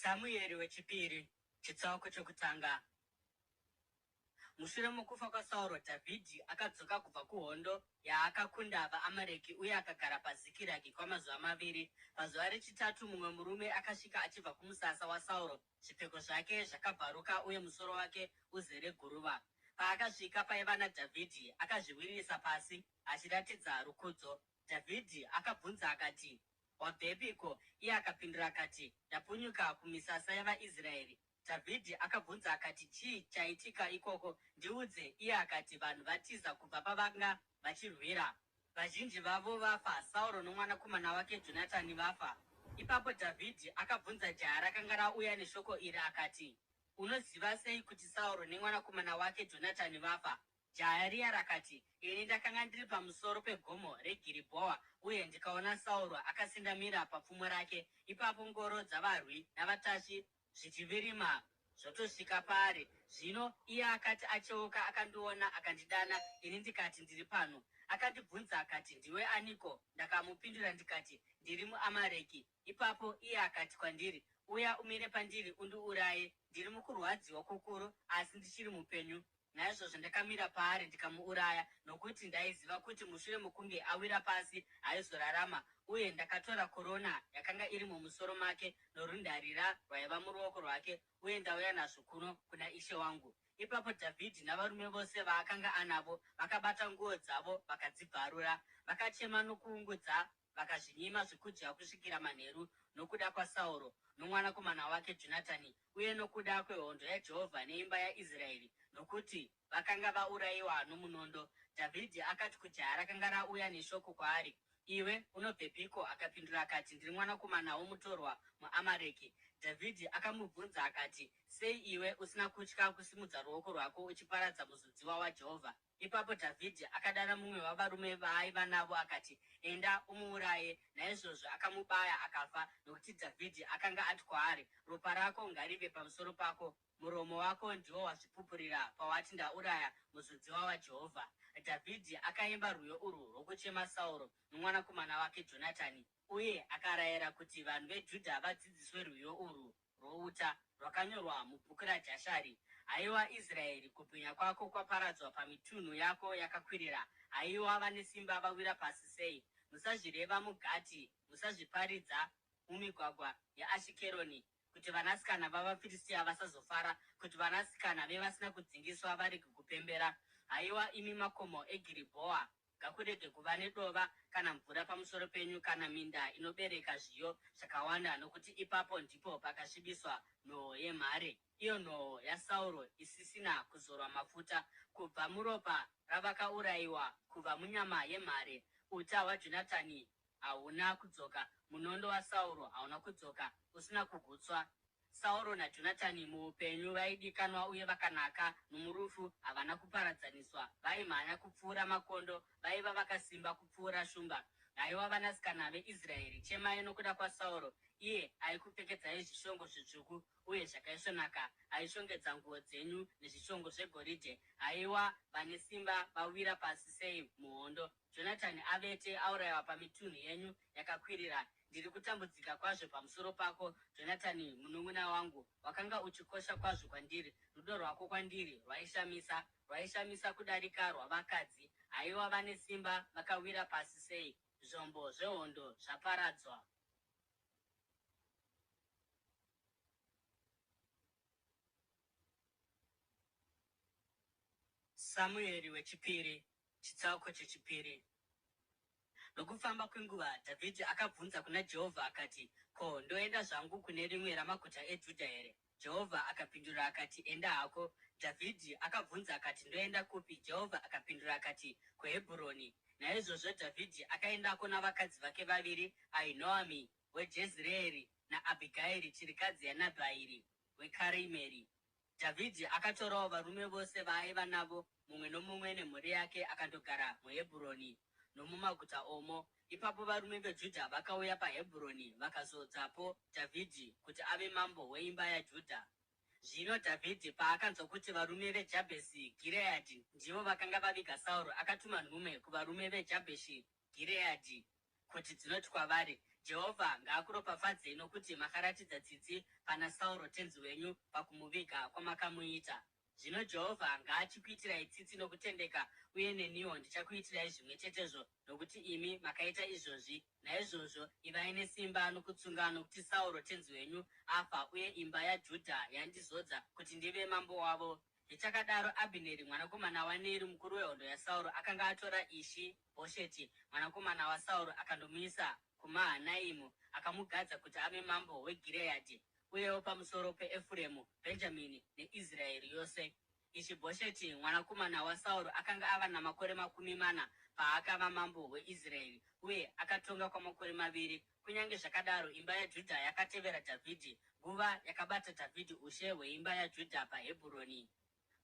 Samueri wechipiri chitsauko chokutanga. Mushure mokufa kwaSauro, Dhavhidhi akadzoka kubva kuhondo yaakakunda vaAmareki uye akagara paZikiragi kwamazuva 2. Pazuva rechitatu mumwe murume akasvika achibva kumusasa waSauro, zvipfeko zvake zvakabvaruka uye musoro wake uzere guruva. Paakasvika paiva naDhavhidhi, akazviwisira pasi achiratidza rukudzo. Dhavhidhi akabvunza akati, "Wabvepiko?" Iye akapindura akati, "Ndapunyuka kumisasa yavaIsraeri." Dhavhidhi akabvunza akati, "Chii chaitika ikoko? Ndiudze." Iye akati, "Vanhu vatiza kubva pavanga vachirwira. Vazhinji vavo vafa, Sauro nomwanakomana wake Jonatani vafa." Ipapo Dhavhidhi akabvunza jaya rakanga rauya neshoko iri akati, "Unoziva sei kuti Sauro nemwanakomana wake Jonatani vafa?" Jaya riya rakati, "Ini ndakanga ndiri pamusoro pegomo reGiribhoa uye ndikaona Sauro akasendamira papfumo rake. Ipapo ngoro dzavarwi navatasvi zvichivirima zvotosvika paari. Zvino iye akati acheuka akandiona akandidana, ini ndikati ndiri pano. Akandibvunza akati, 'Ndiwe aniko?' Ndakamupindura ndikati, 'Ndiri muAmareki.' Ipapo iye akati kwandiri, 'Uya umire pandiri undiuraye. Ndiri mukurwadziwa kukuru, asi ndichiri mupenyu.' Naizvozvo ndakamira paari ndikamuuraya, nokuti ndaiziva kuti mushure mokunge awira pasi haizorarama. Uye ndakatora korona yakanga iri mumusoro make norundarira rwaiva muruoko rwake, uye ndauya nazvo kuno kuna ishe wangu." Ipapo Dhavhidhi navarume vose vaakanga anavo vakabata nguo dzavo vakadzibvarura. Vakachema nokuungudza, vakazvinyima zvokudya kusvikira manheru, nokuda kwaSauro nomwanakomana wake Jonatani, uye nokuda kwehondo yaJehovha neimba yaIsraeri, nokuti vakanga vaurayiwa nomunondo. Dhavhidhi akati kujaya rakanga rauya neshoko kwaari, "Iwe unobvepiko?" Akapindura akati, "Ndiri mwanakomana womutorwa muAmareki." Dhavhidhi akamubvunza akati, "Sei iwe usina kutya kusimudza ruoko rwako uchiparadza muzodziwa waJehovha?" Ipapo Dhavhidhi akadana mumwe wavarume vaaiva navo akati, "Enda umuuraye." Naizvozvo akamubaya akafa, nokuti Dhavhidhi akanga ati kwaari, "Ropa rako ngarive pamusoro pako. Muromo wako ndiwo wazvipupurira pawati ndauraya muzodziwa waJehovha." Dhavhidhi akaimba rwiyo urwu rwokuchema Sauro nomwanakomana wake Jonatani, uye akarayira kuti vanhu veJudha vadzidziswe rwiyo urwu rwouta, rwakanyorwa mubhuku raJashari. "Haiwa Israeri, kubwinya kwako kwaparadzwa pamitunhu yako yakakwirira. Haiwa vane simba vawira pasi sei! Musazvireva muGati, musazviparidza mumigwagwa yaAshikeroni, kuti vanasikana vavaFiristia vasazofara, kuti vanasikana vevasina kudzingiswa varege kupembera. Haiwa imi makomo eGiribhoa, ngakurege kuva nedova kana mvura pamusoro penyu, kana minda inobereka zviyo zvakawanda, nokuti ipapo ndipo pakasvibiswa nhoo yemhare, iyo nhoo yaSauro isisina kuzorwa mafuta. Kubva muropa ravakaurayiwa, kubva munyama yemhare, uta hwaJonatani hauna kudzoka, munondo waSauro hauna kudzoka, usina kugutswa. Sauro naJonatani muupenyu vaidikanwa uye vakanaka, nomurufu havana kuparadzaniswa. Vaimhanya kupfuura makondo, vaiva vakasimba kupfuura shumba. Haiwa vanasikana veIsraeri, chemai nokuda kwaSauro, iye aikupfekedzai zvishongo zvitsvuku uye zvakaisvonaka, aishongedza nguo dzenyu nezvishongo zvegoridhe. Haiwa vane simba vawira pasi sei muhondo! Jonatani avete aurayiwa pamitunhu yenyu yakakwirira. Ndiri kutambudzika kwazvo pamusoro pako, Jonatani munun'una wangu. Wakanga uchikosha kwazvo kwandiri. Rudo rwako kwandiri rwaishamisa kudarika rwavakadzi. Haiwa vane simba vakawira pasi sei! Zvombo zvehondo zvaparadzwa." Samueri wechipiri chitsauko chechipiri. Nokufamba kwenguva, Dhavhidhi akabvunza kuna Jehovha akati, "Ko, ndoenda zvangu kune rimwe ramaguta eJudha here?" Jehovha akapindura akati, "Enda hako." Dhavhidhi akabvunza akati, "Ndoenda kupi?" Jehovha akapindura akati, "kuHebhuroni." Naizvozvo Dhavhidhi akaendako navakadzi vake vaviri, Ahinoami weJezireeri naAbhigairi chirikadzi yaNabhairi weKarimeri. Dhavhidhi akatorawo varume vose vaaiva navo, mumwe nomumwe nemhuri yake, akandogara muHebhuroni nomumaguta omo. Ipapo varume veJudha vakauya paHebhuroni vakazodzapo Dhavhidhi kuti ave mambo weimba yaJudha. Zvino Dhavhidhi paakanzwa kuti varume veJabheshi Gireadhi ndivo vakanga vaviga Sauro, akatuma nhume kuvarume veJabheshi Gireadhi kuti dzinoti kwavari, Jehovha ngaakuropafadzei nokuti makaratidza tsitsi pana Sauro tenzi wenyu pakumuviga kwamakamuita. Zvino Jehovha ngaachikuitirai tsitsi nokutendeka, uye neniwo ndichakuitirai zvimwe chetezvo, nokuti imi makaita izvozvi. Naizvozvo ivai nesimba nokutsunga, nokuti Sauro tenzi wenyu afa, uye imba yaJudha yandizodza kuti ndive mambo wavo. Zvichakadaro, Abhineri mwanakomana waNeri, mukuru wehondo yaSauro, akanga atora Ishi-Bhosheti mwanakomana waSauro akandomuisa kuMahanaimu, akamugadza kuti ave mambo weGireadhi, uyewo pamusoro peEfuremu, Bhenjamini neIsraeri yose. Ishi-Bhosheti mwanakomana waSauro akanga ava namakore 40 paakava mambo weIsraeri, uye akatonga kwamakore 2. Kunyange zvakadaro, imba yaJudha yakatevera Dhavhidhi, nguva yakabata Dhavhidhi ushe hweimba yaJudha paHebhuroni.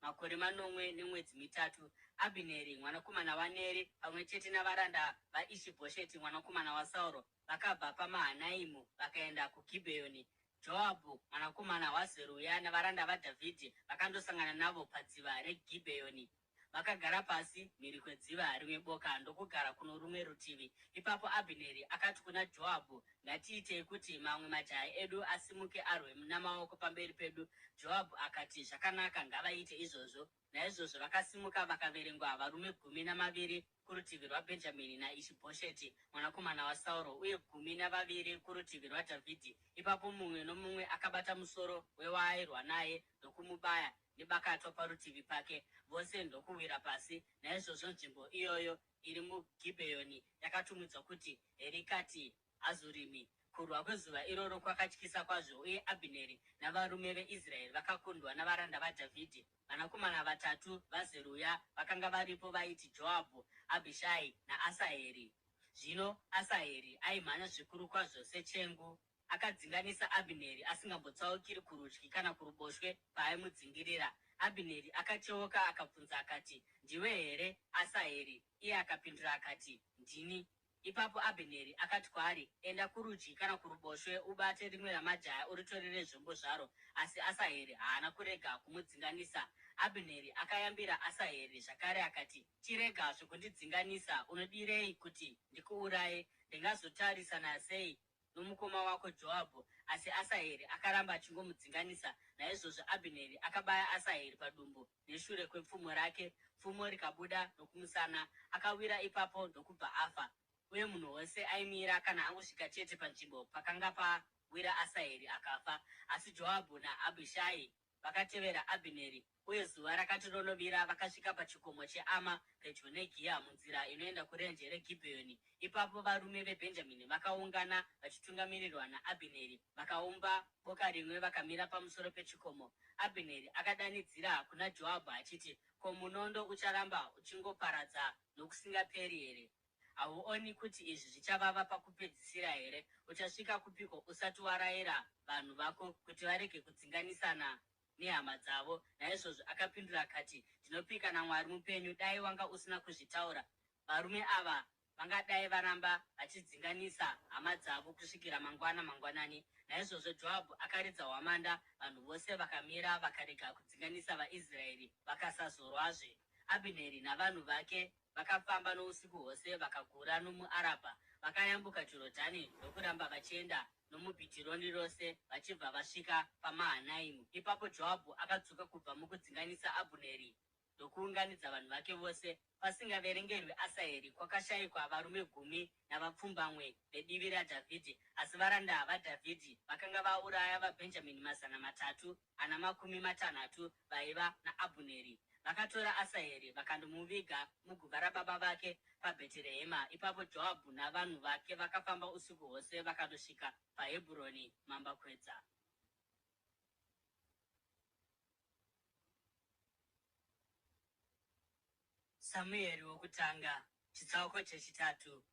Makore 8 nemwedzi 3, Abhineri mwanakomana waNeri pamwe chete navaranda vaIshi-Bhosheti mwanakomana waSauro vakabva paMahanaimu vakaenda kuGibheoni. Joabhu mwanakomana waZeruya navaranda vaDhavhidhi vakandosangana navo padziva reGibheoni. Vakagara pasi mhiri kwedziva rimwe boka ndokugara kuno rumwe rutivi. Ipapo Abhineri akati kuna Joabhu, ngatiitei kuti mamwe majaya edu asimuke arwe namaoko pamberi pedu. Joabhu akati, zvakanaka, ngavaite izvozvo. Naizvozvo vakasimuka vakaverengwa varume 12 kurutivi rwaBhenjamini naIshi-Bhosheti mwanakomana waSauro, uye 12 kurutivi rwaDhavhidhi. Ipapo mumwe nomumwe akabata musoro wewaairwa naye ndokumubaya nebakatwa parutivi pake, vose ndokuwira pasi. Naizvozvo nzvimbo iyoyo iri muGibheoni yakatumidzwa kuti Herikati Hazurimi. Kurwa kwezuva iroro kwakatyisa kwazvo, uye Abhineri navarume veIsraeri vakakundwa navaranda vaDhavhidhi. Vanakomana 3 vaZeruya vakanga varipo vaiti Joabhu, Abhishai naAsaheri. Zvino Asaheri aimhanya zvikuru kwazvo sechengu. Akadzinganisa Abhineri asingambotsaukiri kurudyi kana kuruboshwe paaimudzingirira. Abhineri akacheuka akabvunza akati, ndiwe here Asaheri? Iye akapindura akati, ndini. Ipapo Abhineri akati kwaari, enda kurudyi kana kuruboshwe ubate rimwe ramajaya uritorere zvombo zvaro. Asi Asaheri haana kurega kumudzinganisa. Abhineri akayambira Asaheri zvakare akati, chirega zvokundidzinganisa. Unodirei kuti ndikuuraye? Ndingazotarisana sei nomukoma wako Joabhu? Asi Asaheri akaramba achingomudzinganisa. Naizvozvo Abhineri akabaya Asaheri padumbu neshure kwepfumo rake, pfumo rikabuda nokumusana. Akawira ipapo ndokubva afa. Uye munhu wose aimira kana angosvika chete panzvimbo pakanga pawira Asaheri akafa. Asi Joabhu naAbhishai vakatevera Abhineri, uye zuva rakati ronovira vakasvika pachikomo cheAma pedyo neGiya munzira inoenda kurenje reGibheoni. Ipapo varume veBhenjamini vakaungana vachitungamirirwa naAbhineri, vakaumba boka rimwe vakamira pamusoro pechikomo. Abhineri akadanidzira kuna Joabhu achiti, ko, munondo ucharamba uchingoparadza nokusingaperi here? Hauoni kuti izvi zvichavava pakupedzisira here? Uchasvika kupiko usati warayira vanhu vako kuti varege kudzinganisana nehama dzavo? Naizvozvo akapindura akati, ndinopika naMwari mupenyu, dai wanga usina kuzvitaura, varume ava vangadai varamba vachidzinganisa hama dzavo kusvikira mangwanani. Naizvozvo Joabhu akaridza hwamanda, vanhu vose vakamira vakarega kudzinganisa vaIsraeri, vakasazorwazve. Abhineri navanhu vake vakafamba nousiku hwose vakagura nomuArabha. Vakayambuka Jorodhani ndokuramba vachienda nomubhitironi rose vachibva vasvika paMahanaimu. Ipapo Joabhu akadzoka kubva mukudzinganisa Abhineri ndokuunganidza vanhu vake vose, pasingaverengerwi Asaheri. Kwakashayikwa varume 10 navapfumbamwe vedivi raDhavhidhi. Asi varanda vaDhavhidhi vakanga vauraya vaBhenjamini 360 vaiva naAbhineri. Vakatora Asaheri vakandomuviga muguva rababa vake paBheterehema. Ipapo Joabhu navanhu vake vakafamba usiku hwose vakandosvika paHebhuroni mambakwedza. Samueri wokutanga, chitsauko chechitatu.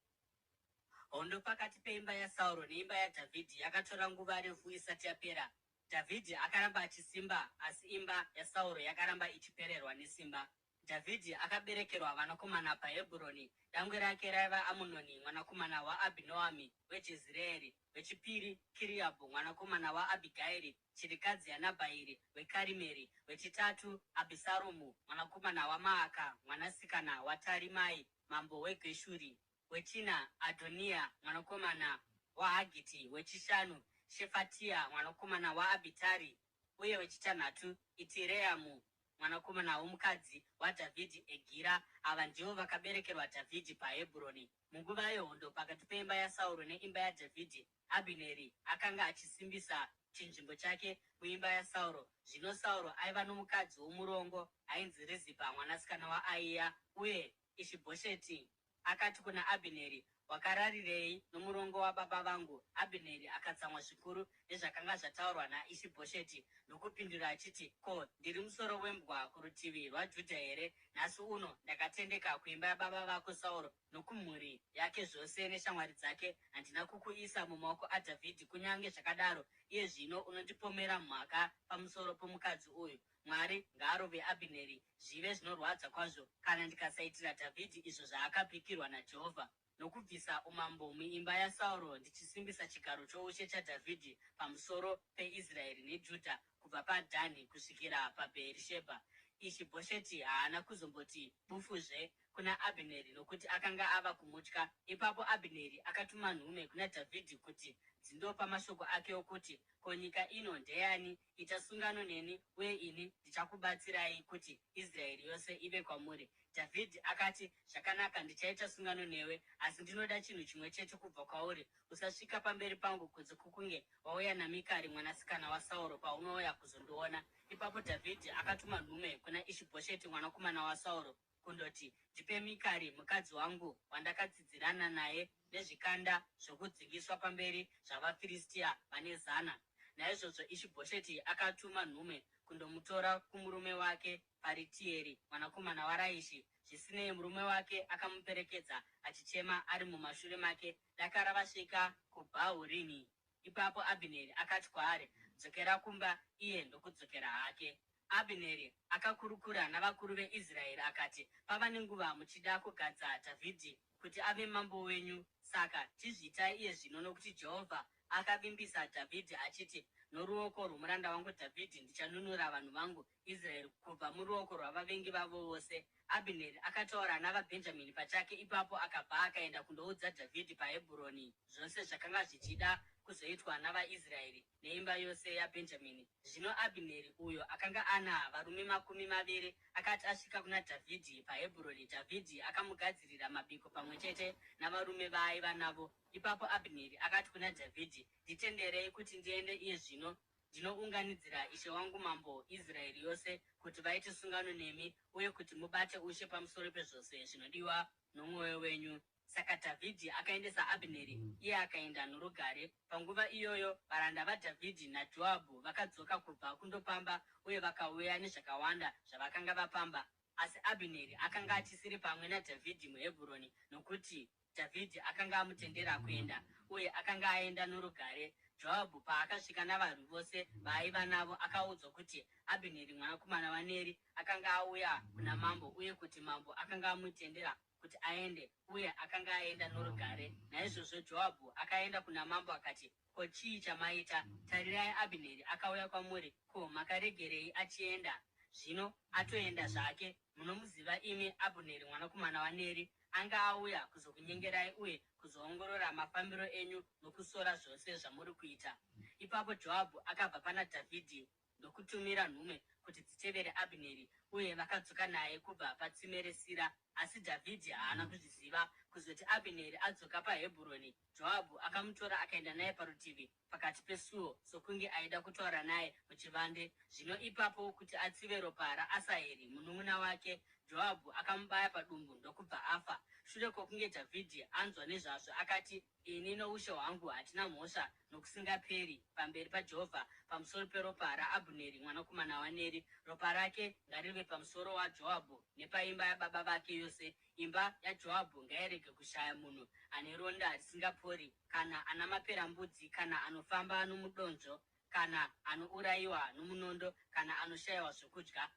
Hondo pakati peimba yaSauro neimba yaDhavhidhi yakatora nguva refu isati yapera. Dhavhidhi akaramba achisimba, asi imba yaSauro yakaramba ichipererwa nesimba. Dhavhidhi akaberekerwa vanakomana paHebhuroni. Dangwe rake raiva Amunoni mwanakomana waAbhinoami weJezireeri. Wechipiri Kiriabhu mwanakomana waAbhigairi, chirikadzi yaNabhairi weKarimeri. Wechitatu Abhisaromu mwanakomana waMaaka, mwanasikana waTarimai mambo weGeshuri. Wechina Adhoniya mwanakomana waHagiti, wechishanu Shefatia mwanakomana waAbitari, uye wechitanhatu Itireamu mwanakomana womukadzi waDhavhidhi Egira. Ava ndivo vakaberekerwa Dhavhidhi paHebhuroni. Munguva yehondo pakati peimba yaSauro neimba yaDhavhidhi, Abhineri akanga achisimbisa chinzvimbo chake muimba yaSauro. Zvino Sauro aiva nomukadzi womurongo ainzi Rizipa mwanasikana waAiya, uye Ishibhosheti akati kuna Abhineri, "Wakararirei nomurongo wababa vangu?" Abhineri akatsamwa zvikuru nezvakanga zvataurwa naIshibhosheti nokupindura achiti, "Ko, ndiri musoro wembwa kurutivi rwaJudha here? Nhasi uno ndakatendeka kuimba yababa vako Sauro nokumhuri yake zvose neshamwari dzake. Handina kukuisa mumaoko aDhavhidhi. Kunyange zvakadaro, iye zvino unondipomera mhaka pamusoro pomukadzi uyu. Mwari ngaarove Abhineri, zvive zvinorwadza kwazvo kana ndikasaitira Dhavhidhi izvo zvaakapikirwa naJehovha, nokubvisa umambo muimba yaSauro ndichisimbisa chigaro choushe chaDhavhidhi pamusoro peIsraeri neJudha kubva paDhani kusvikira paBheerishebha." Ishibhosheti haana kuzomboti bufuzve kuna Abhineri nokuti akanga ava kumutya. Ipapo Abhineri akatuma nhume kuna Dhavhidhi kuti dzindopa mashoko ake okuti, "Ko, nyika ino ndeyani? Ita sungano neni, uye ini ndichakubatsirai kuti Israeri yose ive kwamuri." Dhavhidhi akati, "Zvakanaka, ndichaita sungano newe, asi ndinoda chinhu chimwe chete kubva kwauri. Usasvika pamberi pangu kunze kwokunge wauya naMikari mwanasikana waSauro paunouya kuzondiona." Ipapo Dhavhidhi akatuma nhume kuna Ishibhosheti mwanakomana waSauro kundoti, "Ndipe Mikari mukadzi wangu wandakatsidzirana naye nezvikanda zvokudzingiswa pamberi zvavaFiristia vane 100." Naizvozvo Ishibhosheti akatuma nhume kundomutora kumurume wake Paritieri mwanakomana waRaishi. Zvisinei, murume wake akamuperekedza achichema ari mumashure make dakara vasvika kuBhahurini. Ipapo Abhineri akati kwaari, "Dzokera kumba," iye ndokudzokera hake. Abhineri akakurukura navakuru veIsraeri akati, "Pava nenguva muchida kugadza Dhavhidhi kuti ave mambo wenyu. Saka chizviitai iye zvino, nokuti Jehovha akavimbisa Dhavhidhi achiti, 'Noruoko rwomuranda wangu Dhavhidhi ndichanunura vanhu vangu Israeri kubva muruoko rwavavengi vavo vose.'" Abhineri akataura navaBhenjamini pachake. Ipapo akabva akaenda kundoudza Dhavhidhi paHebhuroni zvose zvakanga zvichida kuzoitwa navaIsraeri neimba yose yaBhenjamini. Zvino Abhineri, uyo akanga ana varume 20, akati asvika kuna Dhavhidhi paHebhuroni, Dhavhidhi akamugadzirira mabiko pamwe chete navarume vaaiva navo. Ipapo Abhineri akati kuna Dhavhidhi, "Nditenderei kuti ndiende iye zvino ndinounganidzira ishe wangu mambo Israeri yose kuti vaite sungano nemi, uye kuti mubate ushe pamusoro pezvose zvinodiwa nomwoyo wenyu." Saka Dhavhidhi akaendesa Abhineri, iye akaenda norugare. Panguva iyoyo varanda vaDhavhidhi naJoabhu vakadzoka kubva kundopamba, uye vakauya nezvakawanda zvavakanga vapamba. Asi Abhineri akanga achisiri pamwe naDhavhidhi muHebhuroni, nokuti Dhavhidhi akanga amutendera kuenda, uye akanga aenda norugare. Joabhu paakasvika navarwi vose vaaiva navo, akaudzwa kuti Abhineri mwanakomana waNeri akanga auya kuna mambo, uye kuti mambo akanga amutendera kuti aende, uye akanga aenda norugare. Naizvozvo Joabhu akaenda kuna mambo akati, "Ko, chii chamaita? Tarirai, Abhineri akauya kwamuri. Ko, makaregerei achienda? Zvino atoenda zvake. Munomuziva imi Abhineri mwanakomana waNeri. Anga auya kuzokunyengerai uye kuzoongorora mafambiro enyu nokusora zvose zvamuri kuita." Ipapo Joabhu akabva pana Dhavhidhi ndokutumira nhume kuti dzitevere Abhineri, uye vakadzoka naye kubva patsime reSira. Asi Dhavhidhi haana kuzviziva. Kuzoti Abhineri adzoka paHebhuroni, Joabhu akamutora akaenda naye parutivi pakati pesuo, sokunge aida kutaura naye muchivande. Zvino ipapo kuti atsive ropa raAsaheri munun'una wake, Joabhu akamubaya padumbu ndokubva afa. Shure kwokunge Dhavhidhi anzwa nezvazvo, akati, "Ini noushe hwangu hatina mhosva nokusingaperi pamberi paJehovha pamusoro peropa raAbhineri mwanakomana waNeri. Ropa rake ngarive pamusoro waJoabhu nepaimba yababa vake yose. Imba yaJoabhu ngairege kushaya munhu ane ronda risingapori, kana ana maperembudzi, kana anofamba nomudonzvo, kana anourayiwa nomunondo, kana anoshayiwa zvokudya."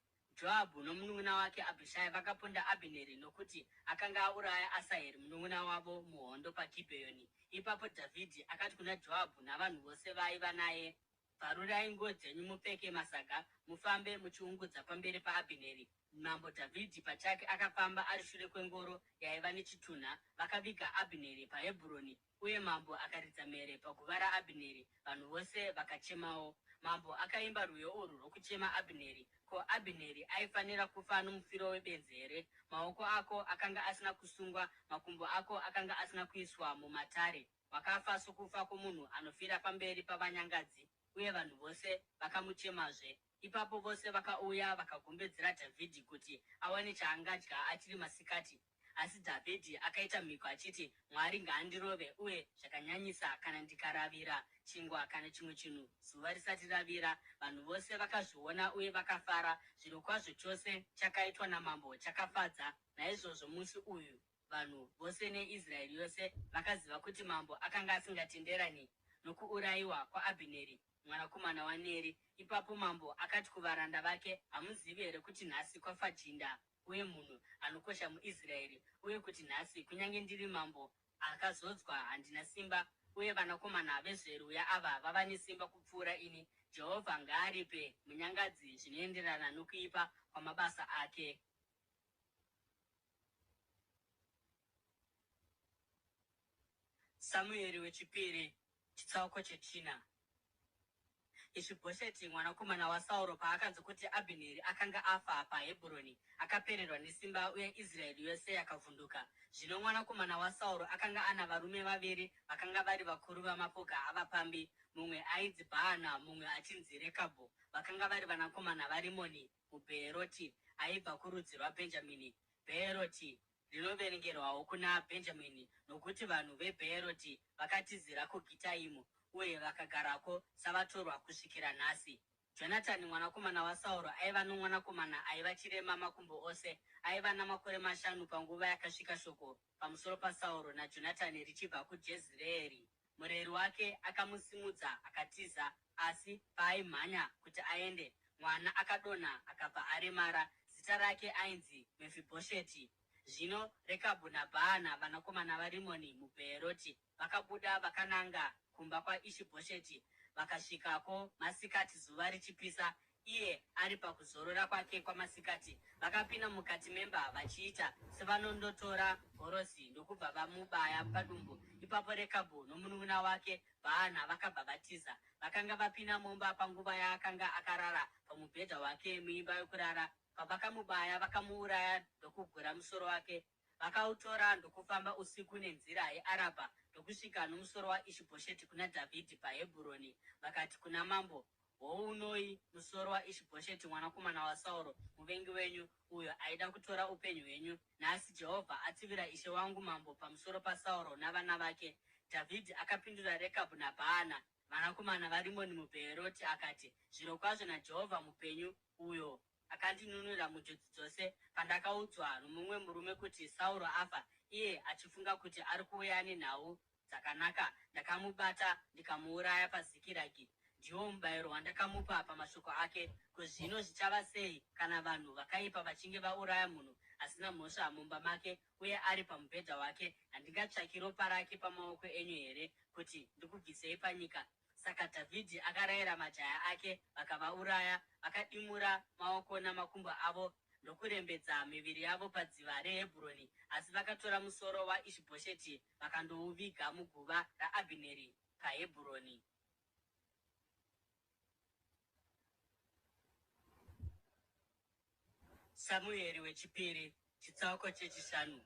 Joabhu nomunun'una wake Abhishai vakaponda Abhineri nokuti akanga auraya Asaheri munun'una wavo muhondo paGibheoni. Ipapo Dhavhidhi akati kuna Joabhu navanhu vose vaaiva naye, "Bvarurai nguo dzenyu, mupfeke masaga, mufambe muchiungudza pamberi paAbhineri." Mambo Dhavhidhi pachake akafamba ari shure kwengoro yaiva nechitunha. Vakaviga Abhineri paHebhuroni, uye mambo akaridza mhere paguva raAbhineri. Vanhu vose vakachemawo. Mambo akaimba rwiyo urwu rwokuchema Abhineri: ko, Abhineri aifanira kufa nomufiro webenzi here? Maoko ako akanga asina kusungwa, makumbo ako akanga asina kuiswa mumatare. Wakafa sokufa kwomunhu anofira pamberi pavanyangadzi. Uye vanhu vose vakamuchemazve. Ipapo vose vakauya vakagombedzera Dhavhidhi kuti awane chaangadya achiri masikati. Asi Dhavhidhi akaita mhiko achiti, Mwari ngaandirove, uye zvakanyanyisa kana ndikaravira chingwa kana chimwe chinhu zuva risati ravira. Vanhu vose vakazviona uye vakafara. Zvirokwazvo chose chakaitwa namambo chakafadza. Naizvozvo musi uyu vanhu vose neIsraeri yose vakaziva kuti mambo akanga asingatenderani nokuurayiwa kwaAbhineri mwanakomana waNeri. Ipapo mambo akati kuvaranda vake, hamuzivi here kuti nhasi kwafa jinda uye munhu anokosha muIsraeri, uye kuti nhasi kunyange ndiri mambo akazodzwa handina simba, uye vanakomana vezveruya ava vava nesimba kupfuura ini? Jehovha ngaaripe munyangadzi zvinoenderana nokuipa kwamabasa ake. Samueri wechipiri, chitsauko 9. Ishibhosheti mwanakomana waSauro paakanzwa kuti Abhineri akanga afa paHebhuroni, akapererwa nesimba, uye Israeri yose yakavhunduka. Zvino mwanakomana waSauro akanga ana varume vaviri vakanga vari vakuru vamapoka avapambi. Mumwe ainzi Bhaana, mumwe achinzi Rekabhu. Vakanga vari vanakomana vaRimoni muBheeroti, aibva kurudzi rwaBhenjamini. Bheeroti rinoverengerwawo kuna Bhenjamini, nokuti vanhu veBheeroti vakatizira kuGitaimu uye vakagarako savatorwa kusvikira nhasi. Jonatani mwanakomana waSauro aiva nomwanakomana aiva chirema makumbo ose. Aiva namakore 5 panguva yakasvika shoko pamusoro paSauro naJonatani richibva kuJezireeri. Mureri wake akamusimudza akatiza, asi paaimhanya kuti aende, mwana akadonha akabva aremara. Zita rake ainzi Mefibhosheti. Zvino Rekabhu naBhaana vanakomana vaRimoni muBheeroti vakabuda vakananga kumba kwaIshibhosheti. Vakasvikako masikati zuva richipisa, iye ari pakuzorora kwake kwamasikati. Vakapinda mukati memba vachiita sevanondotora gorosi ndokubva vamubaya padumbu. Ipapo Rekabhu nomunun'una wake Bhaana vakabva vatiza. Vakanga vapinda mumba panguva yaakanga akarara pamubhedha wake muimba yokurara. Pavakamubaya vakamuuraya ndokugura musoro wake. Vakautora ndokufamba usiku nenzira yeArabha ndokusvika nomusoro waIshibhosheti kuna Dhavhidhi paHebhuroni. Vakati kuna mambo, hounoi musoro waIshibhosheti mwanakomana waSauro, muvengi wenyu, uyo aida kutora upenyu hwenyu. Nhasi Jehovha atsivira ishe wangu mambo pamusoro paSauro navana vake. Dhavhidhi akapindura Rekabhu naBhaana vanakomana vaRimoni muBheeroti akati, zvirokwazvo naJehovha mupenyu, uyo akandinunura munjodzi dzose pandakaudzwa nomumwe murume kuti Sauro afa, iye achifunga kuti ari kuuya nenhau dzakanaka, ndakamubata ndikamuuraya paZikiragi. Ndiwo mubayiro wandakamupa pamashoko ake. Kuzvino zvichava sei kana vanhu vakaipa vachinge vauraya munhu asina mhosva mumba make uye ari pamubhedha wake? Handingatsvaki ropa rake pamaoko enyu here kuti ndikubvisei panyika? Saka Dhavhidhi akarayira majaya ake, vakavauraya. Vakadimura maoko namakumbo avo ndokurembedza miviri yavo padziva reHebhuroni. Asi vakatora musoro waIshibhosheti vakandouviga muguva raAbhineri paHebhuroni. Samueri wechipiri, chitsauko 5.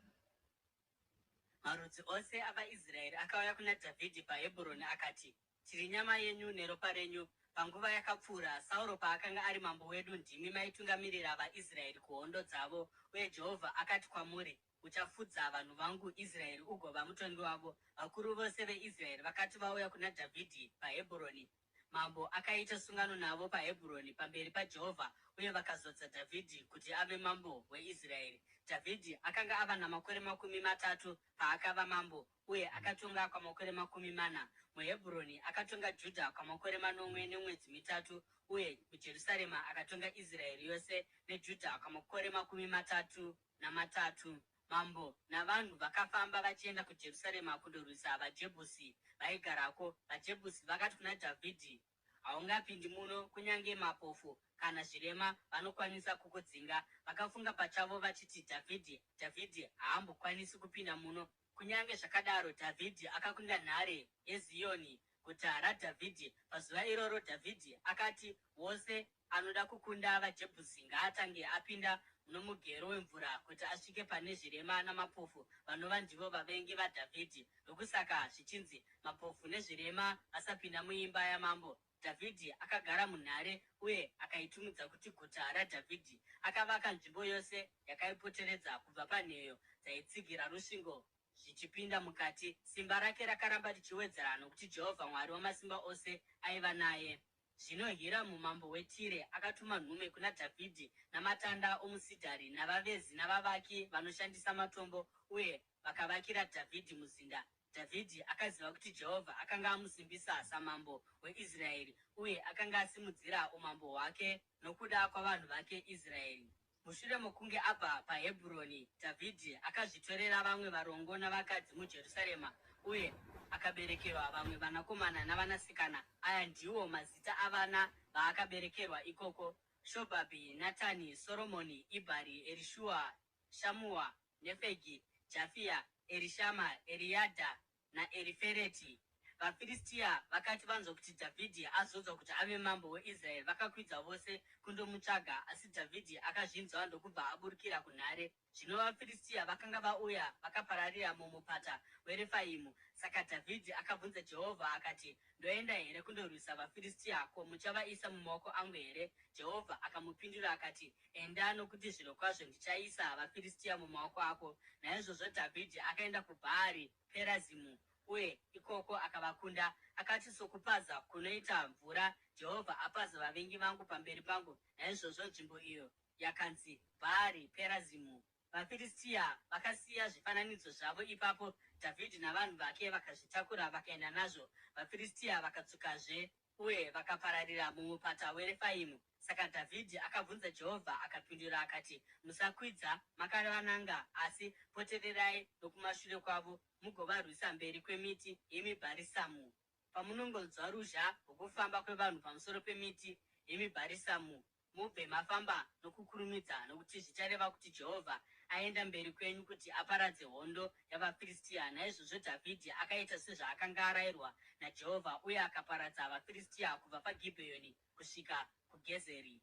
Marudzi ose avaIsraeri akauya kuna Dhavhidhi paHebhuroni akati, tiri nyama yenyu neropa renyu. Panguva yakapfuura Sauro paakanga ari mambo wedu, ndimi maitungamirira vaIsraeri kuhondo dzavo, uye Jehovha akati kwamuri, uchafudza vanhu vangu Israeri ugova mutongi wavo. Vakuru vose veIsraeri vakati vauya kuna Dhavhidhi paHebhuroni, mambo akaita sungano navo paHebhuroni pamberi paJehovha, uye vakazodza Dhavhidhi kuti ave mambo weIsraeri. Dhavhidhi akanga ava namakore 30 paakava mambo, uye akatonga kwamakore 40. MuHebhuroni akatonga Judha kwamakore 8 nemwedzi 3, uye muJerusarema akatonga Israeri yose neJudha kwamakore 33. Mambo navanhu vakafamba vachienda kuJerusarema kundorwisa vaJebhusi vaigarako. VaJebhusi vakati kuna Dhavhidhi, haungapindi muno kunyange mapofu kana zvirema vanokwanisa kukudzinga. Vakafunga pachavo vachiti Dhavhidhi haambokwanisi kupinda muno. Kunyange zvakadaro, Dhavhidhi akakunda nhare yeZioni, guta raDhavhidhi. Pazuva iroro Dhavhidhi akati, wose anoda kukunda vaJebhusi ngaatange apinda nomugero wemvura kuti asvike pane zvirema namapofu vanova ndivo vavengi vaDhavhidhi. Ndokusaka zvichinzi mapofu nezvirema vasapinda muimba yamambo. Dhavhidhi akagara munhare uye akaitumidza kuti guta raDhavhidhi. Akavaka nzvimbo yose yakaipoteredza kubva panheyo dzaitsigira rusvingo zvichipinda mukati. Simba rake rakaramba richiwedzera nokuti Jehovha Mwari Wamasimba Ose aiva naye. Zvino Hiramu mambo weTire akatuma nhume kuna Dhavhidhi namatanda omusidhari navavezi navavaki vanoshandisa matombo, uye vakavakira Dhavhidhi muzinda. Dhavhidhi akaziva kuti Jehovha akanga amusimbisa samambo weIsraeri uye akanga asimudzira umambo hwake nokuda kwavanhu vake Israeri. Mushure mokunge abva paHebhuroni, Dhavhidhi akazvitorera vamwe varongo navakadzi muJerusarema uye akaberekerwa vamwe vanakomana navanasikana. Aya ndiwo mazita avana vaakaberekerwa ikoko: Shobhabhi, Natani, Soromoni, Ibhari, Erishua, Shamua, Nefegi, Jafia, Erishama, Eriadha naErifereti. VaFiristia vakati vanzwa kuti Dhavhidhi azodzwa kuti ave mambo weIsraeri, vakakwidza vose kundomutsvaga, asi Dhavhidhi akazvinzwa ndokubva aburukira kunhare. Zvino vaFiristia vakanga vauya vakapararira mumupata weRefaimu. Saka Dhavhidhi akabvunza Jehovha akati, ndoenda here kundorwisa vaFiristia? Ko, muchavaisa mumaoko angu here? Jehovha akamupindura akati, enda, nokuti zvirokwazvo ndichaisa vaFiristia mumaoko ako. Naizvozvo Dhavhidhi akaenda kuBhaari Perazimu uye ikoko akavakunda. Akati, sokupaza kunoita mvura, Jehovha apaza vavengi vangu pamberi pangu. Naizvozvo nzvimbo iyo yakanzi Bhaari Perazimu. VaFiristia vakasiya zvifananidzo zvavo ipapo. Dhavhidhi navanhu vake vakazvitakura vakaenda nazvo. VaFiristia vakadzokazve uye vakapararira mumupata weRefaimu. Saka Dhavhidhi akabvunza Jehovha akapindura akati, musakwidza makavananga, asi potererai nokumashure kwavo mugovarwisa mberi kwemiti yemibharisamu. Pamunongonzwa ruzha rwokufamba kwevanhu pamusoro pemiti yemibharisamu, mubve mafamba nokukurumidza, nokuti zvichareva kuti Jehovha aenda mberi kwenyu kuti aparadze hondo yavaFiristia. Naizvozvo Dhavhidhi akaita sezvaakanga arayirwa naJehovha uye akaparadza vaFiristia kubva paGibheoni kusvika kuGezeri.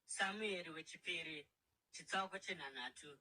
Samueri wechipiri, chitsauko chenhanhatu.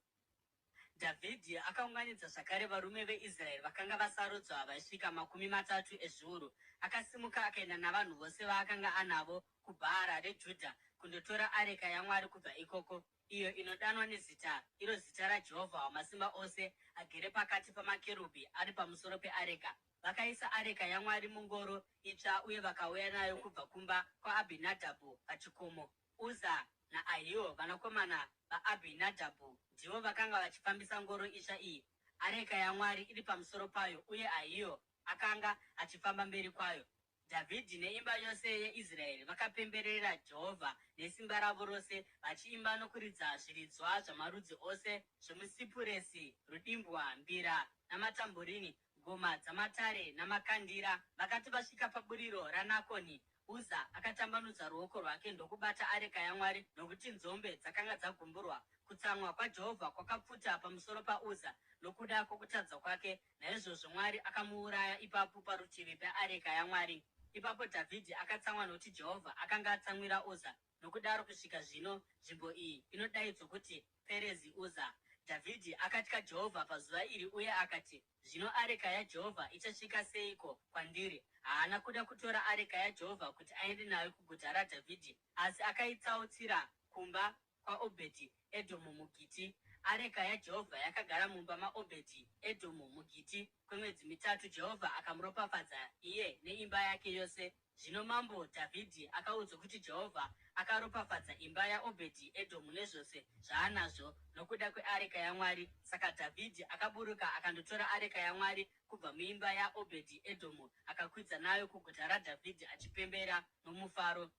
Dhavhidhi akaunganidza zvakare varume veIsraeri vakanga vasarudzwa vaisvika 30 ezviuru. Akasimuka akaenda navanhu vose vaakanga anavo kuBhaara reJudha kundotora areka yaMwari kubva ikoko, iyo inodanwa nezita, iro zita raJehovha Wamasimba Ose, agere pakati pamakerubhi ari pamusoro peareka. Vakaisa areka yaMwari mungoro itsva uye vakauya nayo kubva kumba kwaAbhinadhabhu pachikomo. Uza naAhio, vanakomana vaAbhinadhabhu, ndivo vakanga vachifambisa ngoro itsva iyi. Areka yaMwari iri pamusoro payo uye Ahio akanga achifamba mberi kwayo. Dhavhidhi neimba yose yeIsraeri vakapemberera Jehovha nesimba ravo rose, vachiimba nokuridza zviridzwa zvamarudzi ose zvomusipuresi, rudimbwa, mbira namatamburini, ngoma dzamatare namakandira. Vakati vasvika paburiro raNakoni, Uza akatambanudza ruoko rwake ndokubata areka yaMwari, nokuti nzombe dzakanga dzagumburwa. Kutsamwa kwaJehovha kwakapfuta pamusoro paUza nokuda kwokutadza kwake. Naizvozvo Mwari akamuuraya ipapo parutivi peareka yaMwari. Ipapo Dhavhidhi akatsamwa nokuti Jehovha akanga atsamwira Uza. Nokudaro kusvika zvino nzvimbo iyi inodaidzwa kuti Perezi Uza. Dhavhidhi akatya Jehovha pazuva iri uye akati, zvino areka yaJehovha ichasvika seiko kwandiri? Haana kuda kutora areka yaJehovha kuti aende nayo kuguta raDhavhidhi, asi akaitsautsira kumba kwaObhedhi Edhomu muGiti. Areka yaJehovha yakagara mumba maObhedhi Edhomu muGiti kwemwedzi 3. Jehovha akamuropafadza iye neimba yake yose. Zvino mambo Dhavhidhi akaudzwa kuti Jehovha akaropafadza imba yaObhedhi Edhomu nezvose zvaanazvo nokuda kweareka yaMwari. Saka Dhavhidhi akaburuka akandotora areka yaMwari kubva muimba yaObhedhi Edhomu akakwidza nayo kuguta raDhavhidhi achipembera nomufaro.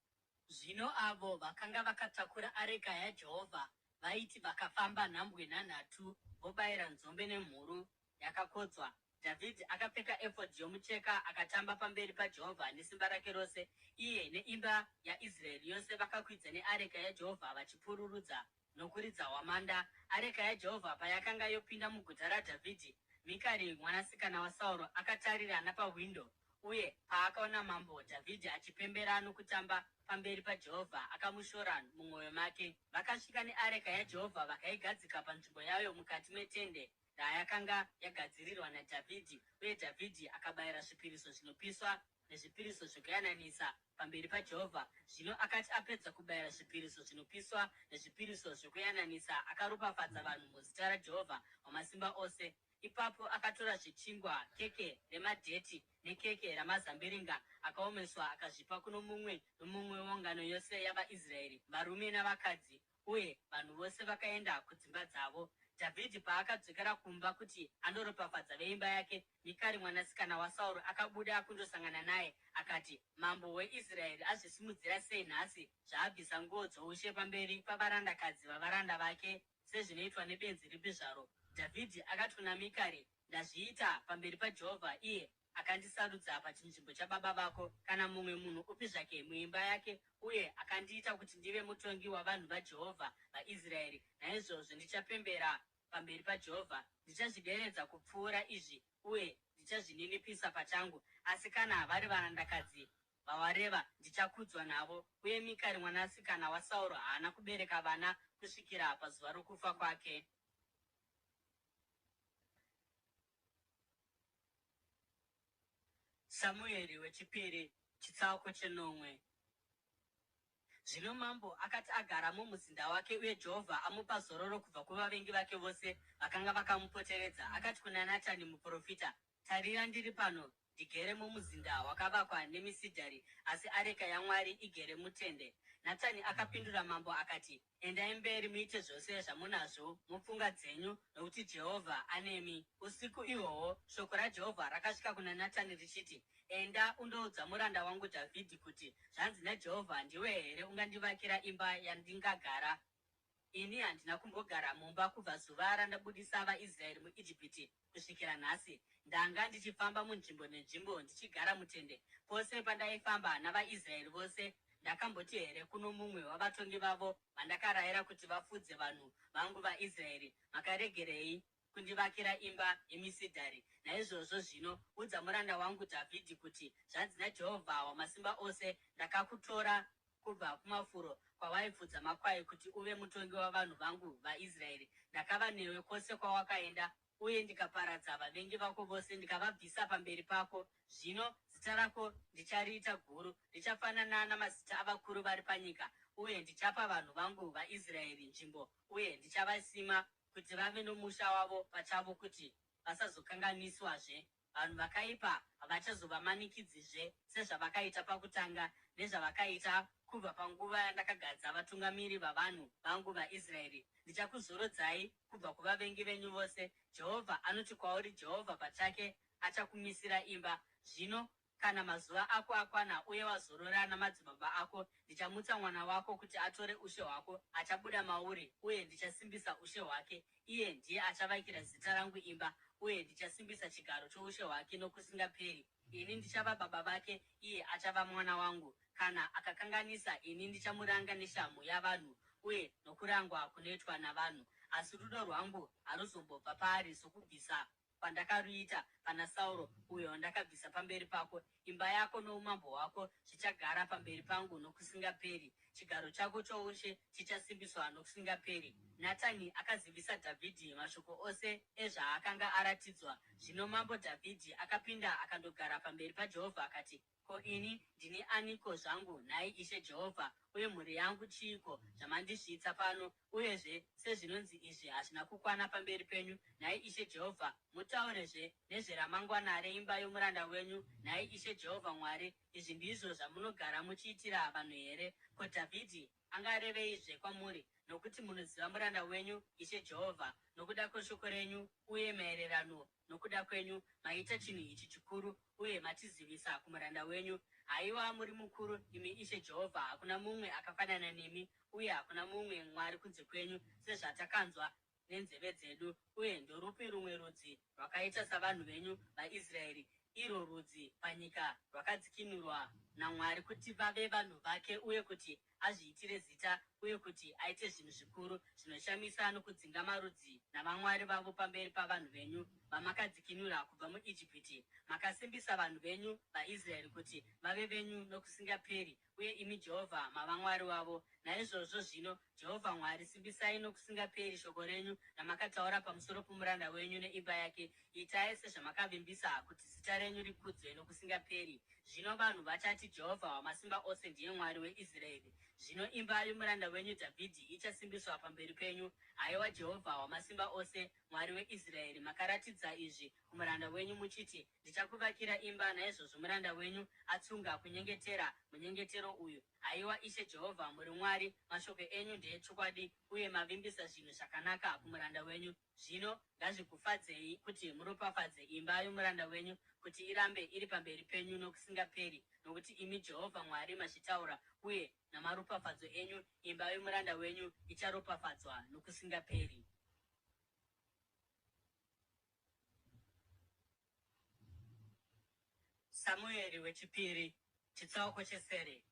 Zvino avo vakanga vakatakura areka yaJehovha vaiti vakafamba nhambwe nhanhatu, vobayira nzombe nemhuru yakakodzwa. Dhavhidhi akapfeka efodhi yomucheka akatamba pamberi paJehovha nesimba rake rose. Iye neimba yaIsraeri yose vakakwidza neareka yaJehovha vachipururudza nokuridza hwamanda. Areka yaJehovha payakanga yopinda muguta raDhavhidhi, Mikari mwanasikana waSauro akatarira napawindo, uye paakaona mambo Dhavhidhi achipembera nokutamba pamberi paJehovha akamushora mumwoyo make. Vakasvika neareka yaJehovha vakaigadzika panzvimbo yayo mukati metende rayakanga yagadzirirwa naDhavhidhi, uye Dhavhidhi akabayira zvipiriso zvinopiswa nezvipiriso zvokuyananisa pamberi paJehovha. Zvino akati apedza kubayira zvipiriso zvinopiswa nezvipiriso zvokuyananisa, akaropafadza vanhu muzita raJehovha Wamasimba Ose. Ipapo akatora zvechingwa, keke remadheti nekeke ramazambiringa akaomeswa akazvipa kuno mumwe nomumwe wengano yose yavaIsraeri, varume navakadzi, uye vanhu vose vakaenda kudzimba dzavo. Dhavhidhi paakadzokera kumba kuti andoropafadza veimba yake, Mikari mwanasikana waSauro akabuda kundosangana naye akati, mambo weIsraeri azvisimudzira sei nhasi zvaabvisa nguo dzoushe pamberi pavarandakadzi vavaranda vake sezvinoitwa nebenzi ripi zvaro? Dhavhidhi akati kuna Mikari, ndazviita pamberi paJehovha, iye akandisarudza pachinzvimbo chababa vako kana mumwe munhu upi zvake muimba yake, uye akandiita kuti ndive mutongi wavanhu vaJehovha vaIsraeri. Naizvozvo ndichapembera pamberi paJehovha, ndichazvideredza kupfuura izvi uye ndichazvininipisa pachangu. Asi kana vari varandakadzi vawareva, ndichakudzwa navo. Uye Mikari mwanasikana waSauro haana kubereka vana kusvikira pazuva rokufa kwake. Samueri wechipiri chitsauko 9. Zvino mambo akati agara mumuzinda wake uye Jehovha amupa zororo kubva kuvavengi vake vose vakanga vakamupoteredza, akati kuna Natani muprofita, tarira ndiri pano ndigere mumuzinda wakavakwa nemisidhari, asi areka yaMwari igere mutende. Natani akapindura mambo akati, endai mberi muite zvose zvamunazvo mupfungwa dzenyu, nokuti Jehovha anemi. Usiku ihwohwo shoko raJehovha rakasvika kuna Natani richiti, enda undoudza muranda wangu Dhavhidhi kuti, zvanzi naJehovha, ndiwe here ungandivakira imba yandingagara? Ini handina kumbogara mumba kubva zuva randabudisa vaIsraeri muIjipiti kusvikira nhasi. Ndanga ndichifamba munzvimbo nenzvimbo ndichigara mutende. Pose pandaifamba navaIsraeri vose, ndakamboti here kuno mumwe wavatongi vavo vandakarayira kuti vafudze vanhu vangu vaIsraeri, makaregerei kundivakira imba yemisidhari? Naizvozvo zvino udza muranda wangu Dhavhidhi kuti, zvanzi naJehovha Wamasimba Ose, ndakakutora kubva kumafuro kwawaifudza makwai kuti uve mutongi wavanhu vangu vaIsraeri. Ndakava newe kwose kwawakaenda, uye ndikaparadza vavengi vako vose ndikavabvisa pamberi pako. Zvino zita rako ndichariita guru, richafanana namazita avakuru vari panyika, uye ndichapa vanhu vangu vaIsraeri nzvimbo, uye ndichavasima kuti vave nomusha wavo pachavo, kuti vasazokanganiswazve. Vanhu vakaipa havachazovamanikidzizve sezvavakaita pakutanga, nezvavakaita kubva panguva yandakagadza vatungamiri vavanhu vangu vaIsraeri. Ndichakuzorodzai kubva kuvavengi venyu vose. Jehovha anoti kwauri, Jehovha pachake achakumisira imba. Zvino kana mazuva ako akwana uye wazorora namadzibaba ako, ndichamutsa mwana wako kuti atore ushe hwako, achabuda mauri, uye ndichasimbisa ushe hwake. Iye ndiye achavakira zita rangu imba, uye ndichasimbisa chigaro choushe hwake nokusingaperi. Ini ndichava baba vake, iye achava mwana wangu. Kana akakanganisa, ini ndichamuranga neshamhu yavanhu uye nokurangwa kunoitwa navanhu. Asi rudo rwangu haruzombobva paari sokubvisa pandakaruita pana Sauro, uyo ndakabvisa pamberi pako. Imba yako noumambo hwako zvichagara pamberi pangu nokusingaperi. Chigaro chako choushe chichasimbiswa nokusingaperi. Natani akazivisa Dhavhidhi mashoko ose ezvaakanga aratidzwa. Zvino mambo Dhavhidhi akapinda akandogara pamberi paJehovha akati, ko ini ndini aniko zvangu, nhai Ishe Jehovha, uye mhuri yangu chiiko zvamandisvitsa pano? Uyezve sezvinonzi izvi hazvina kukwana pamberi penyu, nhai Ishe Jehovha, mutaurezve nezveramangwana reimba yomuranda wenyu, nhai Ishe Jehovha Mwari. Izvi ndizvo zvamunogara muchiitira vanhu here? Ko Dhavhidhi angareveizve kwamuri? Nokuti munoziva muranda wenyu Ishe Jehovha, nokuda kweshoko renyu uye maererano nokuda kwenyu, maita chinhu ichi chikuru uye matizivisa kumuranda wenyu. Haiwa, muri mukuru imi Ishe Jehovha, hakuna mumwe akafanana nemi, uye hakuna mumwe Mwari kunze kwenyu, sezvatakanzwa nenzeve dzedu. Uye ndorupi rumwe rudzi rwakaita savanhu venyu vaIsraeri, iro rudzi panyika rwakadzikinurwa naMwari kuti vave vanhu vake, uye kuti azviitire zita, uye kuti aite zvinhu zvikuru zvinoshamisa nokudzinga marudzi navamwari vavo pamberi pavanhu venyu vamakadzikinura kubva muIjipiti. Makasimbisa vanhu venyu vaIsraeri kuti vave venyu nokusingaperi, uye imi Jehovha mava Mwari wavo. Naizvozvo zvino, Jehovha Mwari, simbisai nokusingaperi shoko renyu ramakataura pamusoro pomuranda wenyu neimba yake. Itai sezvamakavimbisa kuti zita renyu rikudzwe nokusingaperi. Zvino vanhu vachati, Jehovha Wamasimba Ose ndiye Mwari weIsraeri. Zvino imba yomuranda wenyu Dhavhidhi ichasimbiswa pamberi penyu. Haiwa Jehovha Wamasimba Ose, Mwari weIsraeri, makaratidza izvi kumuranda wenyu muchiti, ndichakuvakira imba. Naizvozvo muranda wenyu atsunga kunyengetera munyengetero uyu. Haiwa Ishe Jehovha, muri Mwari, mashoko enyu ndeechokwadi, uye mavimbisa zvinhu zvakanaka kumuranda wenyu. Zvino ngazvikufadzei kuti muropafadze imba yomuranda wenyu, kuti irambe iri pamberi penyu nokusingaperi, nokuti imi Jehovha Mwari mazvitaura, uye namaropafadzo enyu imba yomuranda wenyu icharopafadzwa nokusingaperi. Samueri wechipiri, chitsauko chesere.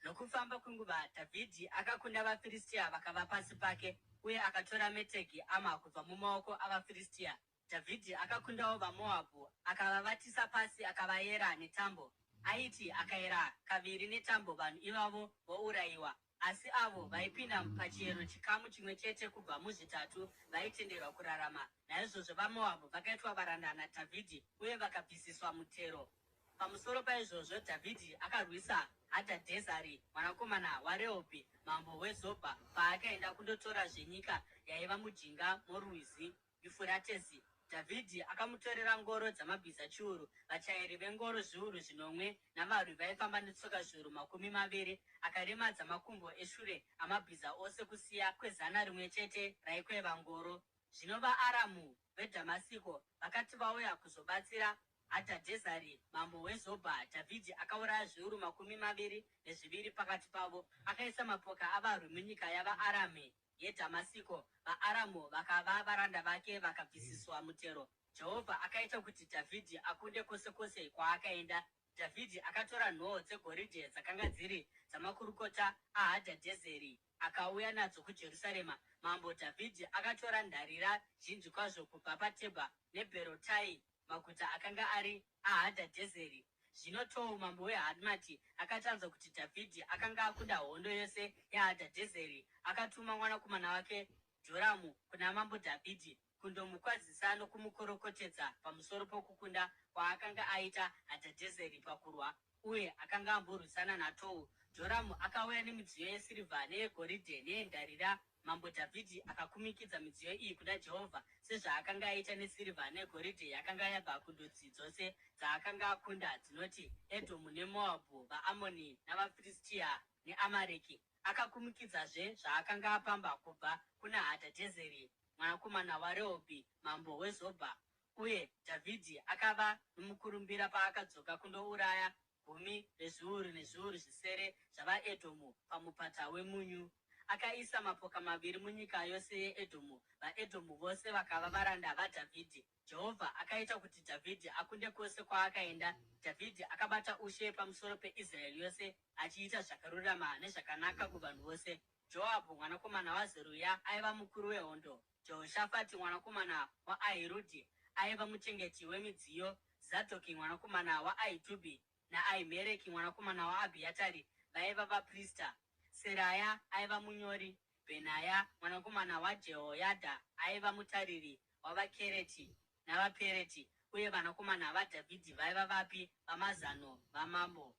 Nokufamba kwenguva, Dhavhidhi akakunda vaFiristia vakava pasi pake, uye akatora Metegi Ama kubva mumaoko avaFiristia. Dhavhidhi akakundawo vaMoabhu, akavavatisa pasi akavayera netambo. Aiti akayera kaviri netambo, vanhu ivavo vourayiwa. Asi avo vaipinda pachiyero chikamu chimwe chete kubva muzvitatu vaitenderwa kurarama. Naizvozvo vaMoabhu vakaitwa varanda naDhavhidhi, uye vakabvisiswa mutero. Pamusoro paizvozvo, Dhavhidhi akarwisa Hadhadhezeri mwanakomana waRehobhi mambo weZobha paakaenda kundotora zvenyika yaiva mujinga morwizi Yufuratesi. Dhavhidhi akamutorera ngoro dzamabhiza chiuru, vachairi vengoro zviuru zvinomwe, navarwi vaifamba netsoka zviuru 20. Akaremadza makumbo eshure amabhiza ose kusiya kwezana rimwe chete raikweva ngoro. Zvino vaAramu veDhamasiko vakati vauya kuzobatsira Hadhadhezeri mambo weZobha, Dhavhidhi akauraya zviuru 22 pakati pavo. Akaisa mapoka avarwi munyika yavaAramu yeDhamasiko. VaAramu vakava varanda vake, vakabvisiswa mutero. Jehovha akaita kuti Dhavhidhi akunde kwose kwose kwaakaenda. Dhavhidhi akatora nhoo dzegoridhe dzakanga dziri dzamakurukota aHadhadhezeri akauya nadzo kuJerusarema. Mambo Dhavhidhi akatora ndarira zhinji kwazvo kubva paTebha neBherotai, maguta akanga ari aHadhadhezeri. Zvino Tou mambo weHamati akati anzwa kuti Dhavhidhi akanga akunda hondo yose yaHadhadhezeri, akatuma mwanakomana wake Joramu kuna mambo Dhavhidhi kundomukwazisa nokumukorokotedza pamusoro pokukunda kwaakanga aita Hadhadhezeri pakurwa, uye akanga amborwisana naTou. Joramu akauya nemidziyo yesirivha neyegoridhe neyendarira. Mambo Dhavhidhi akakumikidza midziyo iyi kuna Jehovha, sezvaakanga aita nesirivha negoridhe yakanga yabva kundudzi dzose dzaakanga akunda, dzinoti Edhomu neMoabhu, vaAmoni navaFiristia neAmareki. Akakumikidzazve zvaakanga apamba kubva kuna Hadhadhezeri mwanakomana waRehobhi mambo weZobha. Uye Dhavhidhi akava nomukurumbira paakadzoka kundouraya 10,000 zvisere zvavaEdhomu pamupata wemunyu. Akaisa mapoka 2 munyika yose yeEdhomu. VaEdhomu vose vakava varanda vaDhavhidhi. Jehovha akaita kuti Dhavhidhi akunde kwose kwaakaenda. Dhavhidhi akabata ushe pamusoro peIsraeri yose, achiita zvakarurama nezvakanaka kuvanhu vose. Joabhu mwanakomana waZeruya aiva mukuru wehondo. Jehoshafati mwanakomana waAhirudhi aiva muchengeti wemidziyo. Zadhoki mwanakomana waAhitubhi naAhimereki mwanakomana waAbhiatari vaiva vaprista. Seraya aiva munyori. Bhenaya mwanakomana waJehoyadha aiva mutariri wavaKereti navaPereti. Uye vanakomana vaDhavhidhi vaiva vapi vamazano vamambo.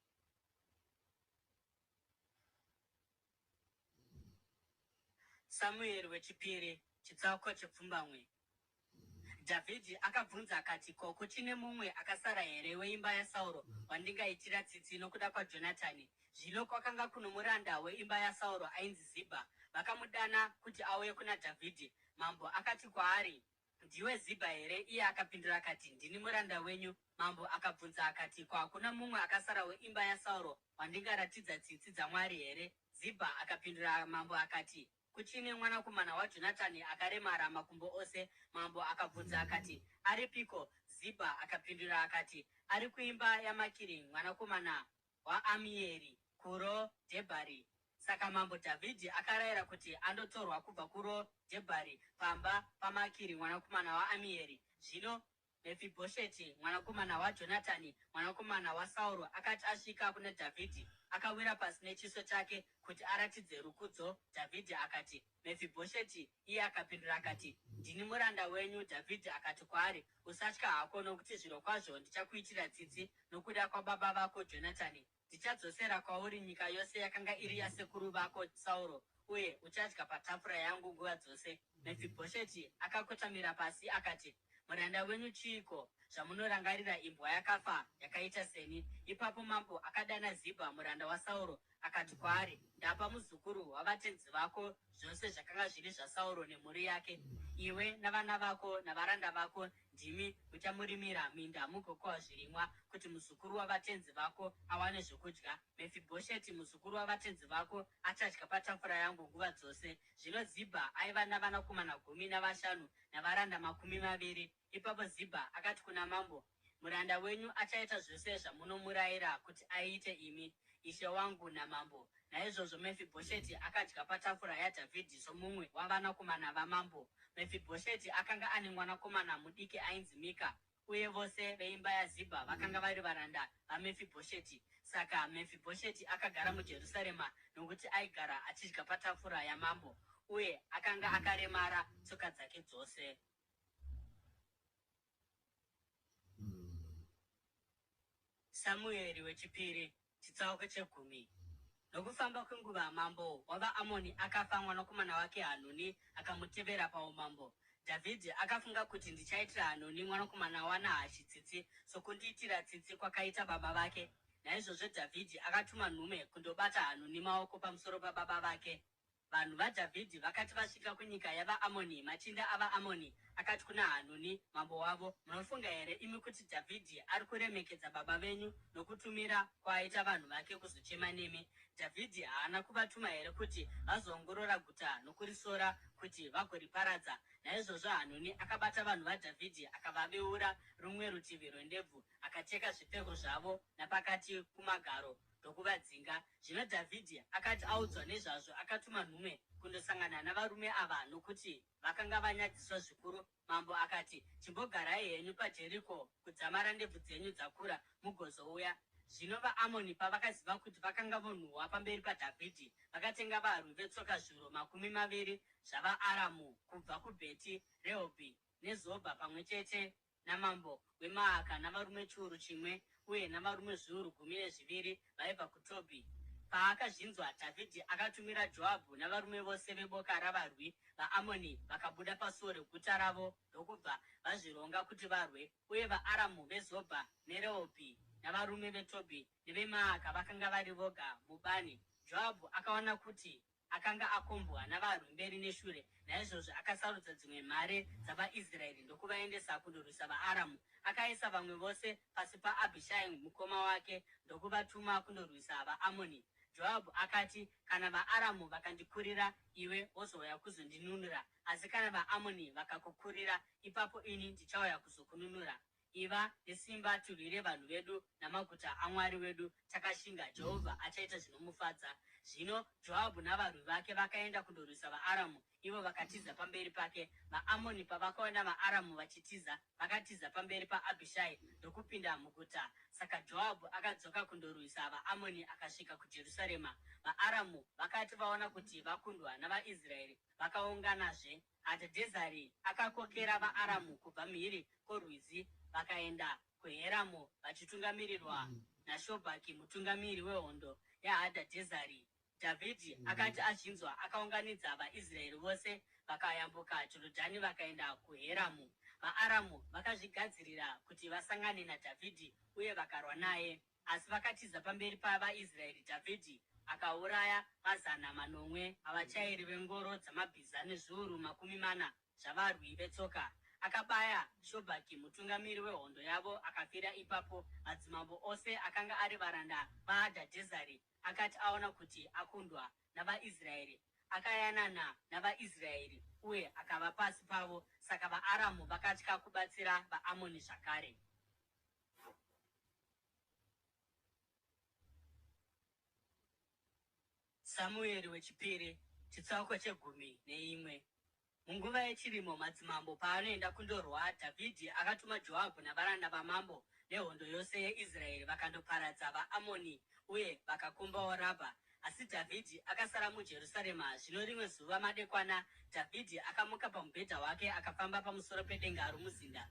Samueri wechipiri, chitsauko chepfumbamwe. Dhavhidhi akabvunza akati, ko, kuchine mumwe akasara here weimba yaSauro wandingaitira tsitsi nokuda kwaJonatani? Zvino kwakanga kuno muranda weimba yaSauro ainzi Zibha. Vakamudana kuti auye kuna Dhavhidhi. Mambo akati kwaari, ndiwe Zibha here? Iye akapindura akati, ndini muranda wenyu. Mambo akabvunza akati, ko, hakuna mumwe akasara weimba yaSauro wandingaratidza tsitsi dzaMwari here? Zibha akapindura mambo akati, kuchine mwanakomana waJonatani akaremara makumbo ose. Mambo akabvunza akati, aripiko? Ziba akapindura akati, ari kuimba yaMakiri mwanakomana waAmieri kuRo Dhebhari. Saka mambo Dhavhidhi akarayira kuti andotorwa kubva kuRo Dhebhari pamba paMakiri mwanakomana waAmieri. Zvino Mefibhosheti mwanakomana waJonatani mwanakomana waSauro akati asvika kuna Dhavhidhi, akawira pasi nechiso chake kuti aratidze rukudzo. Dhavhidhi akati, Mefibhosheti. Iye akapindura akati, ndini muranda wenyu. Dhavhidhi akati kwaari, usatya hako, nokuti zvirokwazvo ndichakuitira tsitsi nokuda kwababa vako Jonatani. Ndichadzosera kwauri nyika yose yakanga iri yasekuru vako Sauro, uye uchadya patafura yangu nguva dzose. Mefibhosheti akakotamira pasi akati, muranda wenyu chiiko, zvamunorangarira imbwa yakafa yakaita seni? Ipapo mambo akadana Zibha muranda waSauro akati kwaari, ndapa muzukuru wavatenzi vako zvose zvakanga zviri zvaSauro nemhuri yake. Iwe navana vako navaranda vako ndimi muchamurimira minda mugokohwa zvirimwa kuti muzukuru wavatenzi vako awane zvokudya. Mefibhosheti muzukuru wavatenzi vako achadya patafura yangu nguva dzose. Zvino Zibha aiva navanakomana 15 navaranda 20. Ipapo Zibha akati kuna mambo, muranda wenyu achaita zvose zvamunomurayira kuti aite imi, ishe wangu namambo. Naizvozvo Mefibhosheti akadya patafura yaDhavhidhi somumwe wavanakomana vamambo. Mefibhosheti akanga ane mwanakomana mudiki ainzi Mika, uye vose veimba yaZibha vakanga vari varanda vaMefibhosheti. Saka Mefibhosheti akagara muJerusarema nokuti aigara achidya patafura yamambo, uye akanga akaremara tsoka dzake dzose. Samueri wechipiri, chitsauko 10. Nokufamba kwenguva mambo wavaAmoni akafa, mwanakomana wake Hanuni akamutevera paumambo. Dhavhidhi akafunga kuti ndichaitira Hanuni mwanakomana waNahashi tsitsi sokundiitira tsitsi kwakaita baba vake. Naizvozvo Dhavhidhi akatuma nhume kundobata Hanuni maoko pamusoro pababa vake. Vanhu vaDhavhidhi vakati vasvika kunyika yavaAmoni, machinda avaAmoni akati kuna Hanuni mambo wavo, munofunga here imi kuti Dhavhidhi ari kuremekedza baba venyu nokutumira kwaaita vanhu vake kuzochema nemi? Dhavhidhi haana kuvatuma here kuti vazoongorora guta nokurisora kuti vagoriparadza? Naizvozvo Hanuni akabata vanhu vaDhavhidhi akavaveura rumwe rutivi rwendebvu, akacheka zvipfeko zvavo napakati kumagaro ndokuvadzinga. Zvino Dhavhidhi akati audzwa nezvazvo, akatuma nhume kundosangana navarume ava nokuti vakanga vanyadziswa zvikuru. Mambo akati, chimbogarai henyu paJeriko kudzamara ndebvu dzenyu dzakura mugozouya. Zvino vaAmoni pavakaziva kuti vakanga vonhuhwa pamberi paDhavhidhi, vakatenga varwi vetsoka zviuru 20 zvavaAramu kubva kuBheti Rehobhi neZobha, pamwe chete namambo weMaaka navarume chiuru 1 uye navarume zviuru 12 vaibva kuTobhi. Paakazvinzwa, Dhavhidhi akatumira Joabhu navarume vose veboka ravarwi vaAmoni vakabuda pasuo reguta ravo ndokubva vazvironga kuti varwe. Uye vaAramu veZobha neRehobhi navarume veTobhi neveMaaka vakanga vari voga mubani. Joabhu akaona kuti akanga akombwa navarwi mberi neshure, naizvozvo akasarudza dzimwe mhare dzavaIsraeri ndokuvaendesa kundorwisa vaAramu. Akaisa vamwe vose pasi paAbhishai mukoma wake ndokuvatuma kundorwisa vaAmoni. Joabhu akati, kana vaAramu vakandikurira, iwe wozouya kuzondinunura, asi kana vaAmoni vakakukurira, ipapo ini ndichauya kuzokununura. Iva nesimba tirwire vanhu vedu namaguta aMwari wedu. Takashinga Jehovha achaita zvinomufadza. Zvino Joabhu navarwi vake vakaenda kundorwisa vaAramu, ivo vakatiza pamberi pake. VaAmoni pavakaona vaAramu vachitiza, vakatiza pamberi paAbhishai ndokupinda muguta. Saka Joabhu akadzoka kundorwisa vaAmoni akasvika kuJerusarema. VaAramu vakati vaona kuti vakundwa navaIsraeri, vakaunganazve. Hadhadhezeri akakokera vaAramu kubva mhiri kworwizi vakaenda kuHeramu vachitungamirirwa naShobhaki mutungamiri wehondo yaHadhadhezeri. Dhavhidhi akati azvinzwa, akaunganidza vaIsraeri vose vakayambuka Jorodhani vakaenda kuHeramu. VaAramu vakazvigadzirira kuti vasangane naDhavhidhi uye vakarwa naye, asi vakatiza pamberi pavaIsraeri. Dhavhidhi akauraya 800 avachairi vengoro dzamabhiza nezviuru 40 zvavarwi vetsoka. Akabaya Shobhaki mutungamiri wehondo yavo akafira ipapo. Madzimambo ose akanga ari varanda vaHadhadhezeri akati aona kuti akundwa navaIsraeri, akayanana navaIsraeri uye akava pasi pavo. Saka vaAramu vakatya kubatsira vaAmoni zvakare. Samueri wechipiri chitsauko 11. Munguva yechirimo madzimambo paanoenda kundorwa, Dhavhidhi akatuma Joabhu navaranda vamambo nehondo yose yeIsraeri vakandoparadza vaAmoni uye vakakombawo Rabha. Asi Dhavhidhi akasara muJerusarema. Zvino rimwe zuva madekwana, Dhavhidhi akamuka pamubhedha wake akafamba pamusoro pedenga romuzinda.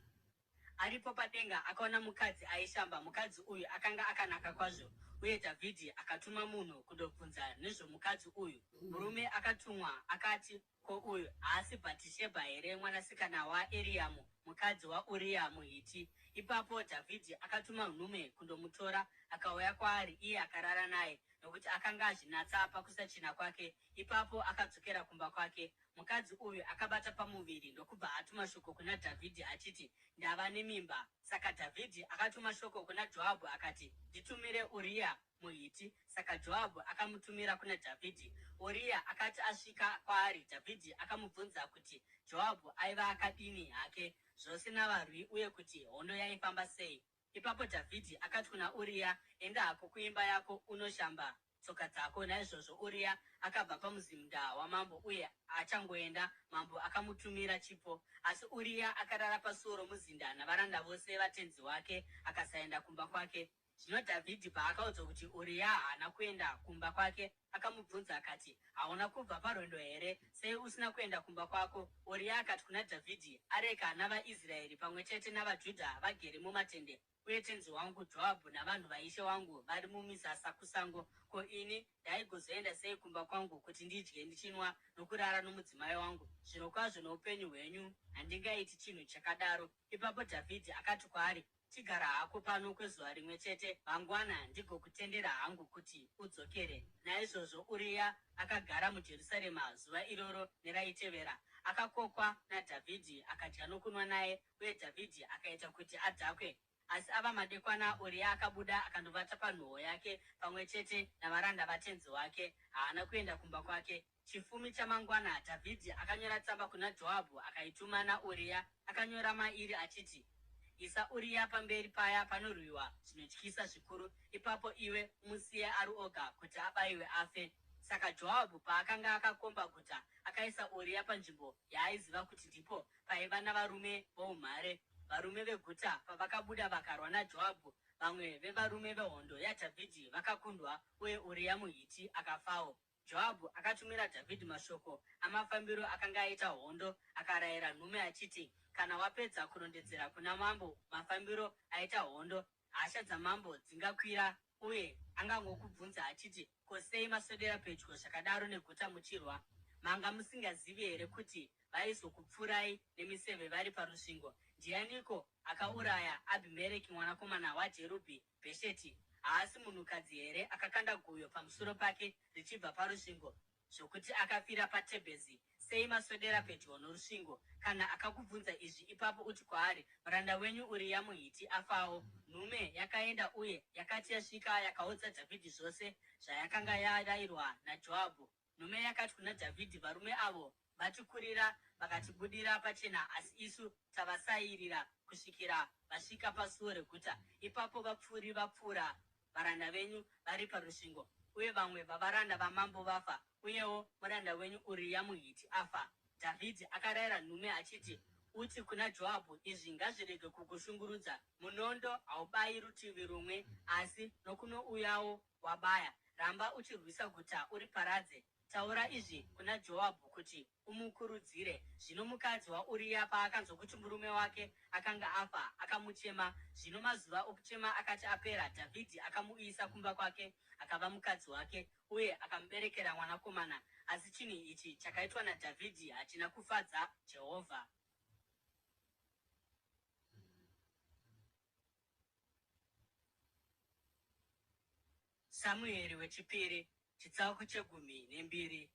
Aripo padenga akaona mukadzi aishamba. Mukadzi uyu akanga akanaka kwazvo, uye Dhavhidhi akatuma munhu kundobvunza nezvomukadzi uyu. Murume akatumwa akati, ko, uyu haasi Bhatishebha here, mwanasikana waEriamu, mukadzi waUria muHiti? Ipapo Dhavhidhi akatuma nhume kundomutora, akauya kwaari, iye akarara naye, nokuti akanga azvinatsa pakusachena kwake. Ipapo akadzokera kumba kwake. Mukadzi uyu akabata pamuviri ndokubva atuma shoko kuna Dhavhidhi achiti, ndava nemimba. Saka Dhavhidhi akatuma shoko kuna Joabhu akati, nditumire Uria muHiti. Saka Joabhu akamutumira kuna Dhavhidhi. Uria akati asvika kwaari, Dhavhidhi akamubvunza kuti Joabhu aiva akadini hake, zvose navarwi, uye kuti hondo yaifamba sei. Ipapo Dhavhidhi akati kuna Uria, enda hako kuimba yako unoshamba tsoka dzako. Naizvozvo Uria akabva pamuzinda wamambo, uye achangoenda, mambo akamutumira chipo. Asi Uria akarara pasuo romuzinda navaranda vose vatenzi wake, akasaenda kumba kwake. Zvino Dhavhidhi paakaudzwa kuti Uria haana kuenda kumba kwake, akamubvunza akati, hauna kubva parwendo here? Sei usina kuenda kumba kwako? Uria akati kuna Dhavhidhi, areka navaIsraeri pamwe chete navaJudha vagere mumatende, uye tenzi wangu Joabhu navanhu vaishe wangu vari mumisasa kusango. Ko, ini ndaigozoenda sei kumba kwangu kuti ndidye ndichinwa nokurara nomudzimai wangu? Zvirokwazvo noupenyu hwenyu handingaiti chinhu chakadaro. Ipapo Dhavhidhi akati kwaari, chigara hako pano kwezuva rimwe chete, mangwana ndigokutendera hangu kuti udzokere. Naizvozvo Uria akagara muJerusarema zuva iroro neraitevera. Akakokwa naDhavhidhi akadya nokunwa naye, uye Dhavhidhi akaita kuti adhakwe. Asi ava madekwana, Uria akabuda akandovata panhoo yake pamwe chete navaranda vatenzi wake. Haana kuenda kumba kwake. Chifumi chamangwana, Dhavhidhi akanyora tsamba kuna Joabhu akaituma naUria. Akanyora mairi achiti, isa Uria pamberi paya panorwiwa zvinotyisa zvikuru. Ipapo iwe musiye ari oga kuti abayiwe afe. Saka Joabhu paakanga akakomba guta, akaisa Uria panzvimbo yaaiziva kuti ndipo paiva navarume voumhare. Varume veguta pavakabuda vakarwa naJoabhu, vamwe vevarume vehondo yaDhavhidhi vakakundwa, uye Uria muHiti akafawo. Joabhu akatumira Dhavhidhi mashoko amafambiro akanga aita hondo, akarayira nhume achiti, kana wapedza kurondedzera kuna mambo mafambiro aita hondo, hasha dzamambo dzingakwira, uye angangokubvunza achiti, ko, sei maswedera pedyo zvakadaro neguta muchirwa? Manga musingazivi here kuti vaizokupfurai nemiseve vari parusvingo? Ndianiko akauraya Abhimereki mwanakomana waJerubhi Bhesheti? Haasi munhukadzi here akakanda guyo pamusoro pake richibva parusvingo, zvokuti akafira paTebhezi? Sei maswedera pedyo norusvingo? Kana akakubvunza izvi, ipapo uti kwaari, muranda wenyu Uria muHiti afawo. Nhume yakaenda uye yakati yasvika yakaudza Dhavhidhi zvose zvayakanga yarayirwa naJoabhu. Nhume yakati kuna Dhavhidhi, varume avo vatikurira vakatibudira pachena, asi isu tavasairira kusvikira vasvika pasuo reguta. Ipapo vapfuri vapfuura varanda venyu vari parusvingo, uye vamwe vavaranda vamambo vafa, uyewo muranda wenyu Uria muHiti afa. Dhavhidhi akarayira nhume achiti, uti kuna Joabhu, izvi ngazvirege kukushungurudza. Munondo haubayi rutivi rumwe, asi nokunouyawo wabaya. Ramba uchirwisa guta uriparadze. Taura izvi kuna Joabhu kuti umukurudzire. Zvino mukadzi waUria paakanzwa kuti murume wake akanga afa, akamuchema. Zvino mazuva okuchema akati apera, Dhavhidhi akamuuyisa kumba kwake, akava mukadzi wake, uye akamuberekera mwanakomana. Asi chinhu ichi chakaitwa naDhavhidhi hachina kufadza Jehovha. Samueri wechipiri chitsauko 12.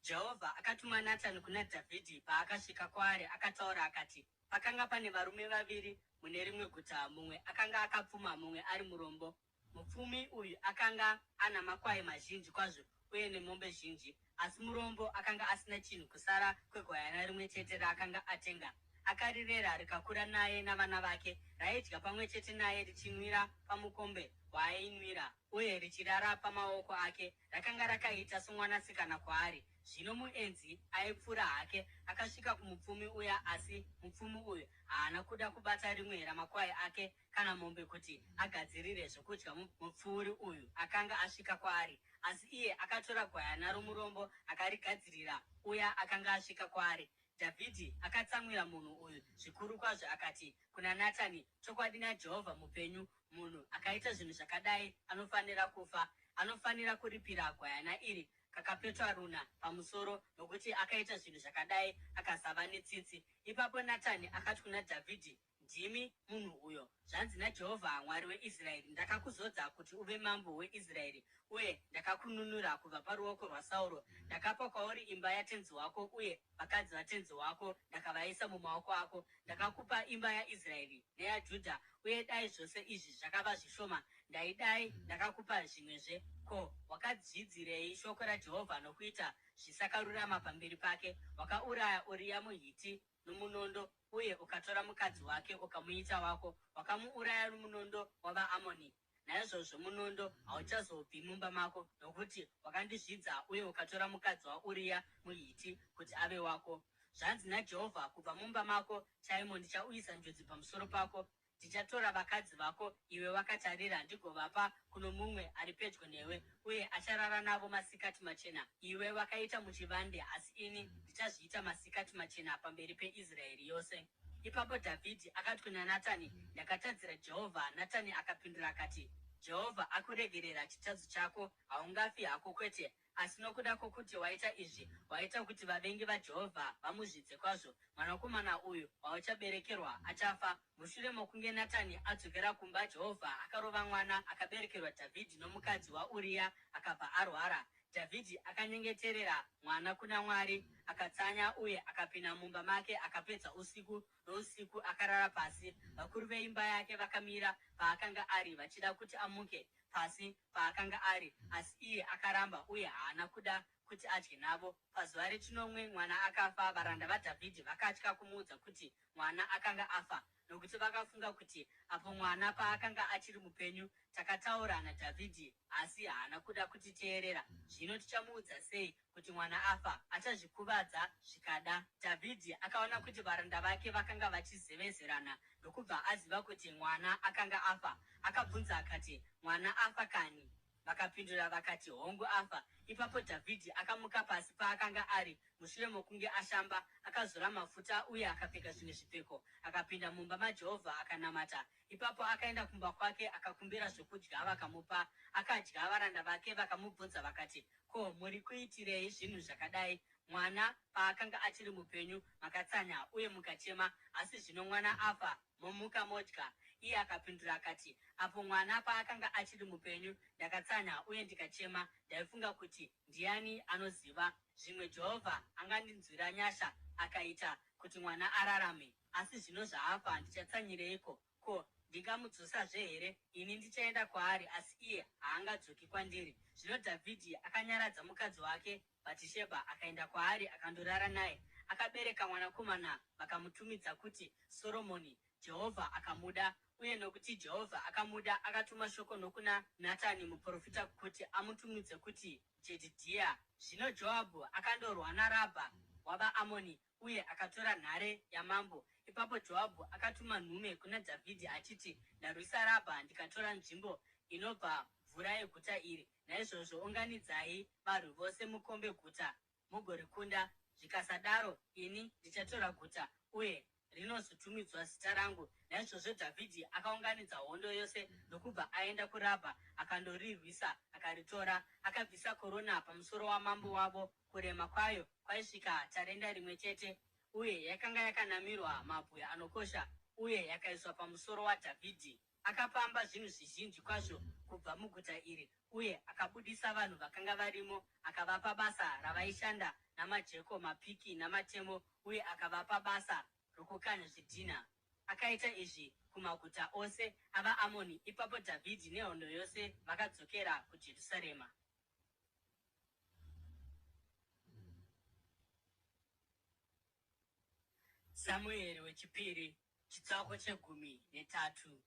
Jehovha akatuma Natani kuna Dhavhidhi. Paakasvika kwaari akataura akati, pakanga pane varume vaviri mune rimwe guta, mumwe akanga akapfuma, mumwe ari murombo. Mupfumi uyu akanga ana makwai mazhinji kwazvo, uye nemombe zhinji. Asi murombo akanga asina chinhu kusara kwegwayana rimwe chete raakanga atenga. Akarirera rikakura naye navana vake, raidya pamwe chete naye richinwira pamukombe waainwira, uye richirara pamaoko ake. Rakanga rakaita somwanasikana kwaari. Zvino muenzi aipfuura hake akasvika kumupfumi uya, asi mupfumi uyu haana kuda kubata rimwe ramakwai ake kana mombe kuti agadzirire zvokudya mupfuuri uyu akanga asvika kwaari. Asi iye akatora gwayana romurombo akarigadzirira uya akanga asvika kwaari. Dhavhidhi akatsamwira munhu uyu zvikuru kwazvo akati kuna Natani, chokwadi naJehovha mupenyu, munhu akaita zvinhu zvakadai anofanira kufa. Anofanira kuripira gwayana iri kakapetwa runa pamusoro, nokuti akaita zvinhu zvakadai akasava netsitsi. Ipapo Natani akati kuna Dhavhidhi, ndimi munhu uyo. Zvanzi naJehovha Mwari weIsraeri, ndakakuzodza kuti uve mambo weIsraeri, uye ndakakununura kubva paruoko rwaSauro. Ndakapa kwauri imba yatenzi wako, uye vakadzi vatenzi wako ndakavaisa mumaoko ako. Ndakakupa imba yaIsraeri neyaJudha, uye dai zvose izvi zvakava zvishoma, ndaidai ndakakupa zvimwezve. Ko, wakadzvidzirei shoko raJehovha nokuita zvisakarurama pamberi pake? Wakauraya Uria muHiti nomunondo, uye ukatora mukadzi wake ukamuita wako. Wakamuuraya nomunondo wavaAmoni. Naizvozvo munondo hauchazobvi mumba mako, nokuti wakandizvidza uye ukatora mukadzi waUria muHiti kuti ave wako. Zvanzi naJehovha, kubva mumba mako chaimo ndichauyisa njodzi pamusoro pako. Ndichatora vakadzi vako iwe wakatarira ndigovapa kuno mumwe ari pedyo newe, uye acharara navo masikati machena. Iwe wakaita muchivande, asi ini ndichazviita masikati machena pamberi peIsraeri yose. Ipapo Dhavhidhi akati kuna Natani, ndakatadzira Jehovha. Natani akapindura akati, Jehovha akuregerera chitadzo chako, haungafi hako kwete. Asi nokuda kwokuti waita izvi, waita kuti vavengi vaJehovha vamuzvidze kwazvo. Mwanakomana uyu wauchaberekerwa achafa. Mushure mokunge Natani adzokera kumba, Jehovha akarova mwana akaberekerwa Dhavhidhi nomukadzi waUria, akabva arwara. Dhavhidhi akanyengeterera mwana kuna Mwari, akatsanya uye akapinda mumba make, akapedza usiku nousiku akarara pasi. Vakuru veimba yake vakamira paakanga ari vachida kuti amuke pasi paakanga ari, asi iye akaramba uye haana kuda kuti adye navo. Pazuva rechinomwe mwana akafa. Varanda vaDhavhidhi vakatya kumuudza kuti mwana akanga afa, nokuti vakafunga kuti apo mwana paakanga achiri mupenyu takataura naDhavhidhi, asi haana kuda kutiteerera. Zvino tichamuudza sei kuti mwana afa? Achazvikuvadza zvikada. Dhavhidhi akaona kuti varanda vake vakanga vachizevezerana ndokubva aziva kuti mwana akanga afa. Akabvunza akati, mwana afa kani? Vakapindura vakati, hongu afa. Ipapo Dhavhidhi akamuka pasi paakanga ari, mushure mokunge ashamba, akazora mafuta uye akapfeka zvimwe zvipfeko, akapinda mumba maJehovha akanamata. Ipapo akaenda kumba kwake akakumbira zvokudya vakamupa. Akadya. Varanda vake vakamubvunza vakati, ko, muri kuitirei zvinhu zvakadai? Mwana paakanga achiri mupenyu makatsanya uye mukachema, asi zvino mwana afa momuka modya. Iye akapindura akati, apo mwana paakanga achiri mupenyu ndakatsanya uye ndikachema, ndaifunga kuti ndiani anoziva? Zvimwe Jehovha angandinzwira nyasha akaita kuti mwana ararame. Asi zvino zvaafa ndichatsanyireiko? Ko, ndingamudzosazve here? Ini ndichaenda kwaari, asi iye haangadzoki kwandiri. Zvino Dhavhidhi akanyaradza mukadzi wake Bhatishebha akaenda kwaari akandorara naye. Akabereka mwanakomana, vakamutumidza kuti Soromoni. Jehovha akamuda, uye nokuti Jehovha akamuda, akatuma shoko nokuna Natani muprofita kuti amutumidze kuti Jedhidhia. Zvino Joabhu akandorwa naRabha wavaAmoni uye akatora nhare yamambo. Ipapo Joabhu akatuma nhume kuna Dhavhidhi achiti, ndarwisa Rabha ndikatora nzvimbo inobva mvura yeguta iri. Naizvozvo unganidzai varwi vose mukombe guta mugorikunda. Zvikasadaro ini ndichatora guta uye rinozotumidzwa zita rangu. Naizvozvo Dhavhidhi akaunganidza hondo yose ndokubva aenda kuRabha akandorirwisa akaritora. Akabvisa korona pamusoro wamambo wavo, kurema kwayo kwaisvika tarenda rimwe chete, uye yakanga yakanamirwa mabwe anokosha, uye yakaiswa pamusoro waDhavhidhi. Akapamba zvinhu zvizhinji kwazvo kubva muguta iri, uye akabudisa vanhu vakanga varimo, akavapa basa ravaishanda namajeko, mapiki namatemo, uye akavapa basa rokukanya zvidhina. Akaita izvi kumaguta ose avaAmoni. Ipapo Dhavhidhi nehondo yose vakadzokera kuJerusarema. Samueri wechipiri chitsauko che13.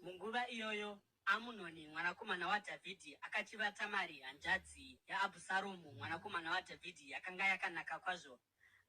Munguva iyoyo Amunoni mwanakomana waDhavhidhi akachiva Tamari hanzvadzi yaAbhusaromu mwanakomana waDhavhidhi yakanga yakanaka kwazvo.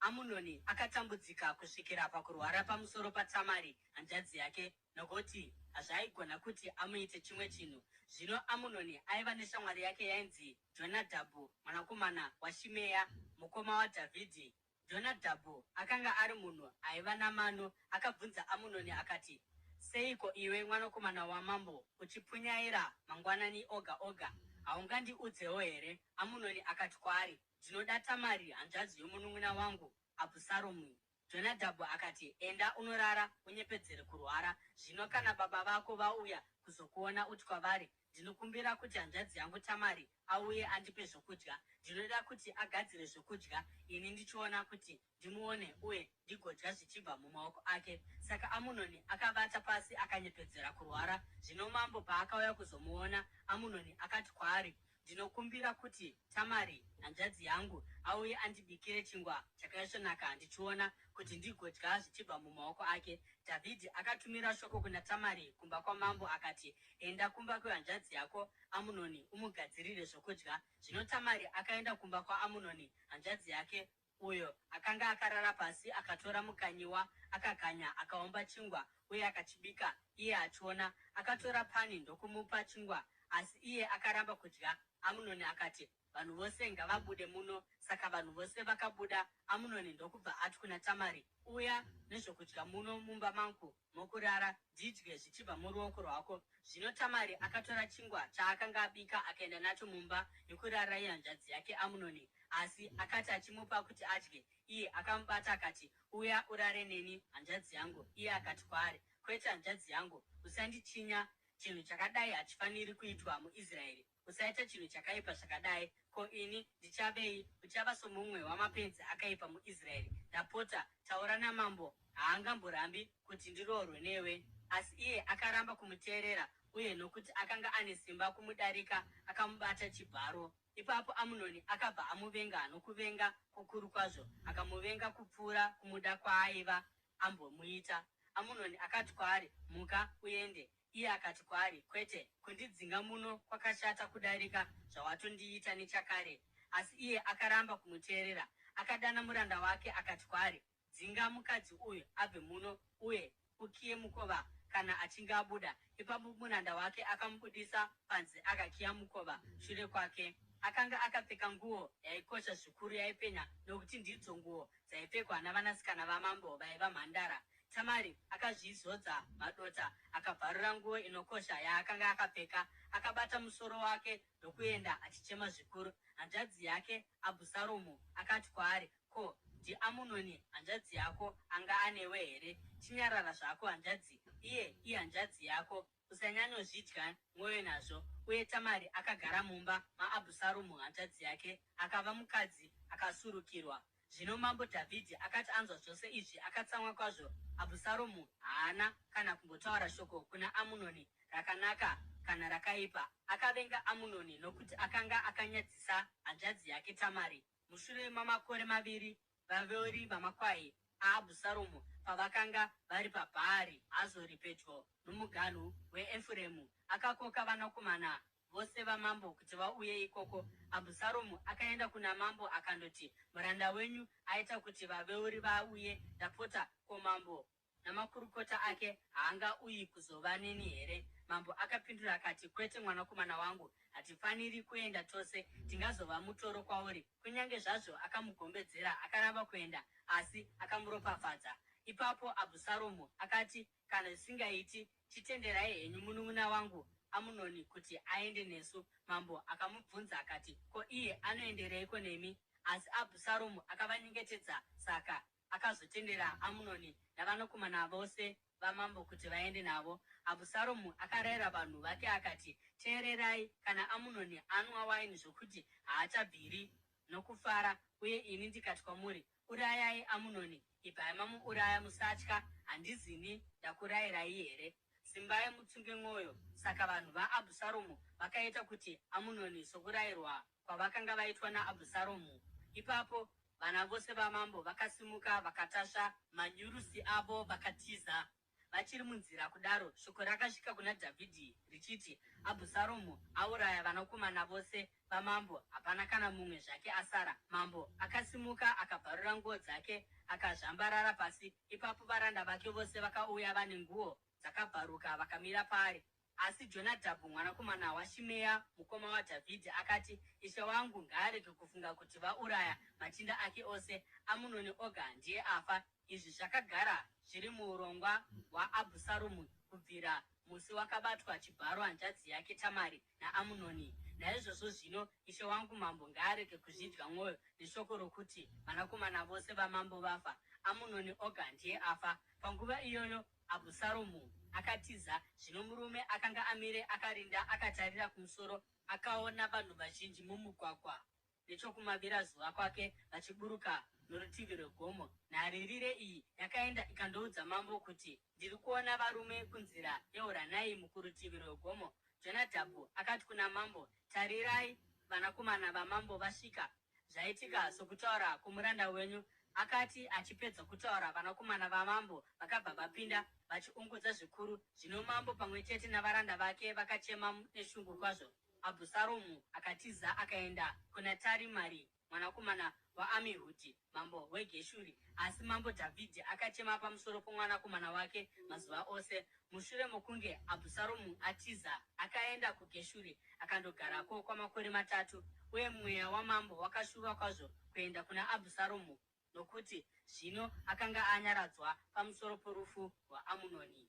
Amunoni akatambudzika kusvikira pakurwara pamusoro paTamari hanzvadzi yake, nokuti hazvaigona kuti amuite chimwe chinhu. Zvino Amunoni aiva neshamwari yake yainzi Jonadhabhu mwanakomana waShimeya mukoma waDhavhidhi. Jonadhabhu akanga ari munhu aiva namano. Akabvunza Amunoni akati, seiko iwe mwanakomana wamambo uchipunyaira mangwanani oga oga? Haungandiudzewo here? Amunoni akati kwaari, ndinoda Tamari hanzvadzi yomunun'una wangu Abhusaromu. Jonadhabhu akati, enda unorara unyepedzere kurwara. Zvino kana baba vako vauya kuzokuona uti kwavari, ndinokumbira kuti hanzvadzi yangu Tamari auye andipe zvokudya. Ndinoda kuti agadzire zvokudya, ini ndichiona kuti ndimuone uye ndigodya zvichibva mumaoko ake. Saka Amunoni akavata pasi akanyepedzera kurwara. Zvino mambo paakauya kuzomuona, Amunoni akati kwaari, ndinokumbira kuti Tamari hanzvadzi yangu auye andibikire chingwa chakaisvonaka ndichiona kuti ndigodya zvichibva mumaoko ake. Dhavhidhi akatumira shoko kuna Tamari kumba kwamambo akati, enda kumba kwehanzvadzi yako Amunoni umugadzirire zvokudya. Zvino Tamari akaenda kumba kwaAmunoni hanzvadzi yake, uyo akanga akarara pasi, akatora mukanyiwa akakanya, akaomba chingwa uye akachibika. Iye achiona, akatora pani ndokumupa chingwa, asi iye akaramba kudya. Amunoni akati, vanhu vose ngavabude muno. Saka vanhu vose vakabuda. Amunoni ndokubva ati kuna Tamari, uya nezvokudya muno mumba mangu mokurara, ndidye zvichibva muruoko rwako. Zvino Tamari akatora chingwa chaakanga abika akaenda nacho mumba yokurara yehanzvadzi yake Amunoni, asi akati achimupa kuti adye, iye akamubata akati, uya urare neni hanzvadzi yangu. Iye akati kwaari, kwete hanzvadzi yangu, usandichinya. Chinhu chakadai hachifaniri kuitwa muIsraeri. Usaita chinhu chakaipa zvakadai. Ko ini ndichavei? Uchava somumwe wamapenzi akaipa muIsraeri. Ndapota taura namambo, haangamborambi kuti ndiroorwe newe. Asi iye akaramba kumuteerera, uye nokuti akanga ane simba kumudarika, akamubata chibharo. Ipapo Amunoni akabva amuvenga nokuvenga kukuru kwazvo, akamuvenga kupfuura kumuda kwaaiva ambomuita. Amunoni akati kwaari, muka uende. Iye akati kwaari, kwete, kundidzinga muno kwakashata kudarika zvawatondiita nechakare. Asi iye akaramba kumuteerera. Akadana muranda wake akati kwaari, dzinga mukadzi uyu abve muno uye ukiye mukova kana achinge abuda. Ipapo muranda wake akamubudisa panze akakiya mukova shure kwake. Akanga akapfeka nguo yaikosha zvikuru yaipenya, nokuti ndidzo nguo dzaipfekwa navanasikana vamambo vaiva mhandara. Tamari akazvizodza madota, akabvarura nguo inokosha yaakanga akapfeka, akabata musoro wake ndokuenda achichema zvikuru. Hanzvadzi yake Abhusaromu akati kwaari, ko, ndiAmunoni hanzvadzi yako anga anewe here? Chinyarara zvako hanzvadzi, iye ihanzvadzi yako, usanyanyozvidya mwoyo nazvo. Uye Tamari akagara mumba maAbhusaromu hanzvadzi yake, akava mukadzi akasurukirwa. Zvino mambo Dhavhidhi akati anzwa zvose izvi akatsamwa kwazvo. Abhusaromu haana kana kumbotaura shoko kuna Amunoni, rakanaka kana rakaipa. Akavenga Amunoni nokuti akanga akanyadzisa hanzvadzi yake Tamari. Mushure mamakore maviri, vaveuri vamakwai aAbhusaromu pavakanga vari paBhaari Hazori pedyo nomuganhu weEfuremu, akakoka vanakomana vose vamambo kuti vauye ikoko. Abhusaromu akaenda kuna mambo akandoti, muranda wenyu aita kuti vaveuri vauye. Ndapota, ko mambo namakurukota ake haangauyi kuzova neni here? Mambo akapindura akati, kwete mwanakomana wangu, hatifaniri kuenda tose, tingazova mutoro kwauri. Kunyange zvazvo akamugombedzera akaramba kuenda, asi akamuropafadza. Ipapo Abhusaromu akati, kana zvisingaiti, chitenderai henyu munun'una wangu Amunoni kuti aende nesu. Mambo akamubvunza akati, ko iye anoendereiko nemi? Asi Abhusaromu akavanyengetedza, saka akazotendera Amunoni navanakomana vose vamambo kuti vaende navo. Abhusaromu akarayira vanhu vake akati, teererai, kana Amunoni anwa waini zvokuti haachabviri nokufara, uye ini ndikati kwamuri, urayai Amunoni, ibvai mamuuraya, musatya. Handizini ndakurayirai here? Simbai mutsunge mwoyo. Saka vanhu vaAbhusaromu vakaita kuti Amunoni sokurayirwa kwavakanga vaitwa naAbhusaromu. Ipapo vana vose vamambo vakasimuka vakatasva manyurusi avo vakatiza. Vachiri munzira kudaro, shoko rakasvika kuna Dhavhidhi richiti Abhusaromu auraya vanakomana vose vamambo, hapana kana mumwe zvake asara. Mambo akasimuka akabvarura nguo dzake akazvambarara pasi. Ipapo varanda vake vose vakauya vane nguo dzakabvaruka vakamira paari. Asi Jonadhabhu mwanakomana waShimea mukoma waDhavhidhi akati, ishe wangu ngaarege kufunga kuti vauraya machinda ake ose, Amunoni oga ndiye afa. Izvi zvakagara zviri muurongwa hwaAbhusaromu kubvira musi wakabatwa chibharo hanzvadzi yake Tamari naAmunoni. Naizvozvo zvino ishe wangu mambo ngaarege kuzvidya mwoyo neshoko rokuti vanakomana vose vamambo vafa, Amunoni oga ndiye afa. Panguva iyoyo Abhusaromu akatiza. Zvino murume akanga amire akarinda akatarira kumusoro akaona vanhu vazhinji mumugwagwa nechokumavirazuva kwake vachiburuka norutivi rwegomo. Nharirire iyi yakaenda ikandoudza mambo kuti, ndiri kuona varume kunzira yeHoronaimu kurutivi rwegomo. Jonadhabhu akati kuna mambo, tarirai, vanakomana vamambo vasvika. Zvaitika sokutaura kwomuranda wenyu. Akati achipedza kutaura, vanakomana vamambo vakabva vapinda vachiungudza zvikuru. Zvino mambo pamwe chete navaranda vake vakachema neshungu kwazvo. Abhusaromu akatiza akaenda kuna Tarimari mwanakomana waAmihudhi mambo weGeshuri. Asi mambo Dhavhidhi akachema pamusoro pomwanakomana wake mazuva ose. Mushure mokunge Abhusaromu atiza, akaenda kuGeshuri akandogarako kwamakore 3. Uye mweya wamambo wakashuva kwazvo kuenda kuna Abhusaromu, nokuti zvino akanga anyaradzwa pamusoro porufu rwaAmunoni.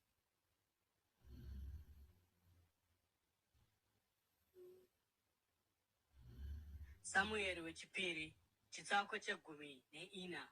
Samueri wechipiri, chitsauko che14.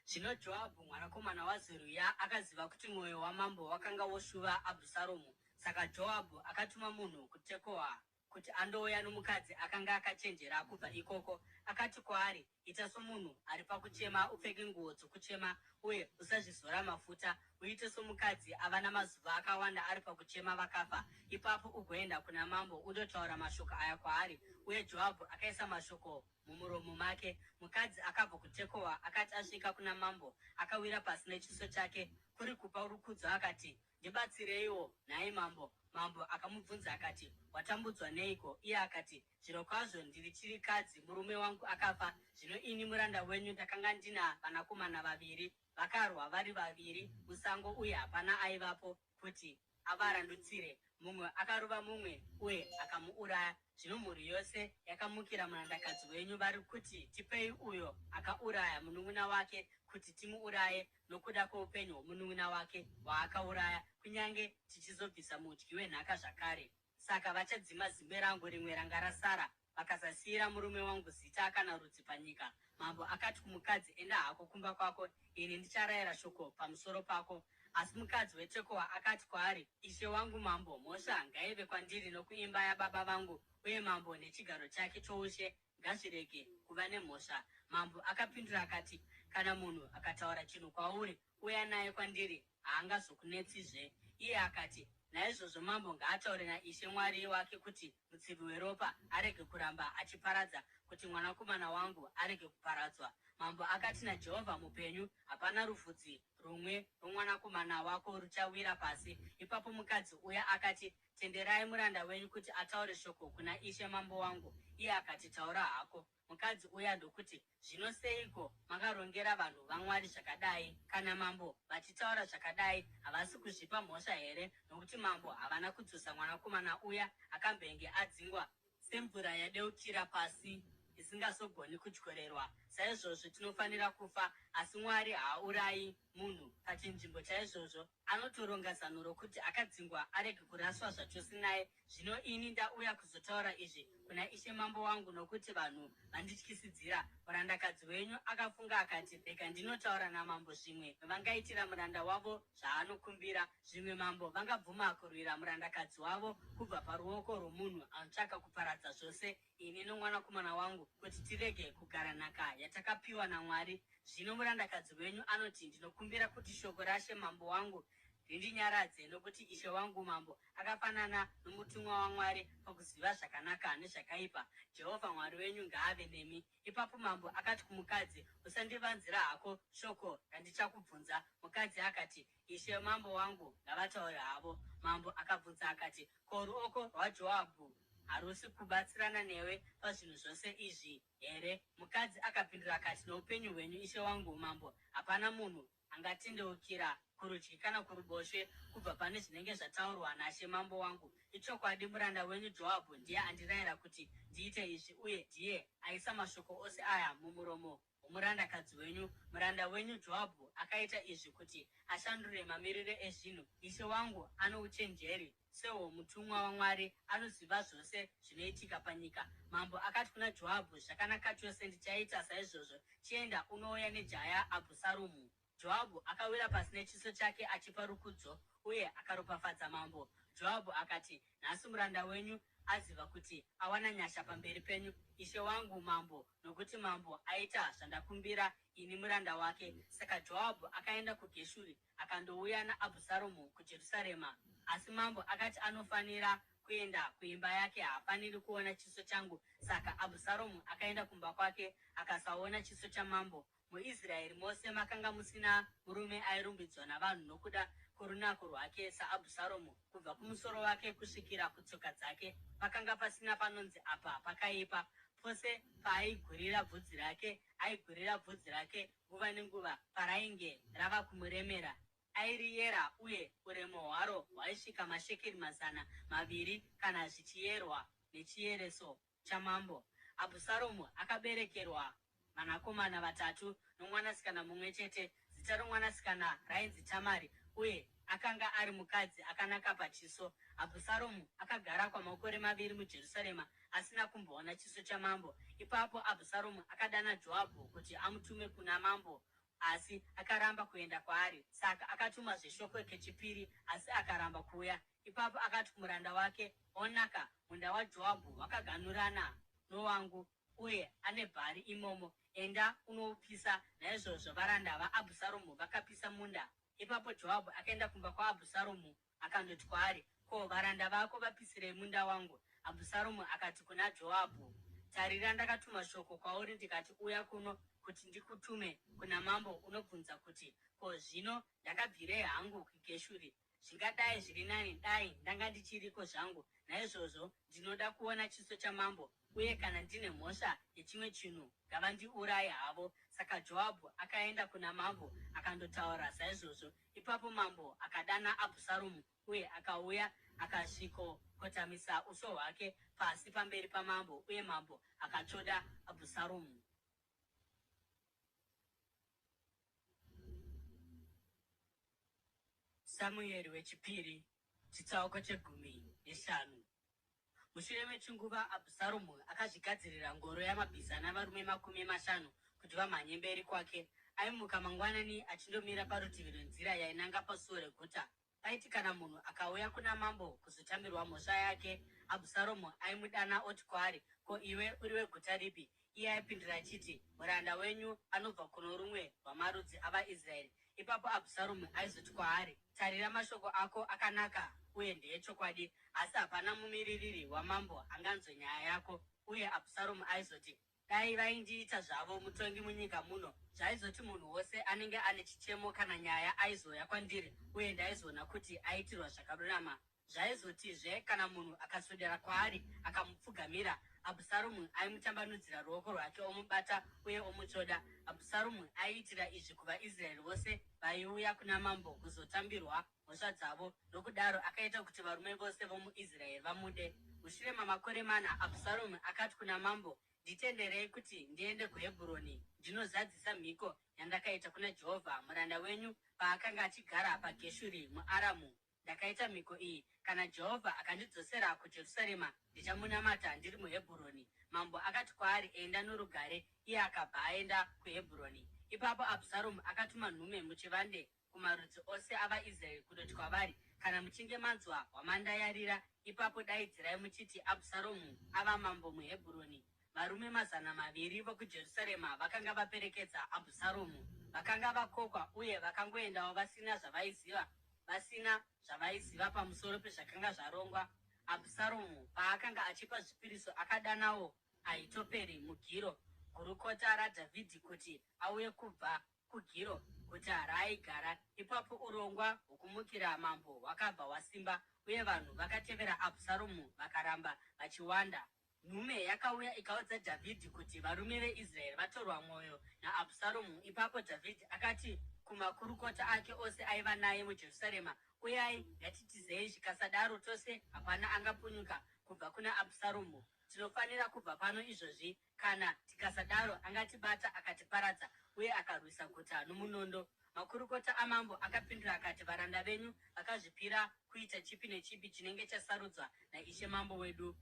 Zvino Joabhu mwanakomana waZeruya akaziva kuti mwoyo wamambo wakanga woshuva Abhusaromu. Saka Joabhu akatuma munhu kuTekoa kuti andouya nomukadzi akanga akachenjera kubva ikoko. Akati kwaari, ita somunhu ari pakuchema, upfeke nguo dzokuchema uye usazvizora mafuta. Uite somukadzi ava namazuva akawanda ari pakuchema vakafa. Ipapo ugoenda kuna mambo undotaura mashoko aya kwaari. Uye Joabhu akaisa mashoko mumuromo make. Mukadzi akabva kuTekoa akati asvika kuna mambo akawira pasi nechiso chake kuri kupa rukudzo akati, ndibatsireiwo nhai mambo. Mambo akamubvunza akati, watambudzwa neiko? Iye akati, zvirokwazvo ndiri chirikadzi, murume wangu akafa. Zvino ini muranda wenyu ndakanga ndina vanakomana 2, vakarwa vari 2 musango, uye hapana aivapo kuti avarandutsire. Mumwe akarova mumwe uye akamuuraya. Zvino mhuri yose yakamukira murandakadzi wenyu vari kuti, tipei uyo akauraya munun'una wake kuti timuuraye nokuda kwoupenyu hwomunun'una wake hwaakauraya, kunyange tichizobvisa mudyi wenhaka zvakare. Saka vachadzima zimbe rangu rimwe ranga rasara, vakasasiyira murume wangu zita kana rudzi panyika. Mambo akati kumukadzi, enda hako kumba kwako, ini ndicharayira shoko pamusoro pako. Asi mukadzi weTekoa akati kwaari, ishe wangu mambo, mhosva ngaive kwandiri nokuimba yababa vangu, uye mambo nechigaro chake choushe ngazvirege kuva nemhosva. Mambo akapindura akati, kana munhu akataura chinhu kwauri, uya naye kwandiri, haangazokunetsizve. Iye akati, naizvozvo mambo ngaataure naIshe Mwari wake kuti mutsivi weropa arege kuramba achiparadza, kuti mwanakomana wangu arege kuparadzwa. Mambo akati naJehovha mupenyu, hapana ruvhudzi rumwe romwanakomana wako ruchawira pasi. Ipapo mukadzi uya akati, tenderai muranda wenyu kuti ataure shoko kuna ishe mambo wangu. Iye akati, taura hako. Mukadzi uya ndokuti, zvino seiko makarongera vanhu vaMwari zvakadai? Kana mambo vachitaura zvakadai, havasi kuzvipa mhosva here? Nokuti mambo havana kudzosa mwanakomana uya akambenge adzingwa semvura yadeukira pasi isingazogoni kutyorerwa. Saizvozvo tinofanira kufa, asi Mwari haaurayi munhu. Pachinzvimbo chaizvozvo anotoronga zano rokuti akadzingwa arege kuraswa zvachose naye. Zvino ini ndauya kuzotaura izvi kuna ishe mambo wangu, nokuti vanhu vandityisidzira. Murandakadzi wenyu akafunga akati, rega ndinotaura namambo, zvimwe vangaitira muranda wavo zvaanokumbira. Zvimwe mambo vangabvuma kurwira murandakadzi wavo kubva paruoko rwomunhu anotsvaka kuparadza zvose ini nomwanakomana wangu, kuti tirege kugara nhaka yatakapiwa naMwari. Zvino murandakadzi wenyu anoti, ndinokumbira kuti shoko rashe mambo wangu rindinyaradze, nokuti ishe wangu mambo akafanana nomutumwa waMwari pakuziva zvakanaka nezvakaipa. Jehovha Mwari wenyu ngaave nemi. Ipapo mambo akati kumukadzi, usandivanzira hako shoko randichakubvunza. Mukadzi akati, ishe mambo wangu ngavataure havo. Mambo akabvunza akati, ko ruoko rwaJoabhu harusi kubatsirana newe pazvinhu zvose izvi here? Mukadzi akapindura akati, noupenyu hwenyu ishe wangu mambo, hapana munhu angatendeukira kurudyi kana kuruboshwe kubva pane zvinenge zvataurwa nashe mambo wangu. Ichokwadi, muranda wenyu Joabhu ndiye andirayira kuti ndiite izvi, uye ndiye aisa mashoko ose aya mumuromo womurandakadzi wenyu. Muranda wenyu Joabhu akaita izvi kuti ashandure mamiriro ezvinhu. Ishe wangu ano uchenjeri sehwomutumwa waMwari, anoziva zvose zvinoitika panyika. Mambo akati kuna Joabhu, zvakanaka chose, ndichaita saizvozvo. Chienda unouya nejaya Abhusaromu. Joabhu akawira pasi nechiso chake achipa rukudzo, uye akaropafadza mambo. Joabhu akati, nhasi muranda wenyu aziva kuti awana nyasha pamberi penyu, ishe wangu mambo, nokuti mambo aita zvandakumbira ini muranda wake. Saka Joabhu akaenda kuGeshuri akandouya naAbhusaromu kuJerusarema. Asi mambo akati anofanira kuenda kuimba yake, haafaniri kuona chiso changu. Saka Abhusaromu akaenda kumba kwake akasaona chiso chamambo. MuIsraeri mose makanga musina murume airumbidzwa navanhu nokuda kworunako rwake saAbhusaromu. Kubva kumusoro wake kusvikira kutsoka dzake pakanga pasina panonzi apa pakaipa. Pose paaigurira bvudzi rake, aigurira bvudzi rake nguva nenguva parainge rava kumuremera. Airiyera, uye uremu hwaro hwaisvika mashekeri 200 kana zvichiyerwa nechiyereso chamambo. Abhusaromu akaberekerwa vanakomana 3 nomwanasikana mumwe chete. Zita romwanasikana rainzi Tamari, uye akanga ari mukadzi akanaka pachiso. Abhusaromu akagara kwamakore 2 muJerusarema asina kumboona chiso chamambo. Ipapo Abhusaromu akadana Joabhu kuti amutume kuna mambo, asi akaramba kuenda kwaari. Saka akatumazve shoko kechipiri, asi akaramba kuuya. Ipapo akati kumuranda wake, onaka, munda waJoabhu wakaganurana nowangu, uye ane bhari imomo. Enda unoupisa. Naizvozvo varanda vaAbhusaromu vakapisa munda. Ipapo Joabhu akaenda kumba kwaAbhusaromu akandoti kwaari, ko, varanda vako vapisirei munda wangu? Abhusaromu akati kuna Joabhu, tarira, ndakatuma shoko kwauri ndikati, uya kuno kuti ndikutume kuna mambo unobvunza kuti, ko, zvino ndakabvirei hangu kuGeshuri? Zvingadai zviri nani dai ndanga ndichiriko zvangu. Naizvozvo ndinoda kuona chiso chamambo, uye kana ndine mhosva yechimwe chinhu ngavandiuraye havo. Saka Joabhu akaenda kuna mambo akandotaura saizvozvo. Ipapo mambo akadana Abhusaromu, uye akauya akasvikokotamisa uso hwake pasi pamberi pamambo, uye mambo akatsvoda Abhusaromu. Samueri wechipiri, chitsauko 15. Mushure mechinguva Abhusaromu akazvigadzirira ngoro yamabhiza navarume 50 kuti vamhanye mberi kwake. Aimuka mangwanani achindomira parutivi rwenzira yainanga pasuo reguta. Paiti kana munhu akauya kuna mambo kuzotambirwa mhosva yake, Abhusaromu aimudana oti kwaari, ko, iwe uri weguta ripi? Iye aipindura achiti, muranda wenyu anobva kuno rumwe rwamarudzi avaIsraeri. Ipapo Abhusaromu aizoti kwaari, tarira, mashoko ako akanaka uye ndeechokwadi, asi hapana mumiririri wamambo anganzwe nyaya yako. Uye Abhusaromu aizoti, dai vaindiita zvavo mutongi munyika muno, zvaizoti munhu wose anenge ane chichemo kana nyaya aizouya kwandiri, uye ndaizoona kuti aitirwa zvakarurama. Zvaizotizve kana munhu akaswedera kwaari akamupfugamira, Abhusaromu aimutambanudzira ruoko rwake omubata uye omutsvoda. Abhusaromu aiitira izvi kuvaIsraeri vose vaiuya kuna mambo kuzotambirwa mhosva dzavo. Nokudaro akaita kuti varume vose vomuIsraeri vamude. Mushure mamakore 4, Abhusaromu akati kuna mambo, nditenderei kuti ndiende kuHebhuroni ndinozadzisa mhiko yandakaita kuna Jehovha muranda wenyu paakanga achigara paGeshuri muAramu. Ndakaita mhiko iyi, kana Jehovha akandidzosera kuJerusarema ndichamunamata ndiri muHebhuroni. Mambo akati kwaari, enda norugare. Iye akabva aenda kuHebhuroni. Ipapo Abhusaromu akatuma nhume muchivande kumarudzi ose avaIsraeri kundoti kwavari, kana muchinge manzwa hwamandayarira, ipapo daidzirai muchiti Abhusaromu ava mambo muHebhuroni. Varume 200 vokuJerusarema vakanga vaperekedza Abhusaromu. Vakanga vakokwa uye vakangoendawo vasina zvavaiziva vasina zvavaiziva pamusoro pezvakanga zvarongwa. Abhusaromu paakanga achipa zvipiriso akadanawo Ahitoferi mugiro, gurukota raDhavhidhi, kuti auye kubva kugiro guta raaigara. Ipapo urongwa hwokumukira mambo hwakabva hwasimba, uye vanhu vakatevera Abhusaromu vakaramba vachiwanda. Nhume yakauya ikaudza Dhavhidhi kuti varume veIsraeri vatorwa mwoyo naAbhusaromu. Ipapo Dhavhidhi akati kumakurukota ake ose aiva naye muJerusarema, uyai ngatitizei, zvikasadaro tose hapana angapunyuka kubva kuna Abhusaromu. Tinofanira kubva pano izvozvi, kana tikasadaro angatibata akatiparadza uye akarwisa guta nomunondo. Makurukota amambo akapindura akati, varanda venyu vakazvipira kuita chipi nechipi chinenge chasarudzwa naishe mambo wedu.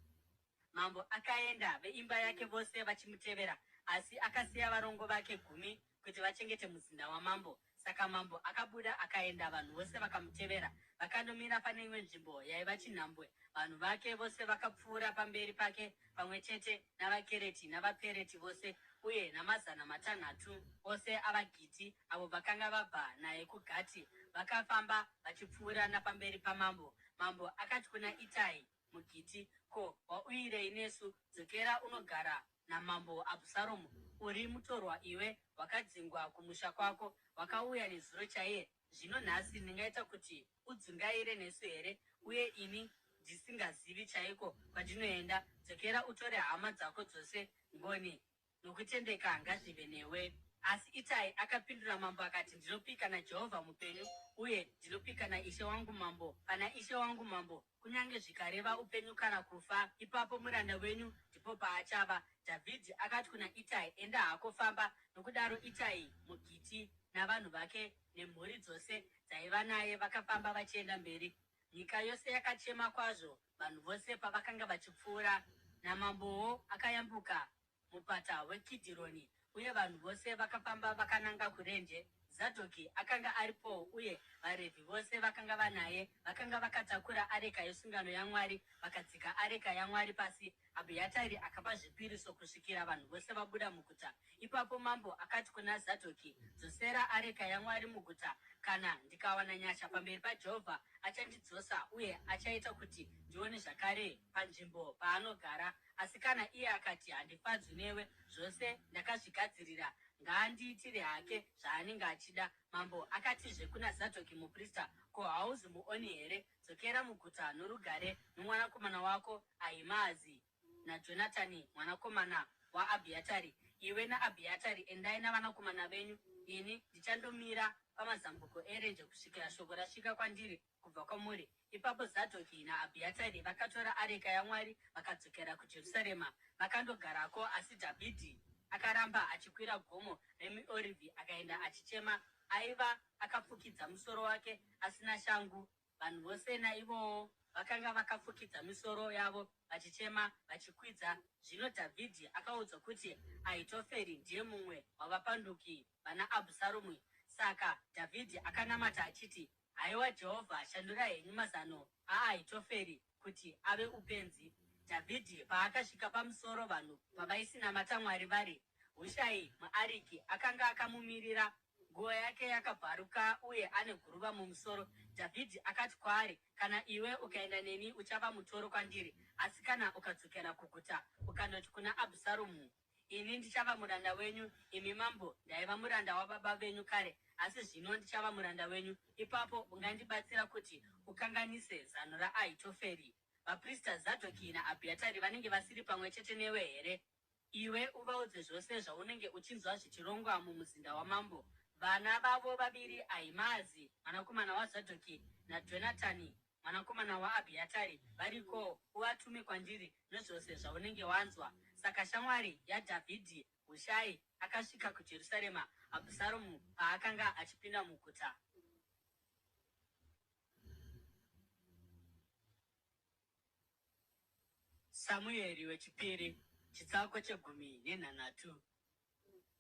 Mambo akaenda, veimba yake vose vachimutevera, asi akasiya varongo vake 10 kuti vachengete muzinda wamambo. Saka mambo akabuda akaenda, vanhu vose vakamutevera, vakandomira pane imwe nzvimbo yaiva chinhambwe. Vanhu vake vose vakapfuura pamberi pake, pamwe chete navaKereti navaPereti vose, uye na500 ose avaGiti avo vakanga vabva naye kuGati, vakafamba vachipfuura napamberi pamambo. Mambo akati kuna Itai muGiti, ko, wauyirei nesu? Dzokera unogara namambo Abhusaromu. Uri mutorwa iwe, wakadzingwa kumusha kwako, wakauya nezuro chaiye. Zvino nhasi ndingaita kuti udzungaire nesu here, uye ini ndisingazivi chaiko kwandinoenda? Dzokera utore hama dzako dzose, ngoni nokutendeka ngazvive newe. Asi Itai akapindura mambo akati, ndinopika naJehovha mupenyu, uye ndinopika naishe wangu mambo, pana ishe wangu mambo, kunyange zvikareva upenyu kana kufa, ipapo muranda wenyu ndipo paachava. Dhavhidhi akati kuna Itai, enda hako, famba. Nokudaro Itai muGiti navanhu vake nemhuri dzose dzaiva naye vakafamba vachienda mberi. Nyika yose yakachema kwazvo vanhu vose pavakanga vachipfuura, namambowo akayambuka mupata weKidhironi, uye vanhu vose vakafamba vakananga kurenje. Zadhoki akanga aripo, uye vaRevhi vose vakanga vanaye vakanga vakatakura areka yesungano yaMwari, vakadzika areka yaMwari pasi. Abhiatari akapa zvipiriso kusvikira vanhu vose vabuda muguta. Ipapo mambo akati kuna Zadhoki, dzosera areka yaMwari muguta. Kana ndikawana nyasha pamberi paJehovha, achandidzosa uye achaita kuti ndione zvakare panzvimbo paanogara. Asi kana iye akati, handifadzwi newe, zvose ndakazvigadzirira, ngaandiitire hake zvaanenge achida. Mambo akatizve kuna Zadhoki muprista, ko, hauzi muoni here? Dzokera muguta norugare nomwanakomana wako Ahimaazi naJonatani mwanakomana waAbhiatari. Iwe naAbhiatari endai navanakomana venyu, ini ndichandomira pamazambuko erenje kusvikira shoko rasvika kwandiri kubva kwamuri. Ipapo Zadhoki naAbhiatari vakatora areka yaMwari vakadzokera kuJerusarema vakandogarako. Asi Dhavhidhi akaramba achikwira gomo reMiorivhi akaenda achichema. Aiva akafukidza musoro wake asina shangu. Vanhu vose naivowo vakanga vakafukidza misoro yavo vachichema vachikwidza. Zvino Dhavhidhi akaudzwa kuti Ahitoferi ndiye mumwe wavapanduki vana Abhusaromu. Saka Dhavhidhi akanamata achiti, haiwa Jehovha, shandura henyu mazano aAhitoferi kuti ave upenzi. Dhavhidhi paakasvika pamusoro, vanhu pavaisinamata Mwari vari, Hushai muAriki akanga akamumirira, nguo yake yakabvaruka uye ane guruva mumusoro. Dhavhidhi akati kwaari, kana iwe ukaenda neni uchava mutoro kwandiri, asi kana ukadzokera kuguta ukandoti kuna Abhusaromu, ini ndichava muranda wenyu, imi mambo ndaiva muranda wababa venyu kare, asi zvino ndichava muranda wenyu. Ipapo ungandibatsira kuti ukanganise zano raAhitoferi. Vaprista Zadhoki naAbhiatari vanenge vasiri pamwe chete newe here? Iwe uvaudze zvose zvaunenge uchinzwa zvichirongwa mumuzinda wamambo. Vana vavo vaviri, Ahimaazi mwanakomana waZadhoki naJonatani mwanakomana waAbhiatari, variko, uvatume kwandiri nezvose zvaunenge wanzwa. Saka shamwari yaDhavhidhi, Hushai, akasvika kuJerusarema Abhusaromu paakanga achipinda muguta. Samueri wechipiri, chitsauko che10:3.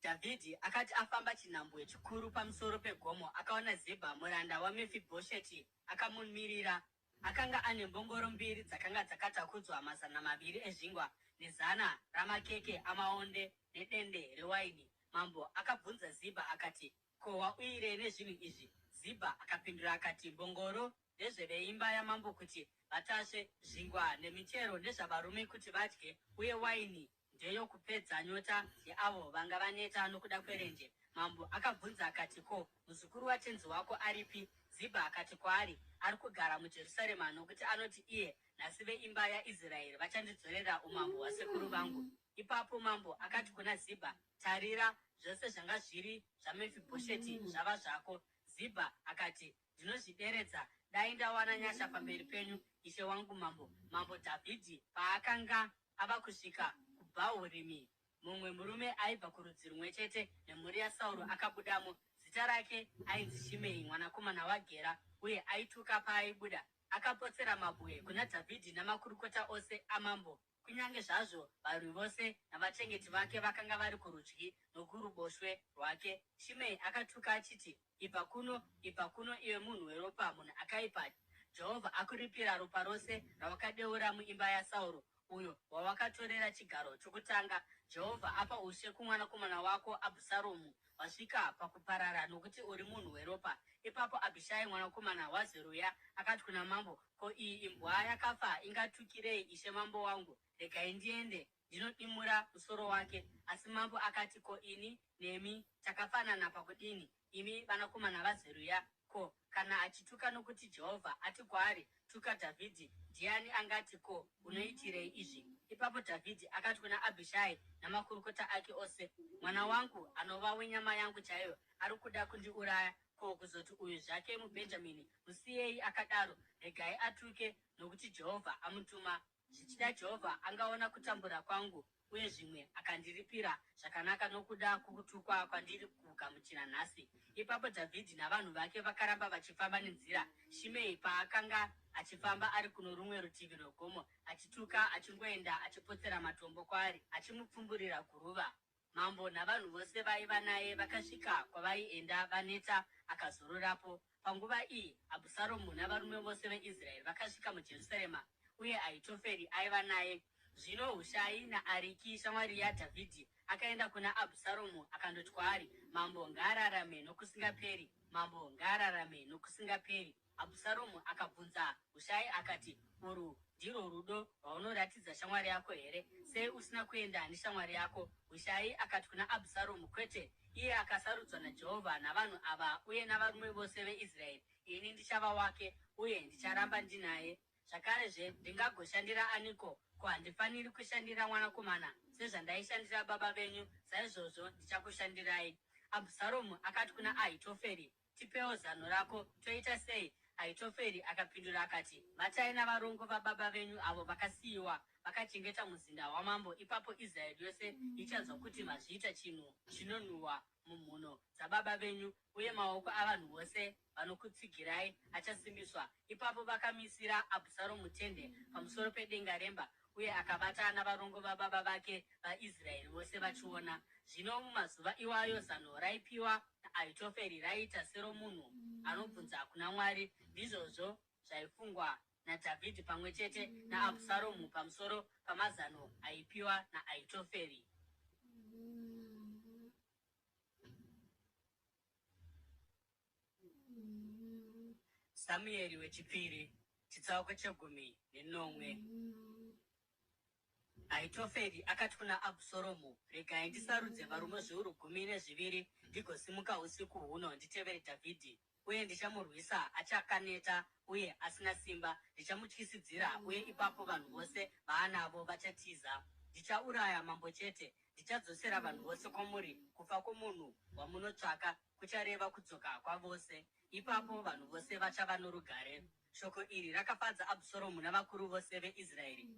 Dhavhidhi akati afamba chinhambwe chikuru pamusoro pegomo, akaona Zibha muranda waMefibhosheti akamumirira. Akanga ane mbongoro 2 dzakanga dzakatakudzwa 200 ezvingwa, nezana ramakeke amaonde nedende rewaini. Mambo akabvunza Zibha akati, ko, wauyirei nezvinhu izvi? Zibha akapindura akati, mbongoro ndezveveimba yamambo kuti vatasve, zvingwa nemichero ndezvavarume kuti vadye, uye waini ndeyokupedza nyota yeavo vanga vaneta nokuda kwerenje. Mambo akabvunza akati, ko, muzukuru watenzi wako aripi? Zibha akati kwaari, ari kugara muJerusarema, nokuti anoti iye, nhasi veimba yaIsraeri vachandidzorera umambo hwasekuru vangu. Ipapo mambo akati kuna Zibha, tarira, zvose zvanga zviri zvaMefibhosheti zvava zvako. Zibha akati, ndinozvideredza, dai ndawana nyasha pamberi penyu, ishe wangu mambo. Mambo Dhavhidhi paakanga ava kusvika kuBhahurimi, mumwe murume aibva kurudzi rumwe chete nemhuri yaSauro akabudamo. Zita rake ainzi Shimei mwanakomana waGera, uye aituka paaibuda. Akapotsera mabwe kuna Dhavhidhi namakurukota ose amambo, kunyange zvazvo varwi vose navachengeti vake vakanga vari kurudyi nokuruboshwe rwake. Shimei akatuka achiti, ibva kuno, ibva kuno, iwe munhu weropa, munhu akaipa. Jehovha akuripira ropa rose rawakadeura muimba yaSauro, uyo wawakatorera chigaro chokutanga. Jehovha apa ushe kumwanakomana wako Abhusaromu. Wasvika pakuparara nokuti uri munhu weropa. Ipapo Abhishai mwanakomana waZeruya akati kuna mambo, ko, iyi imbwa yakafa ingatukirei ishe mambo wangu? Regai ndiende ndinodimura musoro wake. Asi mambo akati, ko, ini nemi takafanana pakudini, imi vanakomana vaZeruya? Ko, kana achituka nokuti Jehovha ati kwaari, tuka Dhavhidhi, ndiani angati, ko, unoitirei izvi? Ipapo Dhavhidhi akati kuna Abhishai namakurukota ake ose, mwana wangu anova wenyama yangu chaiyo ari kuda kundiuraya. Ko, kuzoti uyu zvake muBhenjamini, musiyei akadaro, regai atuke, nokuti Jehovha amutuma. Zvichida Jehovha angaona kutambura kwangu, uye zvimwe akandiripira zvakanaka nokuda kwokutukwa kwandiri kugamuchira nhasi. Ipapo Dhavhidhi navanhu vake vakaramba vachifamba nenzira. Shimei paakanga achifamba ari kuno rumwe rutivi rwegomo, achituka, achingoenda achipotsera matombo kwaari, achimupfumburira guruva. Mambo navanhu vose vaiva naye vakasvika kwavaienda vaneta, akazororapo. Panguva iyi Abhusaromu navarume vose veIsraeri vakasvika muJerusarema, uye Ahitoferi aiva naye. Zvino Hushai naAriki, shamwari yaDhavhidhi, akaenda kuna Abhusaromu akandoti kwaari, mambo ngaararame nokusingaperi, mambo ngaararame nokusingaperi. Abhusaromu akabvunza Hushai akati, urwu ndirwo rudo rwaunoratidza shamwari yako here? Sei usina kuenda neshamwari yako? Hushai akati kuna Abhusaromu, kwete, iye akasarudzwa naJehovha navanhu ava uye navarume vose veIsraeri, ini ndichava wake, uye ndicharamba ndinaye. Zvakarezve ndingagoshandira aniko? Ko, handifaniri kushandira mwanakomana? Sezvandaishandira baba venyu, saizvozvo ndichakushandirai. Abhusaromu akati kuna Ahitoferi, tipewo zano rako, toita sei? Ahitoferi akapindura akati, vatai navarongo vababa venyu avo vakasiyiwa vakachengeta muzinda wamambo. Ipapo Israeri yose ichanzwa kuti mazviita chinhu chinonhuhwa mumhuno dzababa venyu, uye maoko avanhu vose vanokutsigirai achasimbiswa. Ipapo vakamisira Abhusaromu tende pamusoro pedenga remba, uye akavata navarongo vababa vake vaIsraeri vose vachiona. Zvino mumazuva iwayo zano raipiwa naAhitoferi raiita seromunhu anobvunza kuna Mwari. Ndizvozvo zvaifungwa naDhavhidhi pamwe chete naAbhusaromu pamusoro pamazano aipiwa naAhitoferi. Samueri wechipiri, chitsauko che10. Ahitoferi akati kuna Abhusaromu, regai ndisarudze varume zviuru 12 ndigosimuka usiku huno nditevere Dhavhidhi, uye ndichamurwisa achakaneta uye asina simba. Ndichamutyisidzira, uye ipapo vanhu vose vaanavo vachatiza. Ndichauraya mambo chete, ndichadzosera vanhu vose kwamuri. Kufa kwomunhu wamunotsvaka kuchareva kudzoka kwavose. Ipapo vanhu vose vachava norugare. Shoko iri rakafadza Abhusaromu navakuru vose veIsraeri.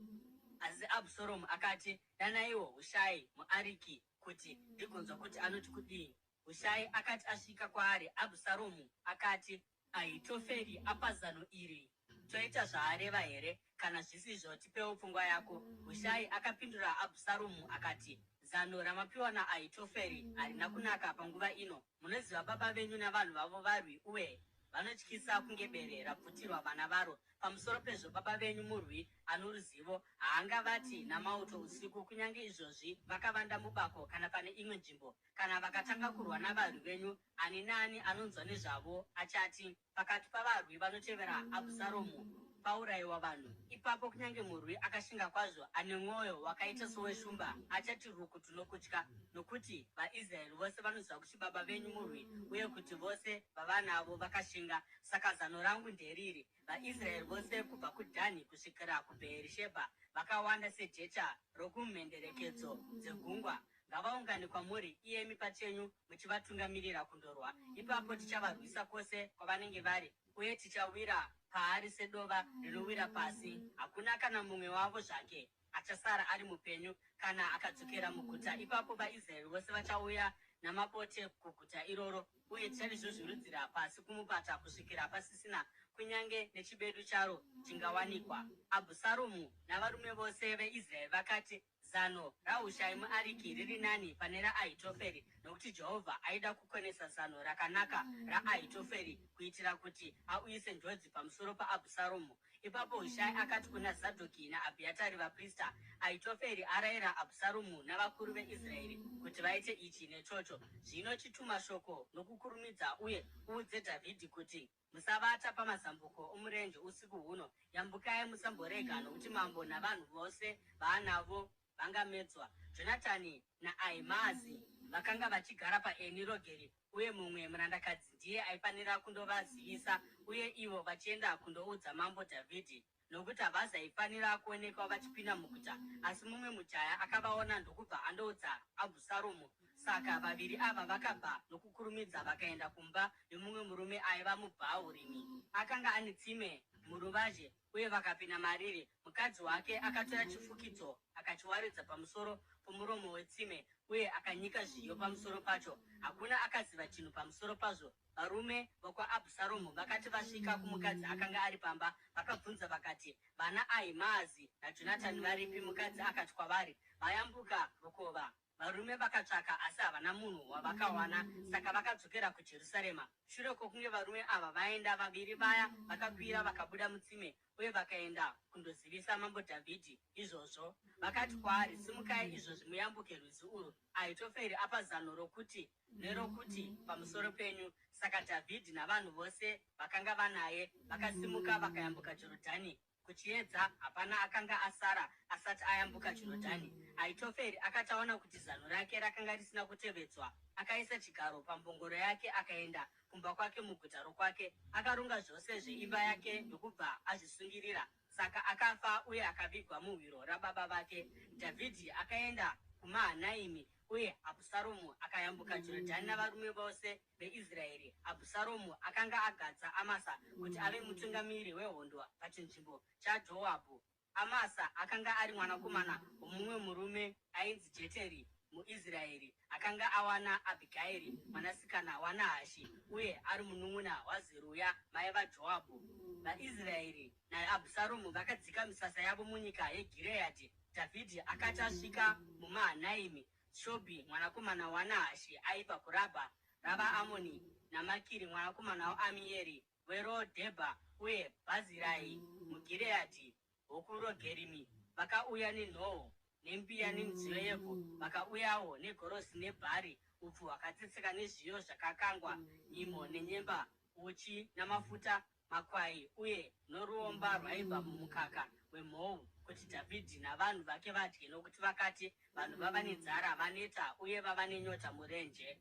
Asi Abhusaromu akati, danaiwo Hushai muAriki kuti ndigonzwa kuti anoti kudii. Hushai akati asvika kwaari, Abhusaromu akati, Ahitoferi apa zano iri, toita zvaareva here? Kana zvisizvo tipewo pfungwa yako. Hushai akapindura Abhusaromu akati, zano ramapiwa naAhitoferi harina kunaka panguva ino. Munoziva baba venyu navanhu vavo varwi, uye vanotyisa kunge bere rabvutirwa vana varo. Pamusoro pezvo baba venyu murwi ano ruzivo haangavati namauto usiku. Kunyange izvozvi vakavanda mubako kana pane imwe nzvimbo, kana vakatanga kurwa navarwi venyu, ani naani anonzwa nezvavo achati, pakati pavarwi vanotevera Abhusaromu paurayiwa vanhu. Ipapo kunyange murwi akashinga kwazvo, ane mwoyo wakaita soweshumba, achati rukutu nokutya, nokuti vaIsraeri vose vanoziva kuti baba venyu murwi, uye kuti vose vavanavo vakashinga. Saka zano rangu nderiri: vaIsraeri vose kubva kuDhani kusvikira kuBheerishebha vakawanda sejecha rokumhenderekedzo dzegungwa. Ngavaungane kwamuri iyemi pachenyu muchivatungamirira kundorwa. Ipapo tichavarwisa kwose kwavanenge vari, uye tichawira paari sedova rinowira pasi. Hakuna kana mumwe wavo zvake achasara ari mupenyu kana akadzokera muguta. Ipapo vaIsraeri vose vachauya namabote kuguta iroro, uye ticharizvuzvurudzira pasi kumupata kusvikira pasisina kunyange nechimedu charo chingawanikwa. Abhusaromu navarume vose veIsraeri vakati, zano raHushai muAriki riri nani pane raAhitoferi, nokuti Jehovha aida kukonesa zano rakanaka raAhitoferi kuitira kuti auyise njodzi pamusoro paAbhusaromu. Ipapo Hushai akati kuna Zadhoki naAbhiatari vaprista, Ahitoferi arayira Abhusaromu navakuru veIsraeri kuti vaite ichi nechocho. Zvino chituma shoko nokukurumidza uye uudze Dhavhidhi kuti, musavata pamazambuko omurenje usiku huno. Yambukai musamborega, nokuti mambo navanhu vose vaanavo vangamedzwa. Jonatani naAhimaazi vakanga vachigara paEni Rogeri, uye mumwe murandakadzi ndiye aifanira kundovazivisa, uye ivo vachienda kundoudza mambo Dhavhidhi, nokuti havazaifanira kuonekwa vachipinda muguta. Asi mumwe mujaya akavaona ndokubva andoudza Abhusaromu. Saka vaviri ava vakabva nokukurumidza vakaenda kumba yomumwe murume aiva muBhahurimi. Akanga ane tsime muruvazhe, uye vakapinda mariri. Mukadzi wake akatora chifukidzo akachiwaridza pamusoro pomuromo wetsime, uye akanyika zviyo pamusoro pacho. Hakuna akaziva chinhu pamusoro pazvo. Varume vokwaAbhusaromu vakati vasvika kumukadzi akanga ari pamba, vakabvunza vakati, vana Ahimaazi naJonatani varipi? Mukadzi akati kwavari, vayambuka rukova. Varume vakatsvaka asi havana munhu wavakawana, saka vakadzokera kuJerusarema. Shure kwokunge varume ava vaenda, vaviri vaya vakakwira vakabuda mutsime, uye vakaenda kundozivisa mambo Dhavhidhi izvozvo. Vakati kwaari, simukai izvozvi muyambuke rwizi urwu. Ahitoferi apa zano rokuti nerokuti pamusoro penyu. Saka Dhavhidhi navanhu vose vakanga vanaye vakasimuka vakayambuka Jorodhani. Kuchiedza hapana akanga asara asati ayambuka Jorodhani. Ahitoferi akati aona kuti zano rake rakanga risina kutevedzwa, akaisa chigaro pambongoro yake akaenda kumba kwake muguta rokwake. Akaronga zvose zveimba yake ndokubva azvisungirira. Saka akafa uye akavigwa muhwiro rababa vake. Dhavhidhi akaenda kuMahanaimi, uye Abhusaromu akayambuka Jorodhani navarume vose veIsraeri. Abhusaromu akanga agadza Amasa kuti ave mutungamiri wehondo pachinzvimbo chaJoabhu. Amasa akanga ari mwanakomana womumwe murume ainzi Jeteri muIsraeri, akanga awana Abhigairi mwanasikana waNahashi, uye ari munun'una waZeruya mai vaJoabhu. VaIsraeri naAbhusaromu vakadzika misasa yavo munyika yeGireadhi. Dhavhidhi akati asvika muMahanaimi, Shobhi mwanakomana waNahashi aibva kuRabha ravaAmoni, naMakiri mwanakomana waAmieri weRo-Dhebha, uye Bhazirai muGireadhi wokuRogerimi vakauya nenhoo nembiya nemidziyo yevhu. Vakauyawo negorosi nebhari, upfu hwakatsetseka nezviyo zvakakangwa, nyimo nenyemba, uchi namafuta, makwai, uye noruomba rwaibva mumukaka wemhou, kuti Dhavhidhi navanhu vake vadye, nokuti vakati, vanhu vava nenzara, vaneta, uye vava nenyota murenje.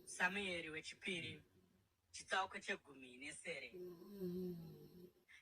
Samueri wechipiri, chitsauko 10.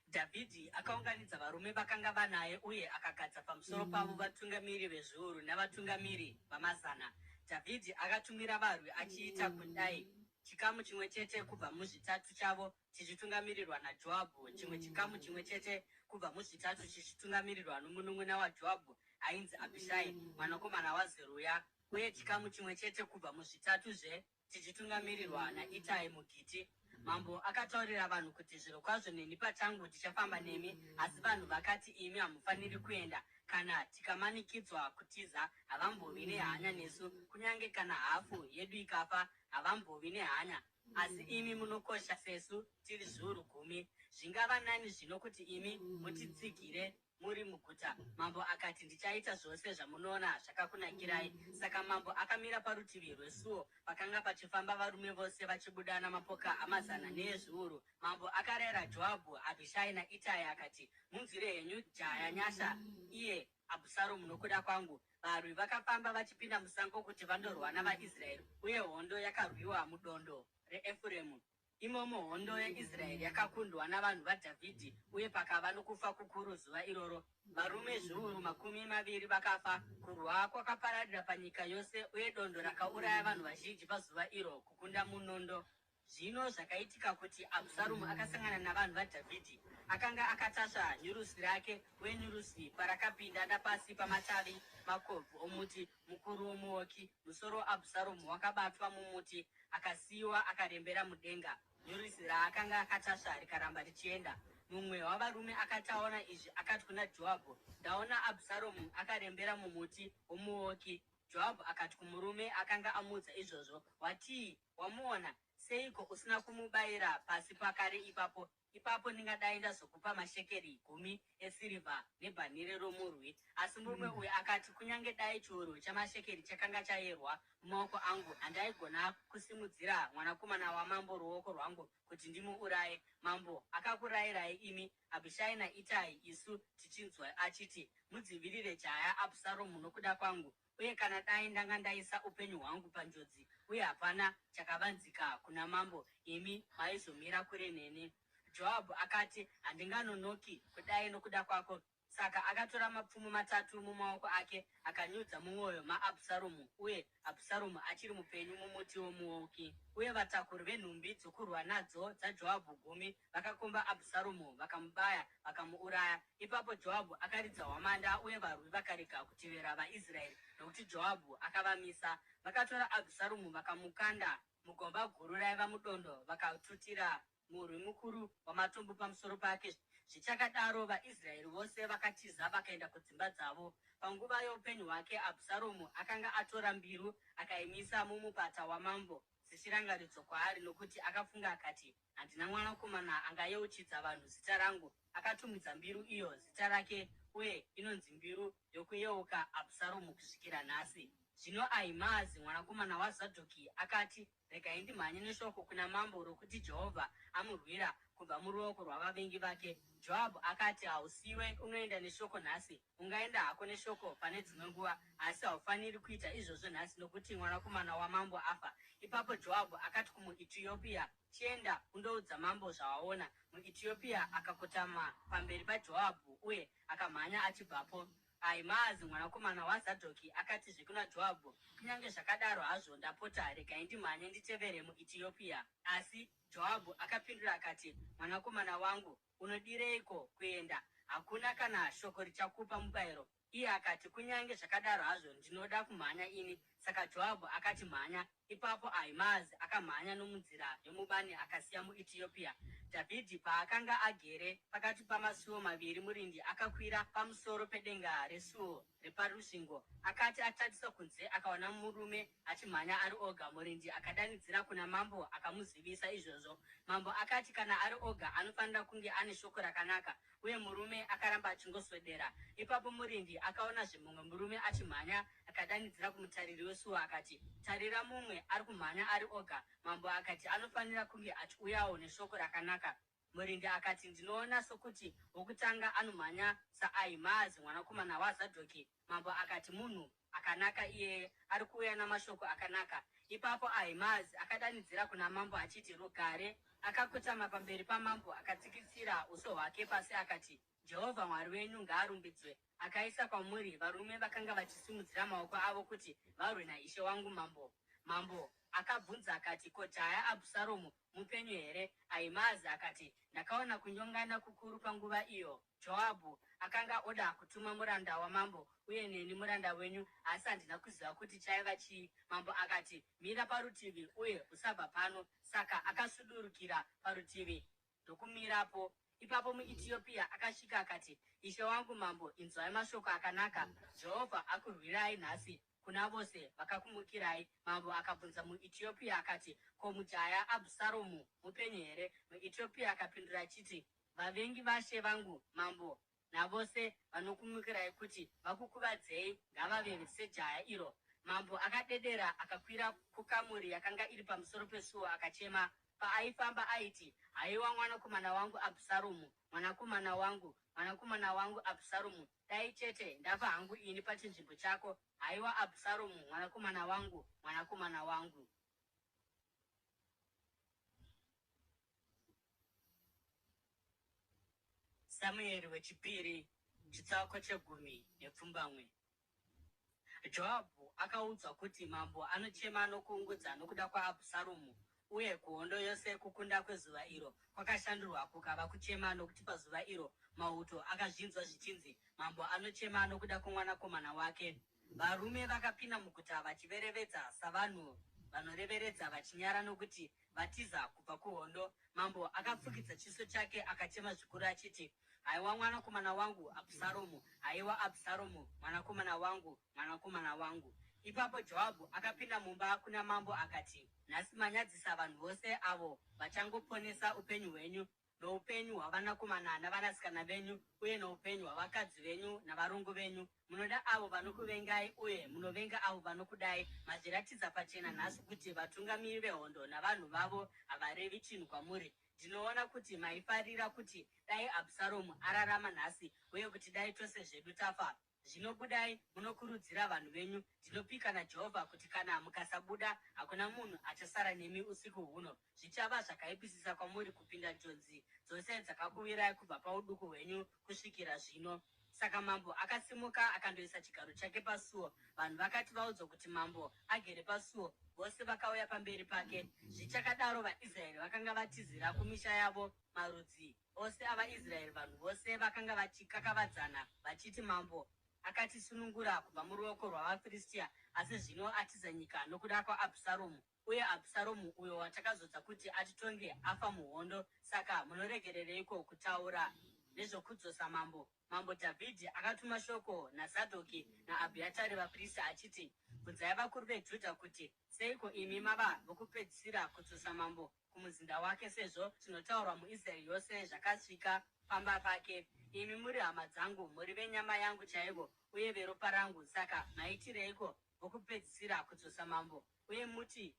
Dhavhidhi akaunganidza varume vakanga vanaye, uye akagadza pamusoro pavo vatungamiri vezviuru navatungamiri vamazana. Dhavhidhi akatumira varwi achiita kudai: chikamu chimwe chete kubva muzvitatu chavo chichitungamirirwa naJoabhu, chimwe chikamu chimwe chete kubva muzvitatu chichitungamirirwa nomunun'una waJoabhu ainzi Abhishai mwanakomana waZeruya, uye chikamu chimwe chete kubva muzvitatuzve chichitungamirirwa naItai muGiti. Mambo akataurira vanhu kuti, zvirokwazvo neni pachangu ndichafamba nemi, asi vanhu vakati, imi hamufaniri kuenda. kana tikamanikidzwa kutiza havambovi nehanya nesu, kunyange kana hafu yedu ikafa havambovi nehanya. Asi imi munokosha sesu tiri zviuru 10. Zvingava nani zvino kuti imi mutitsigire muri muguta. Mambo akati, ndichaita zvose zvamunoona zvakakunakirai. Saka mambo akamira parutivi rwesuo pakanga pachifamba varume vose vachibuda namapoka amazana neezviuru. Mambo akarayira Joabhu, Abhishai naItai akati, munzwire henyu jaya nyasha iye Abhusaromu nokuda kwangu. Varwi vakafamba vachipinda musango kuti vandorwa navaIsraeri, uye hondo yakarwiwa mudondo reEfuremu. Imomo hondo yeIsraeri yakakundwa navanhu vaDhavhidhi, uye pakava nokufa kukuru zuva iroro. Varume zviuru 20 vakafa. Kurwa kwakapararira panyika yose, uye dondo rakauraya vanhu vazhinji pazuva iro kukunda munondo. Zvino zvakaitika kuti Abhusaromu akasangana navanhu vaDhavhidhi. Akanga akatasva nyurusi rake, uye nyurusi parakapinda napasi pamatavi makobvu omuti mukuru womuouki, musoro Abhusaromu wakabatwa mumuti, akasiyiwa akarembera mudenga. Nyurusi raakanga akatasva rikaramba richienda. Mumwe wavarume akati aona izvi akati kuna Joabhu, ndaona Abhusaromu akarembera mumuti womuouki. Joabhu akati kumurume akanga amuudza izvozvo, watii, wamuona? Seiko usina kumubayira pasi pakare ipapo? Ipapo ndingadai ndazokupa mashekeri 10 esirivha nebhanhire romurwi. Asi murume uyu akati, kunyange dai chiuru chamashekeri chakanga chayerwa mumaoko angu, handaigona kusimudzira mwanakomana wamambo ruoko rwangu kuti ndimuuraye. Mambo akakurayirai imi, Abhishai naItai, isu tichinzwa achiti, mudzivirire jaya Abhusaromu nokuda kwangu. Uye kana dai ndanga ndaisa upenyu hwangu panjodzi, uye hapana chakavanzika kuna mambo, imi maizomira kure neni. Joabhu akati, handinganonoki kudai nokuda kwako. Saka akatora mapfumo 3 mumaoko ake, akanyudza mumwoyo maAbhusaromu, uye Abhusaromu achiri mupenyu mumuti womuouki. Uye vatakuri venhumbi dzokurwa nadzo dzaJoabhu 10 vakakomba Abhusaromu, vakamubaya, vakamuuraya. Ipapo Joabhu akaridza hwamanda, uye varwi vakarega kutevera vaIsraeri, nokuti Joabhu akavamisa. Vakatora Abhusaromu vakamukanda mugomba guru raiva mudondo, vakatutira murwi mukuru wamatombo pamusoro pake. Zvichakadaro vaIsraeri vose vakatiza vakaenda kudzimba dzavo. Panguva youpenyu hwake Abhusaromu akanga atora mbiru akaimisa mumupata wamambo sechirangaridzo kwaari, nokuti akafunga akati, handina mwanakomana angayeuchidza vanhu zita rangu. Akatumidza mbiru iyo zita rake, uye inonzi mbiru yokuyeuka Abhusaromu kusvikira nhasi. Zvino Ahimaazi mwanakomana waZadhoki akati, regai ndimhanye neshoko kuna mambo rokuti Jehovha amurwira kubva muruoko rwavavengi vake. Joabhu akati, hausiwe unoenda neshoko nhasi, ungaenda hako neshoko pane dzimwe nguva, asi haufaniri kuita izvozvo nhasi, nokuti mwanakomana wamambo afa. Ipapo Joabhu akati kumuEtiopia, chienda undoudza mambo zvawaona. MuEtiopia akakotama pamberi paJoabhu uye akamhanya achibvapo. Ahimaazi mwanakomana waZadhoki akatizve kuna Joabhu, kunyange zvakadaro hazvo ndapota regai ndimhanye nditevere muEtiopia. Asi Joabhu akapindura akati, mwanakomana wangu, unodireiko kuenda? Hakuna kana shoko richakupa mubayiro. Iye akati, kunyange zvakadaro hazvo ndinoda kumhanya ini. Saka Joabhu akati, mhanya. Ipapo Ahimaazi akamhanya nomunzira yomubani akasiya muEtiopia. Dhavhidhi paakanga agere pakati pamasuo maviri, murindi akakwira pamusoro pedenga resuo reparusvingo. Akati atarisa kunze akaona murume achimhanya ari oga. Murindi akadanidzira kuna mambo akamuzivisa izvozvo. Mambo akati, kana ari oga anofanira kunge ane shoko rakanaka, uye murume akaramba achingoswedera. Ipapo murindi akaonazve mumwe murume achimhanya, akadanidzira kumutariri wesuo akati, tarira, mumwe ari kumhanya ari oga. Mambo akati, anofanira kunge achiuyawo neshoko rakanaka. Murindi akati, ndinoona sokuti wokutanga anomhanya saAhimaazi mwanakomana waZadhoki. Mambo akati, munhu akanaka iye, ari kuuya namashoko akanaka. Ipapo Ahimaazi akadanidzira kuna mambo achiti, rugare. Akakotama pamberi pamambo akatsikitsira uso hwake pasi akati, Jehovha Mwari wenyu ngaarumbidzwe, akaisa kwamuri varume vakanga vachisimudzira maoko avo kuti varwe naishe wangu mambo. Mambo akabvunza akati, ko, jaya Abhusaromu mupenyu here? Ahimaazi akati, ndakaona kunyongana kukuru panguva iyo. Joabhu akanga oda kutuma muranda wamambo, uye neni muranda wenyu, asi handina kuziva kuti chaiva chii. Mambo akati, mira parutivi uye usabva pano. Saka akasudurukira parutivi ndokumirapo. Ipapo muEtiopia akasvika akati, ishe wangu mambo, inzwai mashoko akanaka. Jehovha akurwirai nhasi kuna vose vakakumukirai. Mambo akabvunza muEtiopia akati, ko mujaya Abhusaromu mupenyu here? MuEtiopia akapindura achiti, vavengi vashe vangu mambo navose vanokumukirai kuti vakukuvadzei ngavave sejaya iro. Mambo akadedera akakwira kukamuri yakanga iri pamusoro pesuo akachema. Paaifamba aiti, haiwa mwanakomana wangu Abhusaromu, mwanakomana wangu Abhusaromu, dai chete ndafa hangu ini pachinzvimbo chako. Haiwa Abhusaromu, mwanakomana wangu. Samueri wechipiri, chitsauko chegumi nepfumbamwe. Joabhu akaudzwa kuti mambo anochema nokuungudza nokuda kwaAbhusaromu, uye kuhondo yose kukunda kwezuva iro kwakashandurwa kukava kuchema, nokuti pazuva iro mauto akazvinzwa zvichinzi mambo anochema nokuda kwomwanakomana wake. Varume vakapinda muguta vachiverevedza savanhu vanoreveredza vachinyara nokuti vatiza kubva kuhondo. Mambo akafukidza chiso chake akachema zvikuru achiti, haiwa mwanakomana wangu Abhusaromu, haiwa Abhusaromu, mwanakomana wangu. Ipapo Joabhu akapinda mumba kuna mambo akati, nhasi manyadzisa vanhu vose avo vachangoponesa upenyu hwenyu noupenyu hwavanakomana navanasikana venyu, uye noupenyu hwavakadzi venyu navarongo venyu. Munoda avo vanokuvengai uye munovenga avo vanokudai. Mazviratidza pachena nhasi kuti vatungamiri vehondo navanhu vavo havarevi chinhu kwamuri. Ndinoona kuti maifarira kuti dai Abhusaromu ararama nhasi, uye kuti dai tose zvedu tafa. Zvino budai munokurudzira vanhu venyu. Ndinopika naJehovha kuti kana mukasabuda, hakuna munhu achasara nemi usiku huno. Zvichava zvakaipisisa kwamuri kupinda njodzi dzose dzakakuwirai kubva pauduku hwenyu kusvikira zvino. Saka mambo akasimuka akandoisa chigaro chake pasuo. Vanhu vakati vaudzwa kuti mambo agere pasuo, vose vakauya pamberi pake. Zvichakadaro vaIsraeri vakanga vatizira kumisha yavo. Marudzi ose avaIsraeri, vanhu vose vakanga vachikakavadzana vachiti, mambo akatisunungura kubva muruoko rwavaFiristia, asi zvino atiza nyika nokuda kwaAbhusaromu. Uye Abhusaromu uyo watakazodza kuti atitonge afa muhondo. Saka munoregerereiko kutaura nezvokudzosa mambo? Mambo Dhavhidhi akatuma shoko naZadhoki naAbhiatari vaprista achiti, bvunzai vakuru veJudha kuti, seiko imi mava vokupedzisira kudzosa mambo kumuzinda wake, sezvo zvinotaurwa muIsraeri yose zvakasvika pamba pake? Imi muri hama dzangu, muri venyama yangu chaivo, uye veropa rangu. Saka maitireiko vokupedzisira kudzosa mambo? Uye muti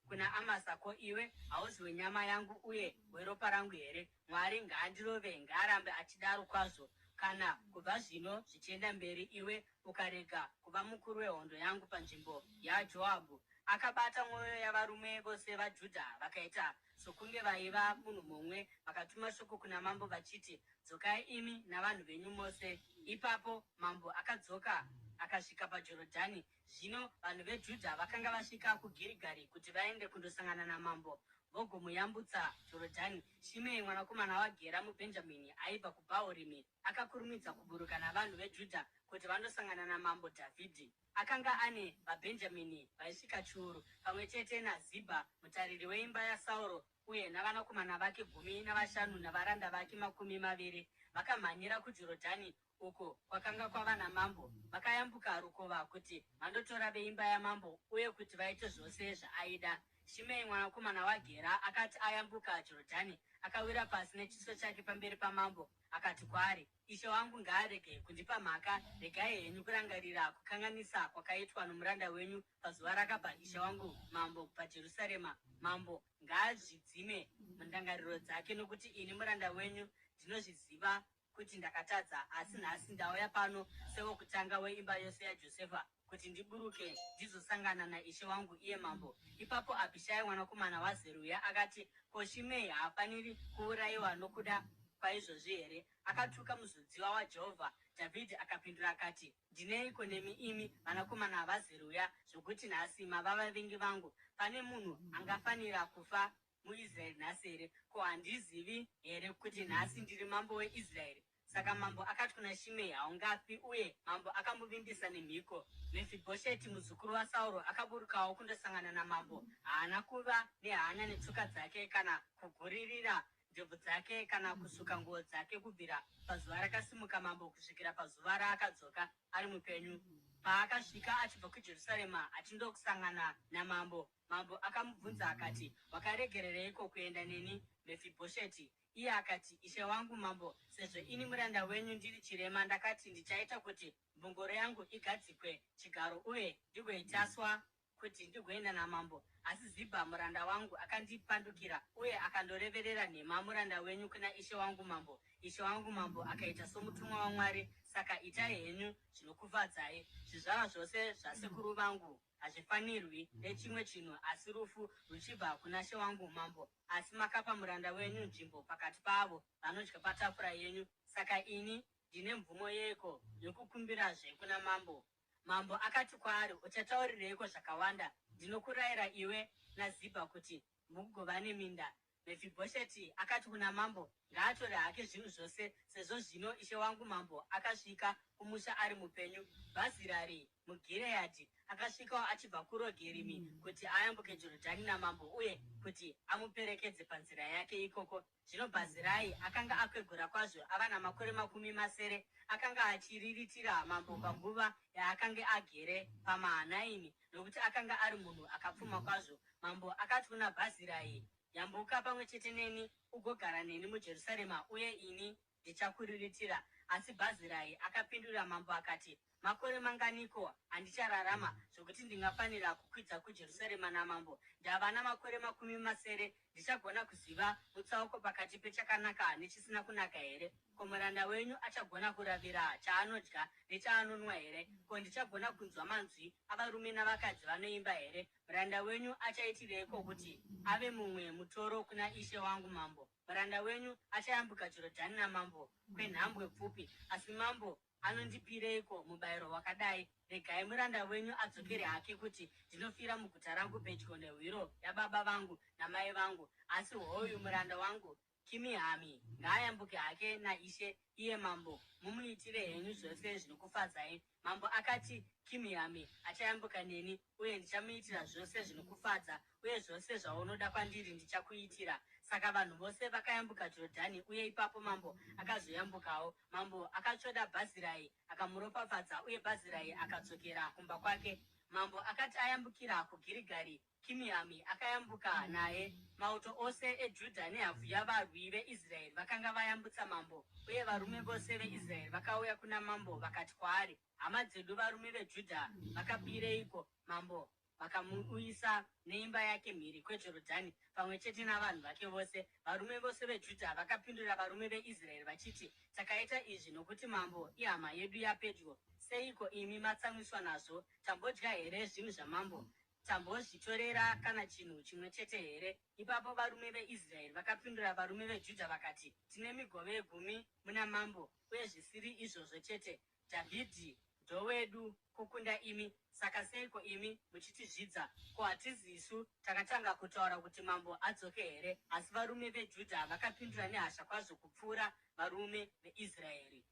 kuna Amasa, ko iwe hauzi wenyama yangu uye weropa rangu here? Mwari ngaandirove, ngaarambe achidaro kwazvo, kana kubva zvino zvichienda mberi iwe ukarega kuva mukuru wehondo yangu panzvimbo yaJoabhu. Akabata mwoyo yavarume vose vaJudha vakaita sokunge vaiva munhu mumwe. Vakatuma shoko kuna mambo vachiti, dzokai imi navanhu venyu mose. Ipapo mambo akadzoka akasvika paJorodhani. Zvino vanhu veJudha vakanga vasvika kuGirigari kuti vaende kundosangana namambo vogomuyambutsa Jorodhani. Shimei mwanakomana waGera muBhenjamini aibva kuBhahurimi akakurumidza kuburuka navanhu veJudha kuti vandosangana namambo Dhavhidhi. Akanga ane vaBhenjamini vaisvika chiuru, pamwe chete naZibha mutariri weimba yaSauro, uye navanakomana vake 15 navaranda vake 20. Vakamhanyira kuJorodhani uko kwakanga kwava namambo. Vakayambuka rukova kuti vandotora veimba yamambo, uye kuti vaite zvose zvaaida. Shimei mwanakomana waGera akati ayambuka Jorodhani, akawira pasi nechiso chake pamberi pamambo, akati kwaari, ishe wangu ngaarege kundipa mhaka. Regai henyu kurangarira kukanganisa kwakaitwa nomuranda wenyu pazuva rakabva ishe wangu mambo paJerusarema. Mambo ngaazvidzime mundangariro dzake, nokuti ini muranda wenyu ndinozviziva kuti ndakatadza. Asi nhasi ndauya pano sewokutanga weimba yose yaJosefa kuti ndiburuke ndizosangana naishe wangu iye mambo. Ipapo Abhishai mwanakomana waZeruya akati, ko, Shimei haafaniri kuurayiwa nokuda kwaizvozvi here? Akatuka muzodziwa waJehovha. Dhavhidhi akapindura akati, ndineiko nemi imi vanakomana vaZeruya, zvokuti nhasi mava vavengi vangu? Pane munhu angafanira kufa muIsraeri nhasi here? Ko, handizivi here kuti nhasi ndiri mambo weIsraeri? Saka mambo akati kuna Shimei, haungafi. Uye mambo akamuvimbisa nemhiko. Mefibhosheti muzukuru waSauro akaburukawo kundosangana namambo. Haana kuva nehanya netsoka dzake kana kuguririra ndebvu dzake kana kusuka nguo dzake kubvira pazuva rakasimuka mambo kusvikira pazuva raakadzoka ari mupenyu. Paakasvika achibva kuJerusarema achindokusangana namambo, mambo akamubvunza akati, wakaregerereiko kuenda neni, Mefibhosheti? Iye akati, ishe wangu mambo, sezvo ini muranda wenyu ndiri chirema, ndakati ndichaita kuti mbongoro yangu igadzikwe chigaro uye ndigoitaswa kuti ndigoenda namambo. Asi Zibha muranda wangu akandipandukira uye akandoreverera nhema muranda wenyu kuna ishe wangu mambo. Ishe wangu mambo akaita somutumwa waMwari. Saka itai henyu zvinokufadzai. Zvizvarwa zvose zvasekuru vangu hazvifanirwi nechimwe chinhu asi rufu ruchibva kuna she wangu mambo. Asi makapa muranda wenyu nzvimbo pakati pavo vanodya patafura yenyu. Saka ini ndine mvumo yeiko yokukumbirazve kuna mambo? Mambo akati kwaari, uchataurireiko zvakawanda? Ndinokurayira iwe naZibha kuti mugovane minda. Mefibhosheti akati kuna mambo, ngaatore hake zvinhu zvose, sezvo zvino ishe wangu mambo akasvika kumusha ari mupenyu. Bhazirari muGireadhi akasvikawo achibva kuRogerimi kuti ayambuke Jorodhani namambo uye kuti amuperekedze panzira yake ikoko. Zvino Bhazirai akanga akwegura kwazvo, ava namakore 80. Akanga achiriritira mambo panguva yaakanga agere paMahanaimi, nokuti akanga ari munhu akapfuma kwazvo. Mambo akati kuna Bhazirai, yambuka pamwe chete neni ugogara neni muJerusarema uye ini ndichakuriritira. Asi Bhazirai akapindura mambo akati, makore manganiko andichararama zvokuti ndingafanira kukwidza kuJerusarema namambo? Ndava namakore 80. Ndichagona kuziva mutsauko pakati pechakanaka nechisina kunaka here? Ko, muranda wenyu achagona kuravira chaanodya nechaanonwa here? Ko, ndichagona kunzwa manzwi avarume navakadzi vanoimba here? Muranda wenyu achaitireiko kuti ave mumwe mutoro kuna ishe wangu mambo? Muranda wenyu achayambuka Jorodhani namambo kwenhambwe pfupi, asi mambo anondipireiko mubayiro wakadai? Regai muranda wenyu adzokere hake, kuti ndinofira muguta rangu pedyo nehwiro yababa vangu namai vangu. Asi hoyu muranda wangu Kimihami ngaayambuke hake naishe iye mambo, mumuitire henyu zvose zvinokufadzai. Mambo akati, Kimihami achayambuka neni uye ndichamuitira zvose zvinokufadza, uye zvose zvaunoda kwandiri ndichakuitira. Saka vanhu vose vakayambuka Jorodhani, uye ipapo mambo akazoyambukawo. Mambo akatsvoda Bhazirai akamuropafadza, uye Bhazirai akadzokera kumba kwake. Mambo akati ayambukira kuGirigari, Kimihami akayambuka naye. Mauto ose eJudha nehafu yavarwi veIsraeri vakanga vayambutsa mambo, uye varume vose veIsraeri vakauya kuna mambo vakati kwaari, hama dzedu varume veJudha vakabireiko? Mambo vakamuuyisa neimba yake mhiri kweJorodhani pamwe chete navanhu vake vose. Varume vose veJudha vakapindura varume veIsraeri vachiti, takaita izvi nokuti mambo ihama yedu yapedyo. Seiko imi matsamwiswa nazvo? Tambodya here zvinhu zvamambo? Tambozvitorera kana chinhu chimwe chete here? Ipapo varume veIsraeri vakapindura varume veJudha vakati, tine migove 10 muna mambo, uye zvisiri izvozvo chete, Dhavhidhi ndowedu kukunda imi. Saka seiko imi muchitizvidza? Ko, hatizisu takatanga kutaura kuti mambo adzoke here? Asi varume veJudha vakapindura nehasha kwazvo kupfuura varume veIsraeri.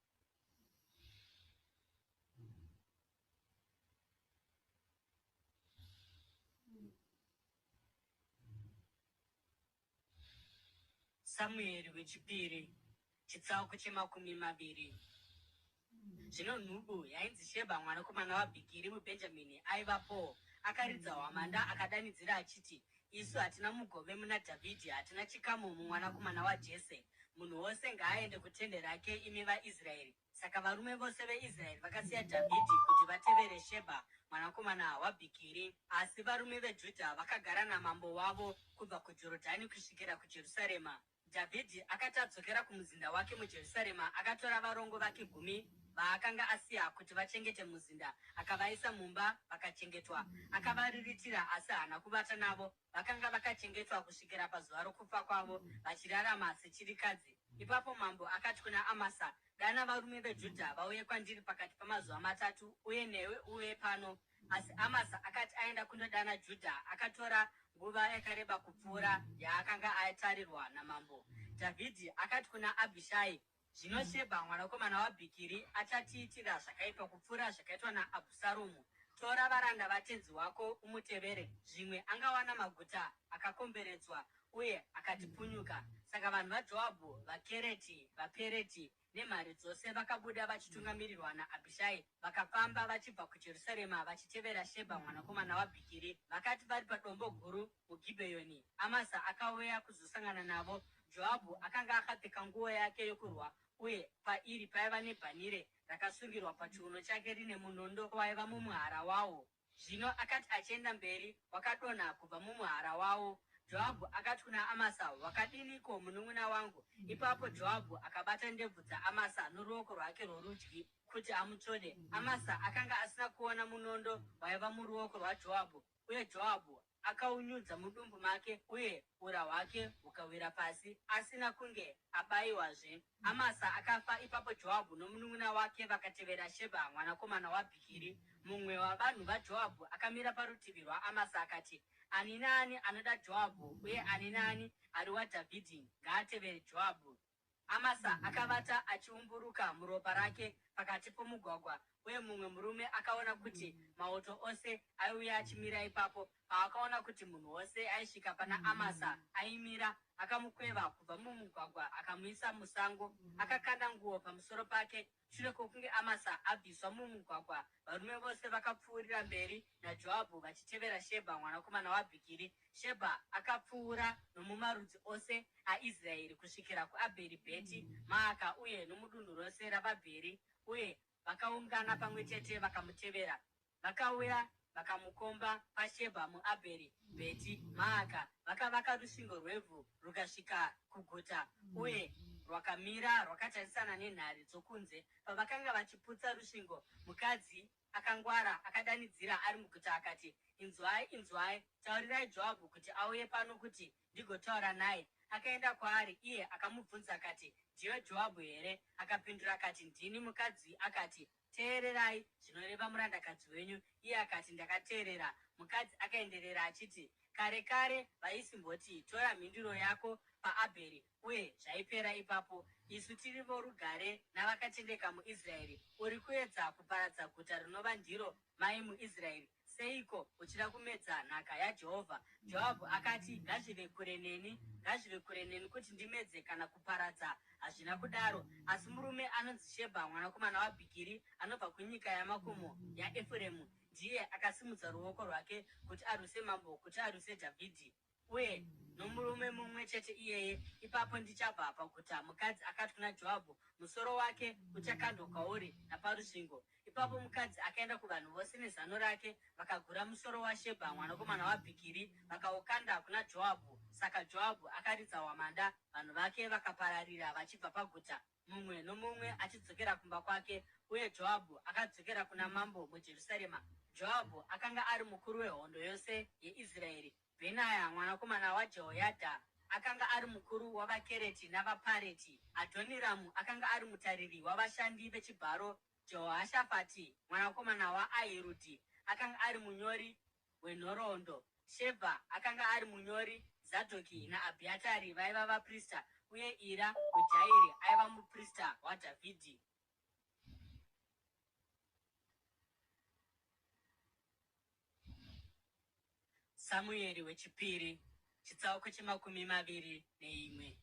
Samueri wechipiri, chitsauko che20. Zvino nhubu yainzi Shebha mwanakomana waBhikiri muBhenjamini aivapo. Akaridza hwamanda akadanidzira achiti, isu hatina mugove muna Dhavhidhi, hatina chikamu mumwanakomana waJese. Munhu wose ngaaende kutende rake, imi vaIsraeri. Saka varume vose veIsraeri vakasiya Dhavhidhi kuti vatevere Shebha mwanakomana waBhikiri. Asi varume veJudha vakagara namambo wavo kubva kuJorodhani kusvikira kuJerusarema. Dhavhidhi akati adzokera kumuzinda wake muJerusarema, akatora varongo vake 10 vaakanga asiya kuti vachengete muzinda, akavaisa mumba vakachengetwa. Akavariritira asi haana kuvata navo. Vakanga vakachengetwa kusvikira pazuva rokufa kwavo, vachirarama sechirikadzi. Ipapo mambo akati kuna Amasa, dana varume veJudha vauye kwandiri pakati pamazuva 3, uye newe uye pano. Asi Amasa akati aenda kundodana Judha, akatora nguva yakareba kupfuura yaakanga atarirwa namambo. Dhavhidhi akati kuna Abhishai, zvino Shebha mwanakomana waBhikiri achatiitira zvakaipa kupfuura zvakaitwa naAbhusaromu. tora varanda vatenzi wako umutevere, zvimwe angawana maguta akakomberedzwa uye akatipunyuka. Saka vanhu vaJoabhu, vaKereti, vaPereti nemhare dzose vakabuda vachitungamirirwa naAbhishai, vakafamba vachibva kuJerusarema vachitevera Shebha mwanakomana waBhikiri. Vakati vari padombo guru muGibheoni, Amasa akauya kuzosangana navo. Joabhu akanga akapfeka nguo yake yokurwa, uye pairi paiva nebhanire rakasungirwa pachiuno chake rine munondo waiva mumuhara wawo. Zvino akati achienda mberi, wakadonha kubva mumuhara wawo. Joabhu akati kuna Amasa, wakadiniko munun'una wangu? Ipapo Joabhu akabata ndebvu dzaAmasa noruoko rwake rworudyi kuti amutsvode. Amasa akanga asina kuona munondo waiva muruoko rwaJoabhu, uye Joabhu akaunyudza mudumbu make, uye ura hwake hukawira pasi, asina kunge abayiwazve. Amasa akafa. Ipapo Joabhu nomunun'una wake vakatevera Shebha mwanakomana waBhikiri. Mumwe wavanhu vaJoabhu akamira parutivi rwaAmasa akati, ani naani anoda Joabhu uye ani naani ari waDhavhidhi ngaatevere Joabhu. Amasa akavata achiumburuka muropa rake pakati pomugwagwa, uye mumwe murume akaona kuti mauto ose aiuya achimira ipapo. Paakaona kuti munhu wose aisvika pana Amasa aimira, akamukweva kubva mumugwagwa akamuisa musango, akakanda nguo pamusoro pake. Shure kwokunge Amasa abviswa mumugwagwa, varume vose vakapfuurira mberi naJoabhu vachitevera Shebha mwanakomana waBhikiri. Shebha akapfuura nomumarudzi ose aIsraeri kusvikira kuAbheri Bheti Maaka uye nomudunhu rose ravaBheri, uye vakaungana pamwe chete vakamutevera. Vakauya vakamukomba paShebha muAbheri Bheti Maaka, vakavaka rusvingo rwevhu rukasvika kuguta, uye rwakamira rwakatarisana nenhare dzokunze. Pavakanga vachiputsa rusvingo, mukadzi akangwara akadanidzira ari muguta akati, inzwai, inzwai, taurirai Joabhu kuti auye pano kuti ndigotaura naye. Akaenda kwaari, iye akamubvunza akati, ndiwe Joabhu here? Akapindura akati, ndini. Mukadzi akati, teererai zvinoreva murandakadzi wenyu. Iye akati, ndakateerera. Mukadzi akaenderera achiti, kare kare vaisimboti, tora mhinduro yako paAbheri, uye zvaipera ipapo. Isu tiri vorugare navakatendeka muIsraeri. Uri kuedza kuparadza guta rinova ndiro mai muIsraeri. Seiko uchida kumedza nhaka yaJehovha? Joabhu akati, ngazvive kure neni, ngazvive kure neni kuti ndimedze kana kuparadza. Hazvina kudaro. Asi murume anonzi Shebha mwanakomana waBhikiri, anobva kunyika yamakomo yaEfuremu, ndiye akasimudza ruoko rwake kuti arwise mambo, kuti arwise Dhavhidhi, uye nomurume mumwe chete iyeye. Ipapo ndichabva paguta. Mukadzi akati kuna Joabhu, musoro wake uchakandwa kwauri naparusvingo. Ipapo mukadzi akaenda kuvanhu vose nezano rake, vakagura musoro waShebha mwanakomana waBhikiri vakaukanda kuna Joabhu. Saka Joabhu akaridza hwamanda, vanhu vake vakapararira vachibva paguta, mumwe nomumwe achidzokera kumba kwake, uye Joabhu akadzokera kuna mambo muJerusarema. Joabhu akanga ari mukuru wehondo yose yeIsraeri. Bhenaya mwanakomana waJehoyadha akanga ari mukuru wavaKereti navaPareti. Adhoniramu akanga ari mutariri wavashandi vechibharo. Jehoshafati mwanakomana waAhirudhi akanga ari munyori wenhoroondo. Shebha akanga ari munyori. Zadhoki naAbhiatari vaiva vaprista, uye Ira muJairi aiva muprista waDhavhidhi. Samueri wechipiri, chitsauko che21.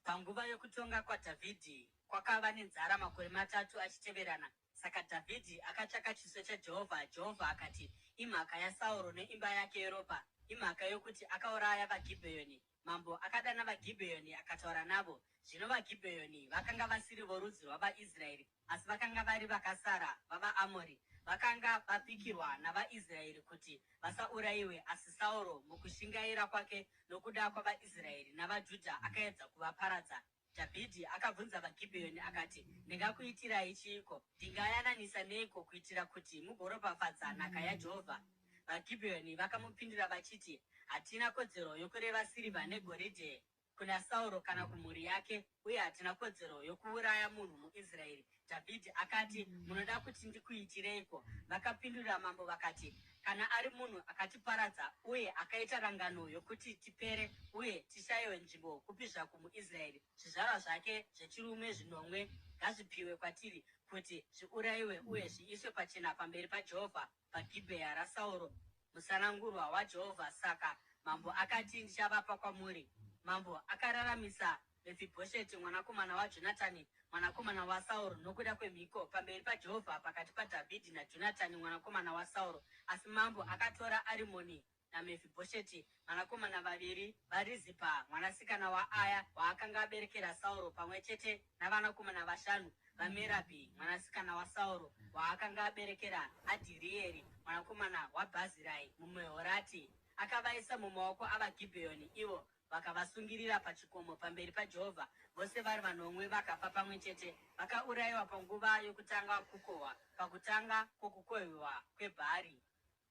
Panguva yokutonga kwaDhavhidhi kwakava nenzara makore 3 achiteverana. Saka Dhavhidhi akatsvaka chiso chaJehovha. Jehovha akati, imhaka yaSauro neimba yake yeropa, imhaka yokuti akauraya vaGibheoni. Mambo akadana vaGibheoni akataura navo. Zvino vaGibheoni vakanga vasiri vorudzi rwavaIsraeri, asi vakanga vari vakasara vavaAmori. Vakanga vapikirwa navaIsraeri kuti vasaurayiwe, asi Sauro mukushingaira kwake nokuda kwavaIsraeri navaJudha akaedza kuvaparadza. Dhavhidhi akabvunza vaGibheoni akati, ndingakuitirai chiiko? Ndingayananisa neiko kuitira kuti mugoropafadza nhaka yaJehovha? VaGibheoni vakamupindura vachiti, hatina kodzero yokureva sirivha negoridhe kuna Sauro kana kumhuri yake, uye hatina kodzero yokuuraya munhu muIsraeri. Dhavhidhi akati, munoda kuti ndikuitireiko? Vakapindura mambo vakati, kana ari munhu akatiparadza uye akaita rangano yokuti tipere uye tishayiwe nzvimbo kupi zvako muIsraeri, zvizvarwa zvake zvechirume 5 ngazvipiwe kwatiri kuti zviurayiwe uye zviiswe pachena pamberi paJehovha paGibhea raSauro musanangurwa waJehovha. Saka mambo akati, ndichavapa kwamuri. Mambo akararamisa Mefibhosheti mwanakomana waJonatani mwanakomana waSauro nokuda kwemhiko pamberi paJehovha pakati paDhavhidhi naJonatani mwanakomana waSauro. Asi mambo akatora Arimoni naMefibhosheti vanakomana vaviri vaRizipa mwanasikana waAya waakanga aberekera Sauro, pamwe chete navanakomana vashanu vaMerabhi mwanasikana waSauro waakanga aberekera Adhirieri mwanakomana waBhazirai muMehorati. Akavaisa mumaoko avaGibheoni, ivo vakavasungirira pachikomo pamberi paJehovha. Vose vari vanomwe vakafa pamwe chete, vakaurayiwa panguva yokutanga kukohwa, pakutanga kwokukohwiwa kwebhari.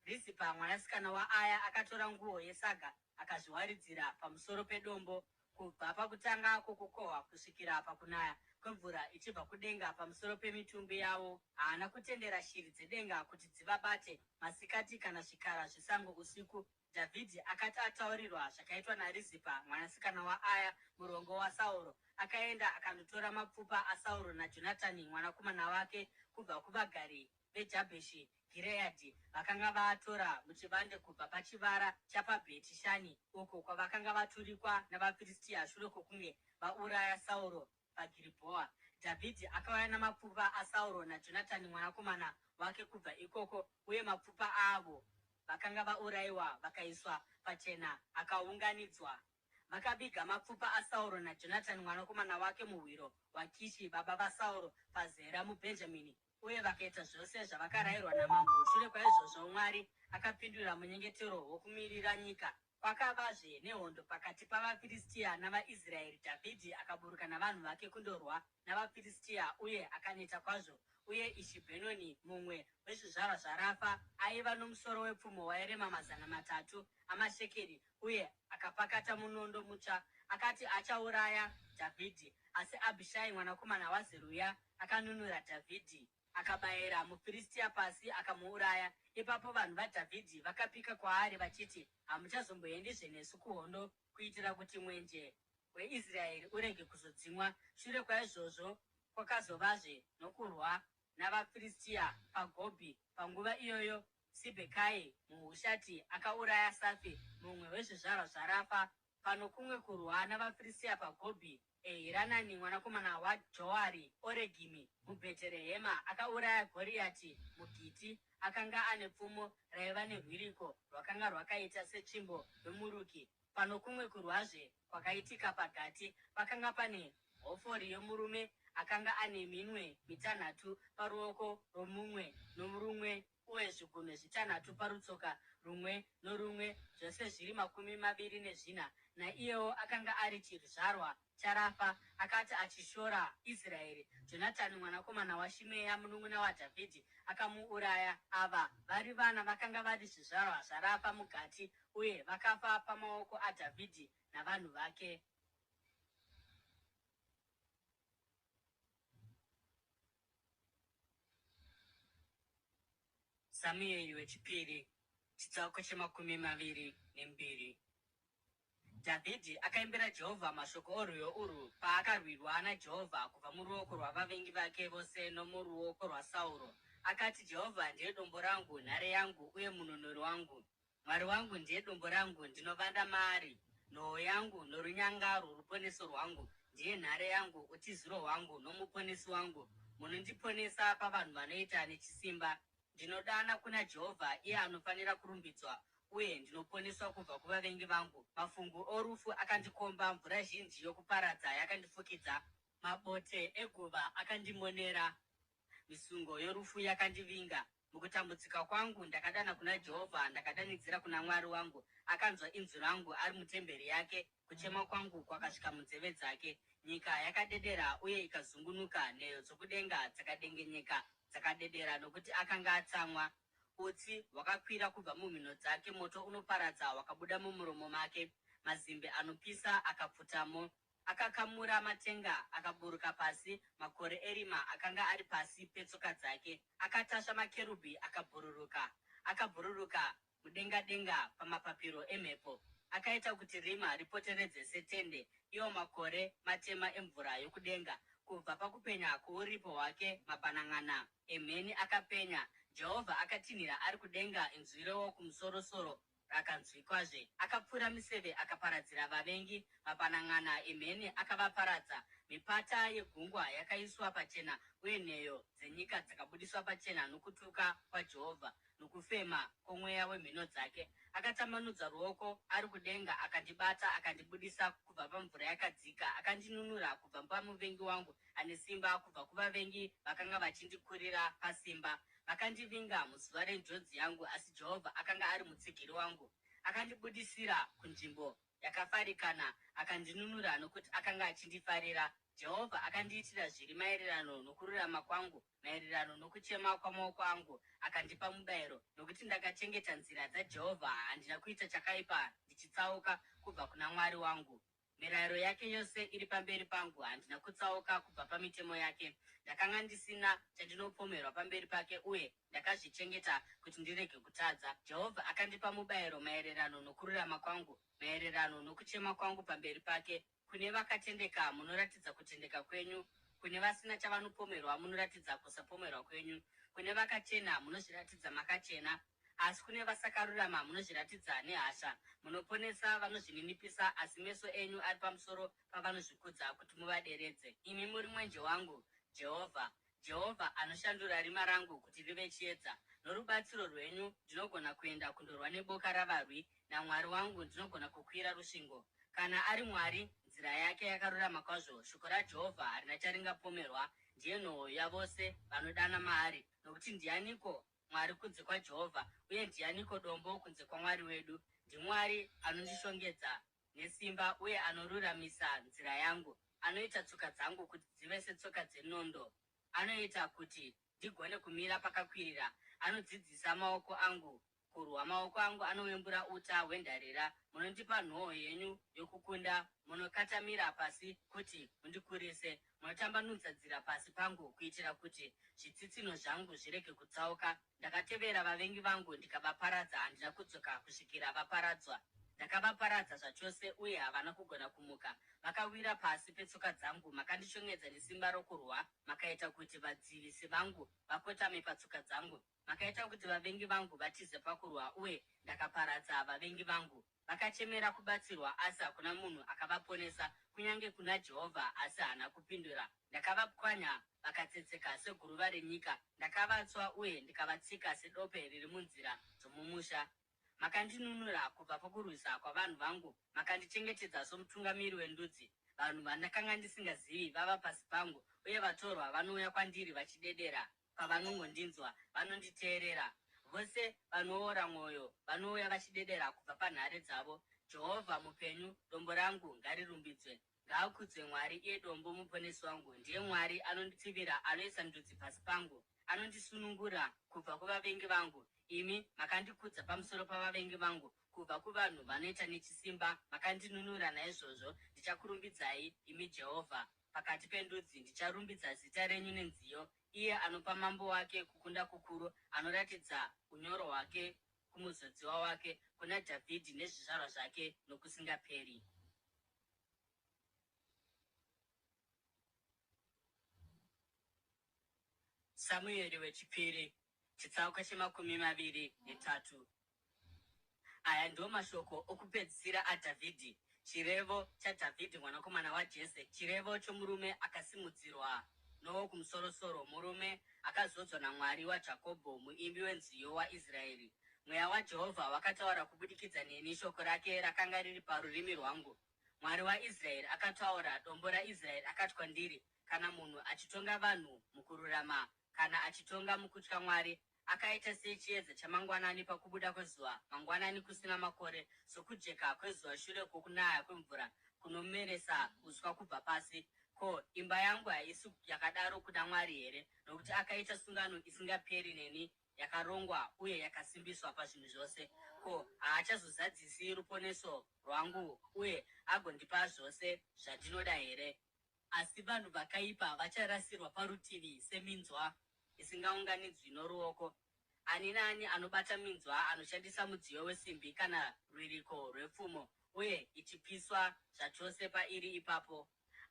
Rizipa mwanasikana waAya akatora nguo yesaga akazviwaridzira pamusoro pedombo. Kubva pakutanga kwokukohwa kusvikira pakunaya kwemvura ichibva kudenga pamusoro pemitumbi yavo, haana kutendera shiri dzedenga kuti dzivabate masikati kana zvikara zvesango usiku. Dhavhidhi akati ataurirwa zvakaitwa naRizipa mwanasikana waAya murongo waSauro, akaenda akandotora mapfupa aSauro naJonatani mwanakomana wake kubva kuvagari veJabheshi Gireadhi vakanga vaatora muchivande kubva pachivara chapaBheti Shani, uko kwavakanga vaturikwa navaFiristia shure kwokunge vauraya Sauro paGiribhoa. Dhavhidhi akauya namapfupa aSauro naJonatani mwanakomana wake kubva ikoko, uye mapfupa avo vakanga vaurayiwa vakaiswa pachena akaunganidzwa. Vakaviga mapfupa aSauro naJonatani mwanakomana wake muhwiro hwaKishi baba vaSauro paZera muBhenjamini, uye vakaita zvose zvavakarayirwa namambo. Shure kwaizvozvo Mwari akapindura munyengetero wokumirira nyika. Kwakavazve nehondo pakati pavaFiristia navaIsraeri. Dhavhidhi akaburuka navanhu vake kundorwa navaFiristia uye akaneta kwazvo. Uye Ishibhenoni, mumwe wezvizvarwa zvaRafa, aiva nomusoro wepfumo wairema 300 amashekeri, uye akapakata munondo mutsva. Akati achauraya Dhavhidhi, asi Abhishai mwanakomana waZeruya akanunura Dhavhidhi, akabayira muFiristia pasi akamuuraya. Ipapo vanhu vaDhavhidhi vakapika kwaari vachiti, hamuchazomboendizve nesu kuhondo, kuitira kuti mwenje weIsraeri urege kuzodzimwa. Shure kwaizvozvo kwakazovazve nokurwa navaFiristia paGobhi. Panguva iyoyo Sibhekai muHushati akauraya Safi, mumwe wezvizvarwa zvaRafa. Pano kumwe kurwa navaFiristia paGobhi, Ehiranani mwanakomana waJoari Oregimi muBheterehema akauraya Goriati muGiti. Akanga ane pfumo raiva nerwiriko rwakanga rwakaita setsvimbo yomuruki. Pano kumwe kurwazve kwakaitika paGati, pakanga pane hofori yomurume akanga ane minwe 6 paruoko rumwe norumwe, uye zvigunwe 6 parutsoka rumwe norumwe, zvose zviri 24. Naiyewo akanga ari chizvarwa chaRafa, akati achishora Israeri. Jonatani mwanakomana waShimea munun'una waDhavhidhi akamuuraya. Ava vari vana vakanga vari zvizvarwa zvaRafa muGati, uye vakafa pamaoko aDhavhidhi navanhu vake. Samueri wechipiri chitsauko che22. Dhavhidhi akaimbira Jehovha mashoko orwiyo urwu paakarwirwa naJehovha kubva muruoko rwavavengi vake vose nomuruoko rwaSauro. Akati, Jehovha ndiye dombo rangu, nhare yangu uye mununuri wangu. Mwari wangu ndiye dombo rangu, ndinovanda maari. Nhoo yangu norunyanga rworuponeso rwangu. Ndiye nhare yangu, utiziro hwangu nomuponesi wangu. Munondiponesa pavanhu vanoita nechisimba. Ndinodana kuna Jehovha, iye anofanira kurumbidzwa, uye ndinoponeswa kubva kuvavengi vangu. Mafungu orufu akandikomba, mvura zhinji yokuparadza yakandifukidza. Mabote eguva akandimonera, misungo yorufu yakandivinga. Mukutambudzika kwangu ndakadana kuna Jehovha, ndakadanidzira kuna Mwari wangu. Akanzwa inzwi rangu ari mutemberi yake, kuchema kwangu kwakasvika munzeve dzake. Nyika yakadedera uye ikazungunuka, nheyo dzokudenga dzakadengenyeka dzakadedera, nokuti akanga atsamwa. Utsi hwakakwira kubva mumhino dzake, moto unoparadza wakabuda mumuromo make. Mazimbe anopisa akapfutamo. Akakamura matenga akaburuka pasi, makore erima akanga ari pasi petsoka dzake. Akatasva makerubhi akabhururuka mudenga denga pamapapiro emhepo. Akaita kuti rima ripoteredze setende, iwo makore matema emvura yokudenga. Kubva pakupenya kwouripo hwake mapanang'ana emheni akapenya, Jehovha akatinhira ari kudenga, inzwi rewokumusoro-soro rakanzwikwazve. Akapfura miseve akaparadzira vavengi, mapanang'ana emheni akavaparadza. Mipata yegungwa yakaiswa pachena, uye nheyo dzenyika dzakabudiswa pachena nokutuka kwaJehovha nokufema kwomweya wemhino dzake. Akatambanudza ruoko ari kudenga, akandibata akandibudisa kubva pamvura yakadzika. Akandinunura kubva pamuvengi wangu ane simba, kubva kuvavengi vakanga vachindikurira pasimba. Vakandivinga muzuva renjodzi yangu, asi Jehovha akanga ari mutsigiri wangu. Akandibudisira kunzvimbo yakafarikana, akandinunura nokuti akanga achindifarira. Jehovha akandiitira zviri maererano nokururama kwangu, maererano nokuchema kwamaoko angu. Akandipa mubayiro, nokuti ndakachengeta nzira dzaJehovha. Handina kuita chakaipa ndichitsauka kubva kuna Mwari wangu. Mirayiro yake yose iri pamberi pangu, handina kutsauka kubva pamitemo yake. Ndakanga ndisina chandinopomerwa pamberi pake, uye ndakazvichengeta kuti ndirege kutadza. Jehovha akandipa mubayiro maererano nokururama kwangu, maererano nokuchema kwangu pamberi pake. Kune vakatendeka munoratidza kutendeka kwenyu, kune vasina chavanopomerwa munoratidza kusapomerwa kwenyu. Kune vakachena munozviratidza makachena, asi kune vasakarurama munozviratidza nehasha. Munoponesa vanozvininipisa, asi meso enyu ari pamusoro pavanozvikudza kuti muvaderedze. Imi muri mwenje wangu, Jehovha. Jehovha anoshandura rima rangu kuti rive chiedza. Norubatsiro rwenyu ndinogona kuenda kundorwa neboka ravarwi, naMwari wangu ndinogona kukwira rusvingo. Kana ari Mwari, nzira yake yakarurama kwazvo. Shoko raJehovha harina charingapomerwa. Ndiye nhoo yavose vanodana maari. Nokuti ndianiko Mwari kunze kwaJehovha, uye ndianiko dombo kunze kwaMwari wedu? NdiMwari anondishongedza nesimba, uye anoruramisa nzira yangu. Anoita tsoka dzangu kuti dzive setsoka dzenondo. Anoita kuti ndigone kumira pakakwirira. Anodzidzisa maoko angu kurwa. Maoko angu anowembura uta hwendarira. Munondipa nhoo yenyu yokukunda. Munokatamira pasi kuti mundikurise. Munotambanudza nzira pasi pangu kuitira kuti zvitsitsinho zvangu zvirege kutsauka. Ndakatevera vavengi vangu ndikavaparadza. Handina kudzoka kusvikira vaparadzwa. Ndakavaparadza zvachose, uye havana kugona kumuka. Vakawira pasi petsoka dzangu. Makandishongedza nesimba rokurwa. Makaita kuti vadzivisi vangu vakotame patsoka dzangu. Makaita kuti vavengi vangu vatize pakurwa, uye ndakaparadza vavengi vangu. Vakachemera kubatsirwa, asi hakuna munhu akavaponesa. Kunyange kuna Jehovha, asi haana kupindura. Ndakavapwanya vakatsetseka seguruva renyika. Ndakavatswa uye ndikavatsika sedope riri munzira dzomumusha. Makandinunura kubva pakurwisa kwavanhu vangu. Makandichengetedza somutungamiri wendudzi. Vanhu vandakanga ndisingazivi vava pasi pangu, uye vatorwa vanouya kwandiri vachidedera. Pavanongondinzwa vanonditeerera. Vose vanoora mwoyo vanouya vachidedera kubva panhare dzavo. Jehovha mupenyu, dombo rangu ngarirumbidzwe. Ngaakudzwe Mwari, iye dombo muponesi wangu. Ndiye Mwari anonditsivira, anoisa ndudzi pasi pangu. Anondisunungura kubva kuvavengi vangu. Imi makandikudza pamusoro pavavengi vangu. Kubva kuvanhu vanoita nechisimba makandinunura. Naizvozvo ndichakurumbidzai, imi Jehovha. Pakati pendudzi ndicharumbidza zita renyu nenziyo. Iye anopa mambo wake kukunda kukuru, anoratidza unyoro hwake kumuzodziwa wake, kuna Dhavhidhi nezvizvarwa zvake nokusingaperi. Samueri wechipiri, chitsauko che23. Aya ndiwo mashoko okupedzisira aDhavhidhi. Chirevo chaDhavhidhi mwanakomana waJese, chirevo chomurume akasimudzirwa nowokumusoro-soro, murume akazodzwa naMwari waJakobho, muimbi wenziyo waIsraeri. Mweya waJehovha wakataura kubudikidza neni, shoko rake rakanga riri parurimi rwangu. Mwari waIsraeri akataura, Dombo raIsraeri akati kwandiri, kana munhu achitonga vanhu mukururama, kana achitonga mukutya Mwari, akaita sechiedza chamangwanani pakubuda kwezuva, mangwanani kusina makore, sokujeka kwezuva shure kwokunaya kwemvura kunomeresa uswa kubva pasi. Ko, imba yangu haisi yakadaro kuna Mwari here? Nokuti akaita sungano isingaperi neni, yakarongwa uye yakasimbiswa pazvinhu zvose. Ko, haachazozadzisi ruponeso rwangu uye agondipa zvose zvandinoda here? Asi vanhu vakaipa vacharasirwa parutivi seminzwa isingaunganidzwi noruoko. Ani naani anobata minzwa anoshandisa mudziyo wesimbi kana rwiriko rwepfumo, uye ichipiswa zvachose pairi ipapo.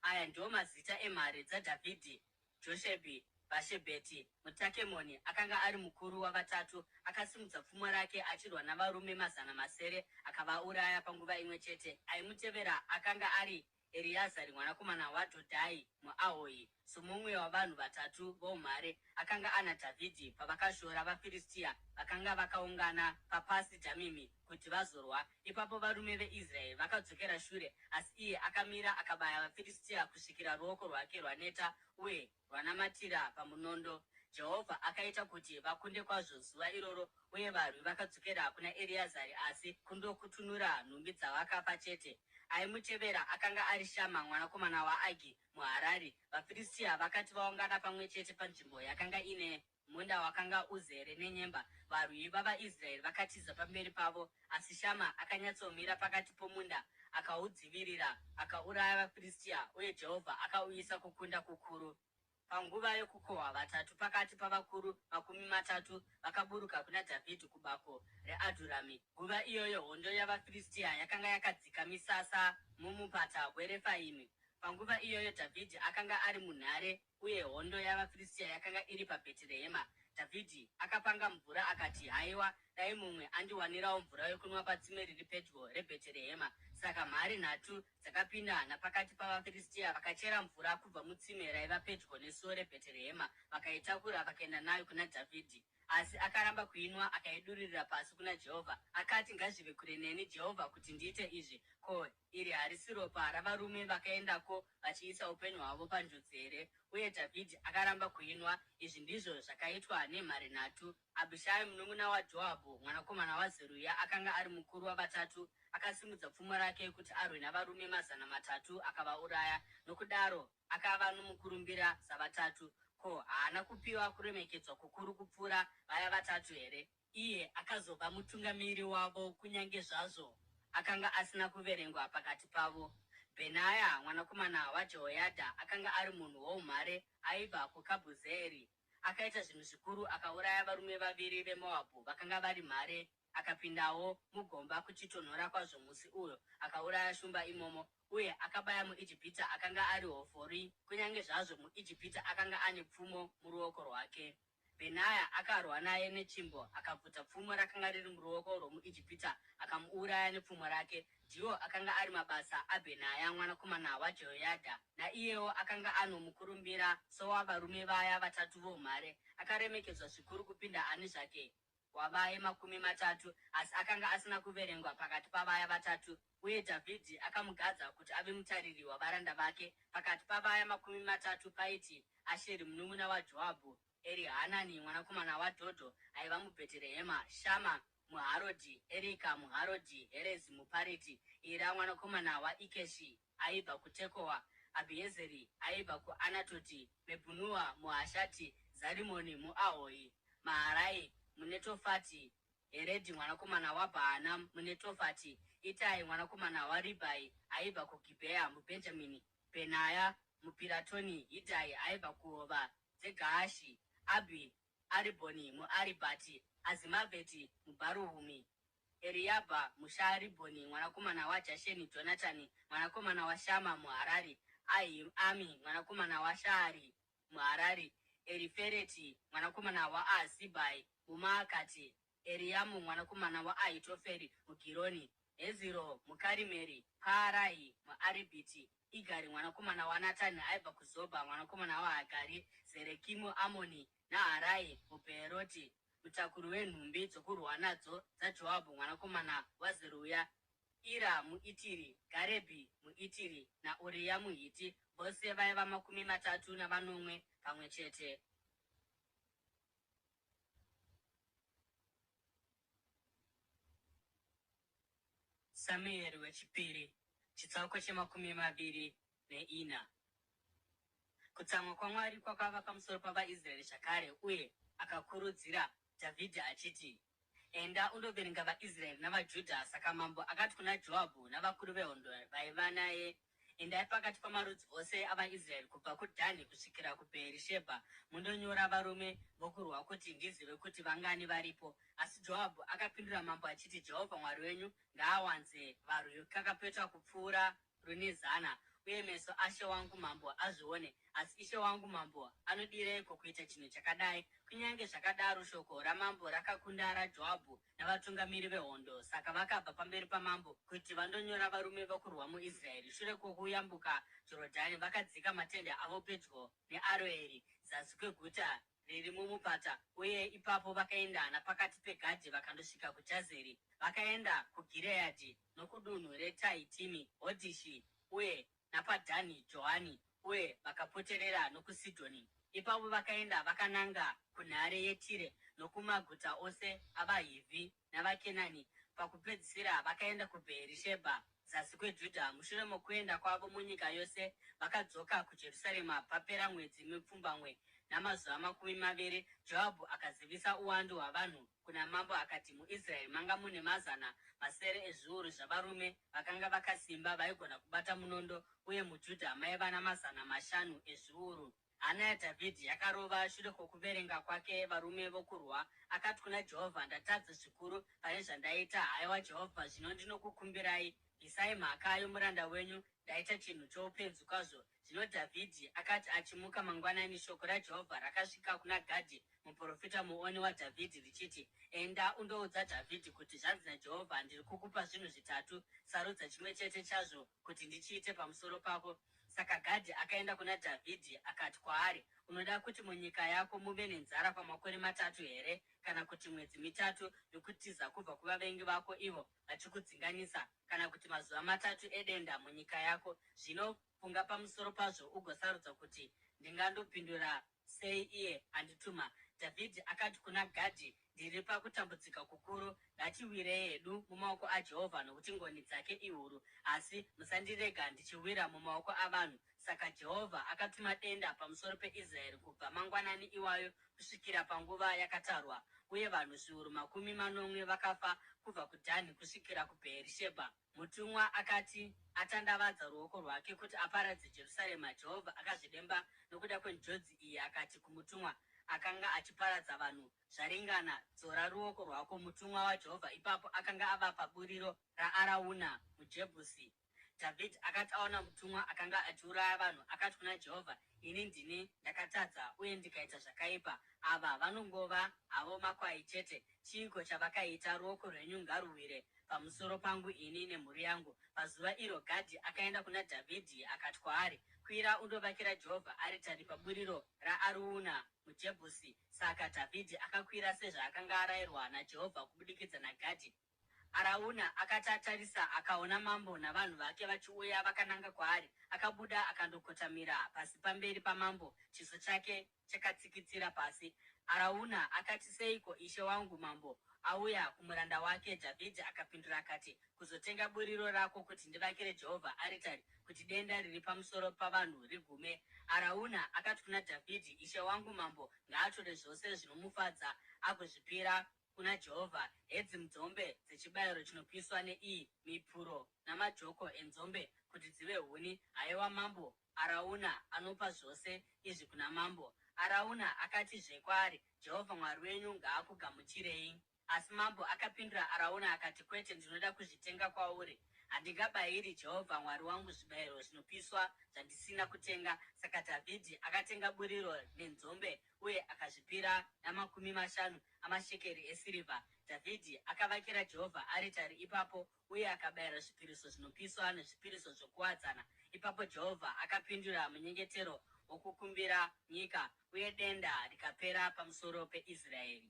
Aya ndiwo mazita emhare dzaDhavhidhi. Joshebi Bhashebheti muTakemoni akanga ari mukuru wavatatu, akasimudza pfumo rake achirwa navarume 700 akavauraya panguva imwe chete. Aimutevera akanga ari Eriazari mwanakomana waDhodhai muAhohi, somumwe wavanhu vatatu voumhare akanga ana Dhavhidhi pavakashora vaFiristia vakanga vakaungana paPasi Dhamimi kuti vazorwa. Ipapo varume veIsraeri vakadzokera shure, asi iye akamira akabaya vaFiristia kusvikira ruoko rwake rwaneta uye rwanamatira pamunondo. Jehovha akaita kuti vakunde kwazvo zuva iroro, uye varwi vakadzokera kuna Eriazari asi kundokutunura nhumbi dzavakafa chete. Aimutevera akanga ari Shama mwanakomana waAgi muHarari. VaFiristia vakati vaungana pamwe chete panzvimbo yakanga ine munda wakanga uzere nenyemba, varwi vavaIsraeri vakatiza pamberi pavo, asi Shama akanyatsomira pakati pomunda akaudzivirira, akauraya vaFiristia, uye Jehovha akauyisa kukunda kukuru. Panguva yokukohwa, vatatu pakati pavakuru 30 vakaburuka kuna Dhavhidhi kubako reAdhurami. Nguva iyoyo hondo yavaFiristia yakanga yakadzika misasa mumupata weRefaimi. Panguva iyoyo Dhavhidhi akanga ari munhare, uye hondo yavaFiristia yakanga iri paBheterehema. Dhavhidhi akapanga mvura akati, haiwa, dai mumwe andiwanirawo mvura yokunwa patsime riri pedyo reBheterehema. Saka mhare 3 dzakapinda napakati pavaFiristia vakachera mvura kubva mutsime raiva pedyo nesuo reBheterehema, vakaitakura vakaenda nayo kuna Dhavhidhi. Asi akaramba kuinwa, akaidururira pasi kuna Jehovha. Akati, ngazvive kure neni Jehovha kuti ndiite izvi. Ko, iri harisi ropa ravarume vakaendako vachiisa upenyu hwavo panjodzi here? Uye Dhavhidhi akaramba kuinwa. Izvi ndizvo zvakaitwa nemhare 3. Abhishai munun'una waJoabhu mwanakomana waZeruya akanga ari mukuru wavatatu, akasimudza pfumo rake kuti arwe navarume 300 akavauraya. Nokudaro akava nomukurumbira savatatu. Ko, haana kupiwa kuremekedzwa kukuru kupfuura vaya vatatu here? Iye akazova mutungamiri wavo, kunyange zvazvo akanga asina kuverengwa pakati pavo. Bhenaya mwanakomana waJehoyadha akanga ari munhu woumhare aibva kuKabhuzeri. Akaita zvinhu zvikuru, akauraya varume 2 veMoabhu vakanga vari mhare. Akapindawo mugomba kuchitonhora kwazvo musi uyo, akauraya shumba imomo. Uye akabaya muIjipita akanga ari Hofori, kunyange zvazvo muIjipita akanga ane pfumo muruoko rwake. Bhenaya akarwa naye netsvimbo, akabvuta pfumo rakanga riri muruoko rwomuIjipita akamuuraya nepfumo rake. Ndiwo akanga ari mabasa aBhenaya mwanakomana waJehoyadha. Naiyewo akanga anomukurumbira sowavarume vaya vatatu voumhare. Akaremekedzwa zvikuru kupinda ani zvake wavaye 30, asi akanga asina kuverengwa pakati pavaya vatatu. Uye Dhavhidhi akamugadza kuti ave mutariri wavaranda vake. Pakati pavaya 30 paiti Asheri munun'una waJoabhu, Erihanani mwanakomana waDhodho aiva muBheterehema, Shama muHarodhi, Erika muHarodhi, Herezi muPariti, Ira mwanakomana waIkeshi aibva kuTekoa, Abhiezeri aibva kuAnatoti, Mebhunua muHashati, Zarimoni muAhohi, Maharai muNetofati, Heredhi mwanakomana waBhaana muNetofati, Itai mwanakomana waRibhai aibva kuGibhea muBhenjamini, Bhenaya muPiratoni, Hidhai aibva kuhova dzeGaashi, Abhi Aribhoni muAribhati, Azimavheti muBharuhumi, Eriabha muShaaribhoni mwanakomana waJasheni, Jonatani mwanakomana waShama muHarari, Ami mwanakomana waShaari muHarari, Erifereti mwanakomana waAhazibhai muMaakati, Eriamu mwanakomana waAhitoferi muGironi, Heziro muKarimeri, Paarai muAribhiti, Igari mwanakomana waNatani aibva kuZobha mwanakomana waHagari, Zerekimu Amoni naHarai muBheeroti, mutakuri wenhumbi dzokurwa nadzo dzaJoabhu mwanakomana waZeruya, Ira muItiri, Garebhi muItiri naUria muHiti, vose vaiva 30 pamwe chete. Samueri wechipiri, chitsauko che24. Kutsamwa kwaMwari kwakava pamusoro pavaIsraeri zvakare, uye akakurudzira Dhavhidhi achiti, enda undoverenga vaIsraeri navaJudha. Saka mambo akati kuna Joabhu navakuru vehondo vaiva naye, endai pakati pamarudzi ose avaIsraeri kubva kuDhani kusvikira kuBheerishebha, mundonyora varume vokurwa kuti ndizive kuti vangani varipo. Asi Joabhu akapindura mambo achiti, Jehovha Mwari wenyu ngaawanze varwi kakapetwa kupfuura rune 100, uye meso ashe wangu mambo azvione. Asi ishe wangu mambo anodireiko kuita chinhu chakadai? Kunyange zvakadaro shoko ramambo rakakunda raJoabhu navatungamiri vehondo. Saka vakabva pamberi pamambo kuti vandonyora varume vokurwa muIsraeri. Shure kwokuyambuka Jorodhani, vakadzika matende avo pedyo neAroeri, zasi kweguta riri mumupata, uye ipapo vakaenda napakati peGadhi vakandosvika kuJazeri. Vakaenda kuGireadhi nokudunhu reTahitimi Hodhishi uye napaDhani Joani, uye vakapoterera nokuSidhoni. Ipapo vakaenda vakananga kunhare yeTire nokumaguta ose avaHivhi navaKenani. Pakupedzisira vakaenda kuBheerishebha zasi kweJudha. Mushure mokuenda kwavo munyika yose, vakadzoka kuJerusarema papera mwedzi mipfumbamwe namazuva 20. Joabhu akazivisa uwandu hwavanhu kuna mambo akati, muIsraeri manga mune 700 ezviuru zvavarume vakanga vakasimba vaigona kubata munondo, uye muJudha maiva na500 ezviuru. Hana yaDhavhidhi yakarova shure kwokuverenga kwake varume vokurwa. Akati kuna Jehovha, ndatadza zvikuru pane zvandaita. Haiwa Jehovha, zvino ndinokukumbirai, bvisai mhaka yomuranda wenyu. Ndaita chinhu choupenzi kwazvo. Zvino Dhavhidhi akati achimuka mangwanani, shoko raJehovha rakasvika kuna Gadhi muprofita, muoni waDhavhidhi, richiti, enda undoudza Dhavhidhi kuti, zvanzi naJehovha, ndiri kukupa zvinhu 3. Sarudza chimwe chete chazvo kuti ndichiite pamusoro pako. Saka Gadhi akaenda kuna Dhavhidhi akati kwaari, unoda kuti munyika yako muve nenzara kwamakore 3 here, kana kuti mwedzi 3 yokutiza kubva kuvavengi vako ivo vachikudzinganisa, kana kuti mazuva 3 edenda munyika yako? Zvino funga pamusoro pazvo ugosarudza kuti ndingandopindura sei iye andituma. Dhavhidhi akati kuna Gadhi, ndiri pakutambudzika kukuru. Ngatiwirei hedu mumaoko aJehovha, nokuti ngoni dzake ihuru, asi musandirega ndichiwira mumaoko avanhu. Saka Jehovha akatuma denda pamusoro peIsraeri kubva mangwanani iwayo kusvikira panguva yakatarwa, uye vanhu zviuru 80 vakafa kubva kuDhani kusvikira kuBheerishebha. Mutumwa akati atandavadza ruoko rwake kuti aparadze Jerusarema, Jehovha akazvidemba nokuda kwenjodzi iyi, akati kumutumwa akanga achiparadza vanhu, zvaringana, dzora ruoko rwako. Mutumwa waJehovha ipapo akanga ava paburiro raArauna muJebhusi. Dhavhidhi akati aona mutumwa akanga achiuraya vanhu, akati kuna Jehovha, ini ndini ndakatadza uye ndikaita zvakaipa. Ava vanongova havo makwai chete. Chiiko chavakaita? Ruoko rwenyu ngaruwire pamusoro pangu ini nemhuri yangu. Pazuva iro Gadhi akaenda kuna Dhavhidhi akati kwaari, kwira undovakira Jehovha aritari paburiro raArauna muJebhusi. Saka Dhavhidhi akakwira sezvaakanga arayirwa naJehovha kubudikidza naGadhi. Arauna akati atarisa akaona mambo navanhu vake vachiuya vakananga kwaari, akabuda akandokotamira pasi pamberi pamambo, chiso chake chakatsikitsira pasi. Arauna akati, seiko ishe wangu mambo auya kumuranda wake? Dhavhidhi akapindura akati, kuzotenga buriro rako kuti ndivakire Jehovha aritari, kuti denda riri pamusoro pavanhu rigume. Arauna akati kuna Dhavhidhi, ishe wangu mambo ngaatore zvose zvinomufadza agozvipira kuna Jehovha, hedzi nzombe dzechibayiro chinopiswa neiyi mipuro namajoko enzombe kuti dzive huni. Haiwa mambo, Arauna anopa zvose izvi kuna mambo. Arauna akatizve kwaari, Jehovha Mwari wenyu ngaakugamuchirei. Asi mambo akapindura Arauna akati, kwete, ndinoda kuzvitenga kwauri. Handingabayiri Jehovha Mwari wangu zvibayiro zvinopiswa zvandisina kutenga. Saka Dhavhidhi akatenga buriro nenzombe uye akazvipira na50 amashekeri esirivha. Dhavhidhi akavakira Jehovha aritari ipapo uye akabayira zvipiriso zvinopiswa nezvipiriso zvokuwadzana. Ipapo Jehovha akapindura munyengetero wokukumbira nyika, uye denda rikapera pamusoro peIsraeri.